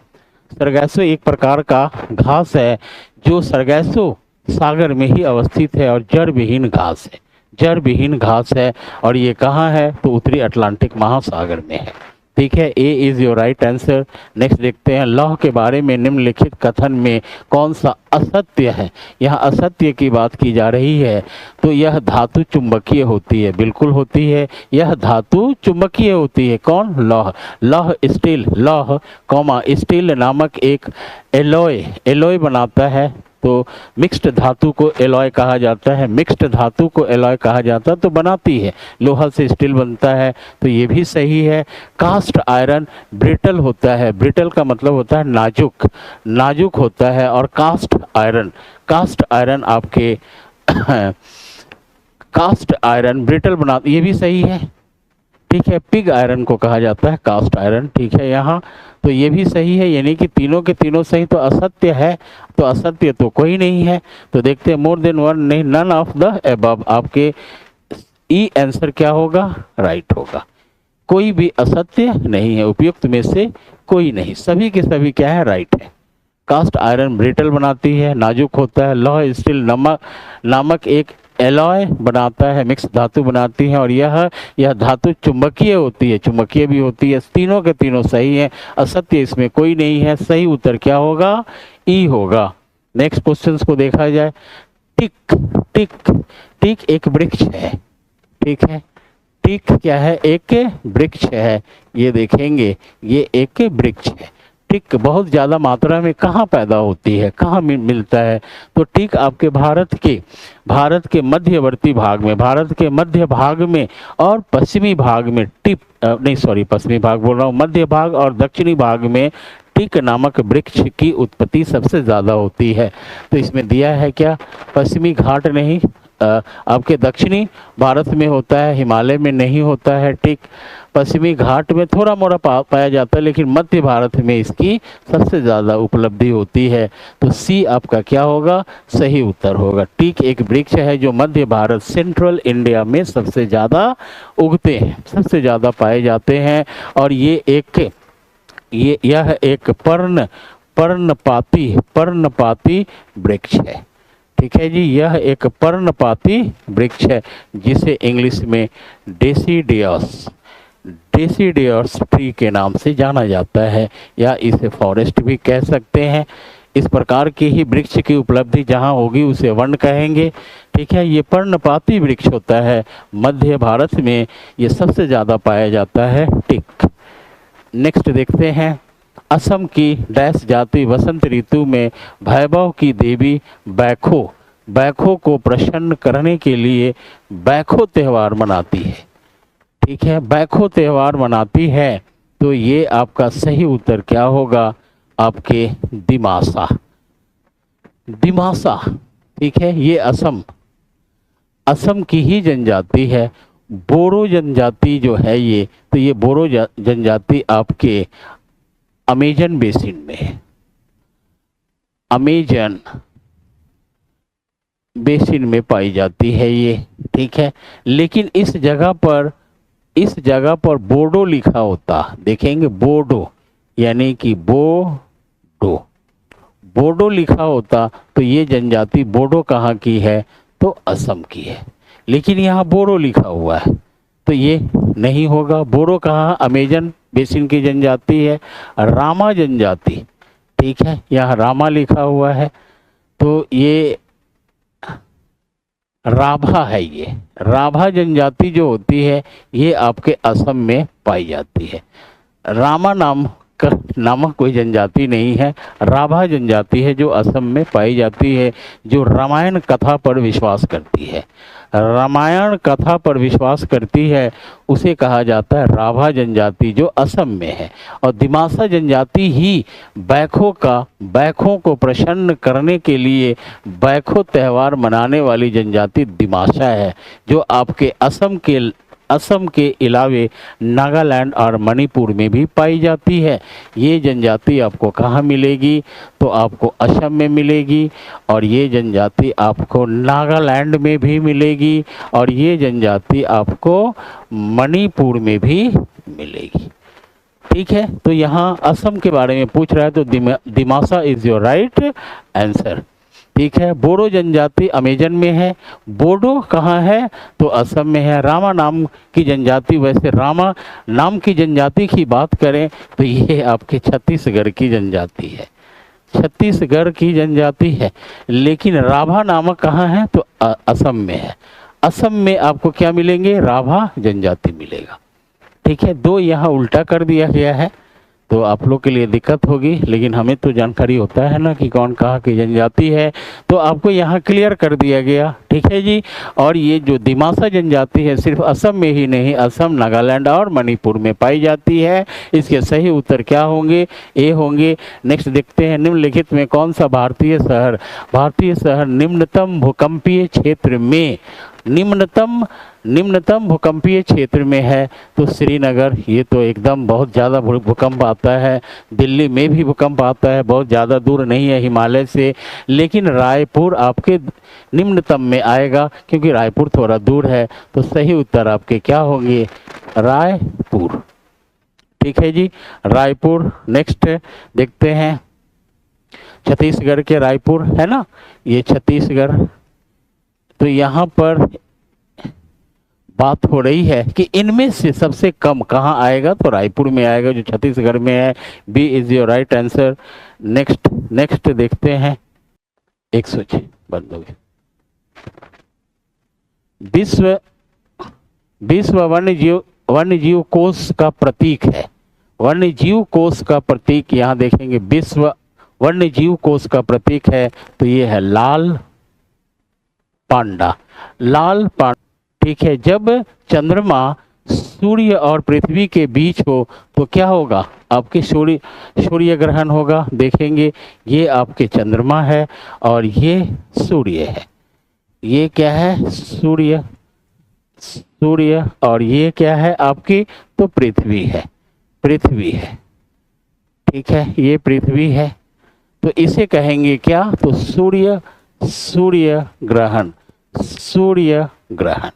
[SPEAKER 1] सरगैसो एक प्रकार का घास है, जो सरगैसो सागर में ही अवस्थित है, और जड़ विहीन घास है, जड़ विहीन घास है। और ये कहाँ है, तो उत्तरी अटलांटिक महासागर में है। ठीक है, A is your right answer. Next देखते हैं, लौह के बारे में निम्नलिखित कथन में कौन सा असत्य है। यहाँ असत्य की बात की जा रही है। तो यह धातु चुंबकीय होती है, बिल्कुल होती है, यह धातु चुंबकीय होती है। कौन, लौह। लौह स्टील, लौह कॉमा स्टील नामक एक एलॉय, एलॉय बनाता है। तो मिक्स्ड धातु को एलॉय कहा जाता है, मिक्स्ड धातु को एलॉय कहा जाता है, तो बनाती है, लोहा से स्टील बनता है। तो ये भी सही है। कास्ट आयरन ब्रिटल होता है, ब्रिटल का मतलब होता है नाजुक, नाजुक होता है। और कास्ट आयरन, कास्ट आयरन आपके कास्ट आयरन ब्रिटल बना, ये भी सही है। ठीक है, पिग आयरन को कहा जाता है कास्ट आयरन। ठीक है, यहाँ तो ये भी सही है, यानी कि तीनों के तीनों सही। तो असत्य है, तो असत्य तो कोई नहीं है। तो देखते हैं, मोर देन वन नहीं, नन ऑफ द एबव। आपके ई आंसर क्या होगा, राइट होगा। कोई भी असत्य नहीं है, उपयुक्त में से कोई नहीं, सभी के सभी क्या है, राइट है। कास्ट आयरन ब्रिटल बनाती है, नाजुक होता है। लौह स्टील नामक एक एलॉय बनाता है, मिक्स धातु बनाती है। और यह धातु चुंबकीय होती है, चुंबकीय भी होती है। तीनों के तीनों सही है, असत्य इसमें कोई नहीं है। सही उत्तर क्या होगा, ई होगा। नेक्स्ट क्वेश्चन को देखा जाए। टिक, टिक, टिक एक वृक्ष है। ठीक है, टिक क्या है, एक वृक्ष है। ये देखेंगे, ये एक वृक्ष है। टिक बहुत ज़्यादा मात्रा में कहाँ पैदा होती है, कहाँ मिलता है, तो टिक आपके भारत के मध्यवर्ती भाग में, भारत के मध्य भाग में और पश्चिमी भाग में पश्चिमी भाग बोल रहा हूँ, मध्य भाग और दक्षिणी भाग में टिक नामक वृक्ष की उत्पत्ति सबसे ज़्यादा होती है। तो इसमें दिया है क्या, पश्चिमी घाट नहीं, आपके दक्षिणी भारत में होता है, हिमालय में नहीं होता है टिक। पश्चिमी घाट में थोड़ा मोड़ा पाया जाता है, लेकिन मध्य भारत में इसकी सबसे ज़्यादा उपलब्धि होती है। तो सी आपका क्या होगा, सही उत्तर होगा। टीक एक वृक्ष है जो मध्य भारत, सेंट्रल इंडिया में सबसे ज़्यादा उगते हैं, सबसे ज़्यादा पाए जाते हैं। और यह एक पर्णपाती वृक्ष है। ठीक है जी, यह एक पर्णपाती वृक्ष है जिसे इंग्लिश में डेसीडियस ट्री के नाम से जाना जाता है, या इसे फॉरेस्ट भी कह सकते हैं। इस प्रकार के ही वृक्ष की उपलब्धि जहाँ होगी उसे वर्ण कहेंगे। ठीक है, ये पर्णपाती वृक्ष होता है, मध्य भारत में ये सबसे ज़्यादा पाया जाता है। ठीक, नेक्स्ट देखते हैं, असम की डैश जाति वसंत ऋतु में वैभव की देवी बैखो, बैखो को प्रसन्न करने के लिए बैखो त्यौहार मनाती है। ठीक है, बैखो त्यौहार मनाती है, तो ये आपका सही उत्तर क्या होगा, आपके दिमासा, दिमासा। ठीक है, ये असम, असम की ही जनजाति है। बोरो जनजाति जो है ये, तो ये बोरो जनजाति आपके अमेजन बेसिन में है, अमेजन बेसिन में पाई जाती है ये। ठीक है, लेकिन इस जगह पर बोडो लिखा होता, देखेंगे बोडो, यानी कि बोडो, बोडो लिखा होता तो ये जनजाति बोडो कहाँ की है, तो असम की है। लेकिन यहाँ बोरो लिखा हुआ है तो ये नहीं होगा। बोरो कहाँ, अमेजन बेसिन की जनजाति है। रामा जनजाति, ठीक है, यहाँ रामा लिखा हुआ है, तो ये राभा है। ये राभा जनजाति जो होती है ये आपके असम में पाई जाती है। रामा नामक कोई जनजाति नहीं है, राभा जनजाति है जो असम में पाई जाती है, जो रामायण कथा पर विश्वास करती है। रामायण कथा पर विश्वास करती है उसे कहा जाता है राभा जनजाति, जो असम में है। और दिमासा जनजाति ही बैखों को प्रसन्न करने के लिए बैखो त्यौहार मनाने वाली जनजाति दिमासा है, जो आपके असम के अलावे नागालैंड और मणिपुर में भी पाई जाती है। ये जनजाति आपको कहाँ मिलेगी, तो आपको असम में मिलेगी, और ये जनजाति आपको नागालैंड में भी मिलेगी, और ये जनजाति आपको मणिपुर में भी मिलेगी। ठीक है, तो यहाँ असम के बारे में पूछ रहा है तो Dimasa is your right answer. ठीक है, बोडो जनजाति अमेजन में है। बोडो कहाँ है, तो असम में है। रामा नाम की जनजाति, वैसे रामा नाम की जनजाति की बात करें तो ये आपके छत्तीसगढ़ की जनजाति है, छत्तीसगढ़ की जनजाति है। लेकिन राभा नामक कहाँ है, तो असम में है। असम में आपको क्या मिलेंगे, राभा जनजाति मिलेगा। ठीक है, दो यहाँ उल्टा कर दिया गया है तो आप लोग के लिए दिक्कत होगी, लेकिन हमें तो जानकारी होता है ना कि कौन कहाँ की जनजाति है, तो आपको यहाँ क्लियर कर दिया गया। ठीक है जी, और ये जो दिमासा जनजाति है सिर्फ असम में ही नहीं, असम, नागालैंड और मणिपुर में पाई जाती है। इसके सही उत्तर क्या होंगे, ए होंगे। नेक्स्ट देखते हैं, निम्नलिखित में कौन सा भारतीय शहर निम्नतम भूकंपीय क्षेत्र में, निम्नतम भूकंपीय क्षेत्र में है, तो श्रीनगर। ये तो एकदम बहुत ज़्यादा भूकंप आता है, दिल्ली में भी भूकंप आता है, बहुत ज़्यादा दूर नहीं है हिमालय से। लेकिन रायपुर आपके निम्नतम में आएगा क्योंकि रायपुर थोड़ा दूर है, तो सही उत्तर आपके क्या होंगे, रायपुर। ठीक है जी, रायपुर। नेक्स्ट देखते हैं, छत्तीसगढ़ के रायपुर है ना, ये छत्तीसगढ़। तो यहाँ पर बात हो रही है कि इनमें से सबसे कम कहाँ आएगा, तो रायपुर में आएगा जो छत्तीसगढ़ में है। B is your right answer. Next देखते हैं, एक स्विच बंद हो गया। विश्व वन्य जीव कोष का प्रतीक है, वन्य जीव कोष का प्रतीक यहाँ देखेंगे, विश्व वन्य जीव कोष का प्रतीक है, तो ये है लाल पांडा, लाल पांडा। ठीक है, जब चंद्रमा सूर्य और पृथ्वी के बीच हो तो क्या होगा, आपके सूर्य ग्रहण होगा। देखेंगे ये आपके चंद्रमा है और ये सूर्य है, ये क्या है, सूर्य, और ये क्या है आपकी, तो पृथ्वी है, पृथ्वी है। ठीक है, ये पृथ्वी है, तो इसे कहेंगे क्या, तो सूर्य ग्रहण।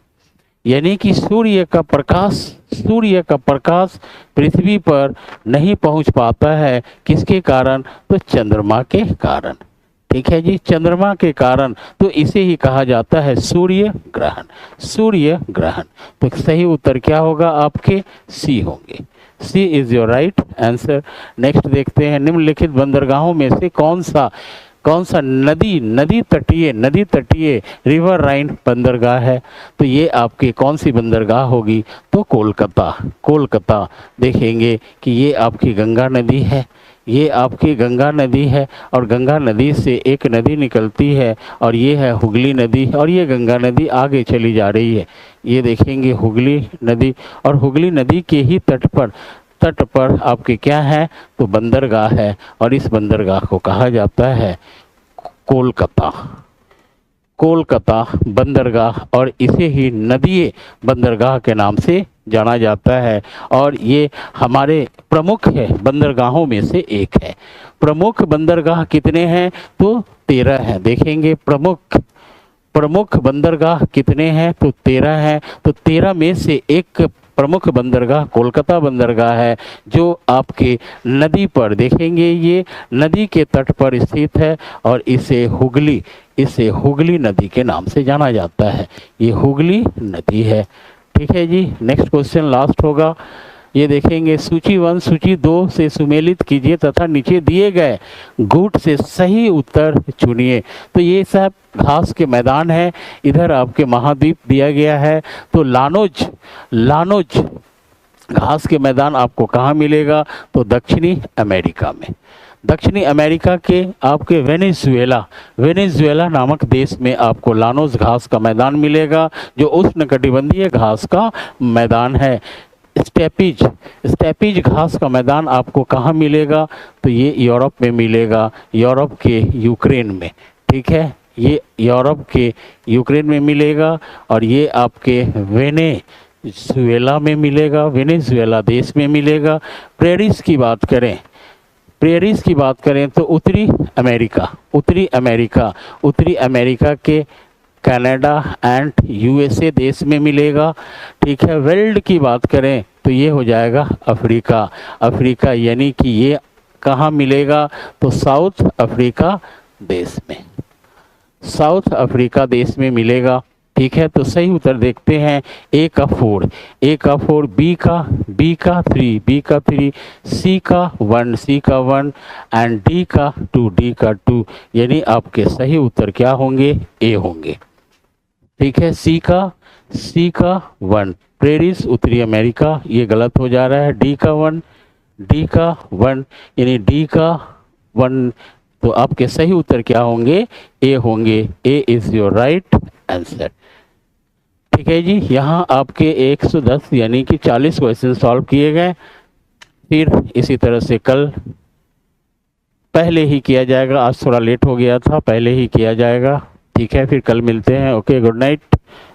[SPEAKER 1] यानी कि सूर्य का प्रकाश पृथ्वी पर नहीं पहुंच पाता है, किसके कारण, तो चंद्रमा के कारण। ठीक है जी, चंद्रमा के कारण, तो इसे ही कहा जाता है सूर्य ग्रहण। तो सही उत्तर क्या होगा, आपके सी होंगे। C is your right answer. Next देखते हैं, निम्नलिखित बंदरगाहों में से कौन सा नदी तटीय रिवर राइन बंदरगाह है? तो ये आपकी कौन सी बंदरगाह होगी? तो कोलकाता देखेंगे कि ये आपकी गंगा नदी है, ये आपकी गंगा नदी है, और गंगा नदी से एक नदी निकलती है और ये है हुगली नदी, और ये गंगा नदी आगे चली जा रही है। ये देखेंगे हुगली नदी, और हुगली नदी के ही तट पर आपके क्या है? तो बंदरगाह है, और इस बंदरगाह को कहा जाता है कोलकाता बंदरगाह, और इसे ही नदीय बंदरगाह के नाम से जाना जाता है। और ये हमारे प्रमुख है बंदरगाहों में से एक है। प्रमुख बंदरगाह कितने हैं? तो 13 हैं। देखेंगे प्रमुख बंदरगाह कितने हैं? तो 13 हैं। तो 13 में से एक प्रमुख बंदरगाह कोलकाता बंदरगाह है, जो आपके नदी पर देखेंगे, ये नदी के तट पर स्थित है, और इसे हुगली नदी के नाम से जाना जाता है। ये हुगली नदी है। ठीक है जी। नेक्स्ट क्वेश्चन लास्ट होगा। ये देखेंगे, सूची 1 सूची 2 से सुमेलित कीजिए तथा नीचे दिए गए गुट से सही उत्तर चुनिए। तो ये सब घास के मैदान है, इधर आपके महाद्वीप दिया गया है। तो लानोज घास के मैदान आपको कहाँ मिलेगा? तो दक्षिणी अमेरिका में। दक्षिणी अमेरिका के आपके वेनेजुएला नामक देश में आपको लानोज घास का मैदान मिलेगा, जो उष्णकटिबंधीय घास का मैदान है। स्टेपीज घास का मैदान आपको कहाँ मिलेगा? तो ये यूरोप में मिलेगा, यूरोप के यूक्रेन में। ठीक है, ये यूरोप के यूक्रेन में मिलेगा, और ये आपके वेनेजुएला में मिलेगा, वेनेजुएला देश में मिलेगा। प्रेरीज की बात करें तो उत्तरी अमेरिका के कनाडा एंड यूएसए देश में मिलेगा। ठीक है। वर्ल्ड की बात करें तो ये हो जाएगा अफ्रीका, यानी कि ये कहाँ मिलेगा? तो साउथ अफ्रीका देश में मिलेगा। ठीक है। तो सही उत्तर देखते हैं, ए का 4, बी का 3, सी का 1 एंड डी का 2, यानी आपके सही उत्तर क्या होंगे? ए होंगे। ठीक है। सी का 1 प्रेरिस उत्तरी अमेरिका, ये गलत हो जा रहा है। डी का 1 यानी डी का 1, तो आपके सही उत्तर क्या होंगे? ए होंगे। ए इज योर राइट आंसर। ठीक है जी। यहाँ आपके 110 यानी कि 40 क्वेश्चन सॉल्व किए गए। फिर इसी तरह से कल पहले ही किया जाएगा, आज थोड़ा लेट हो गया था, पहले ही किया जाएगा। ठीक है, फिर कल मिलते हैं। Okay, good night.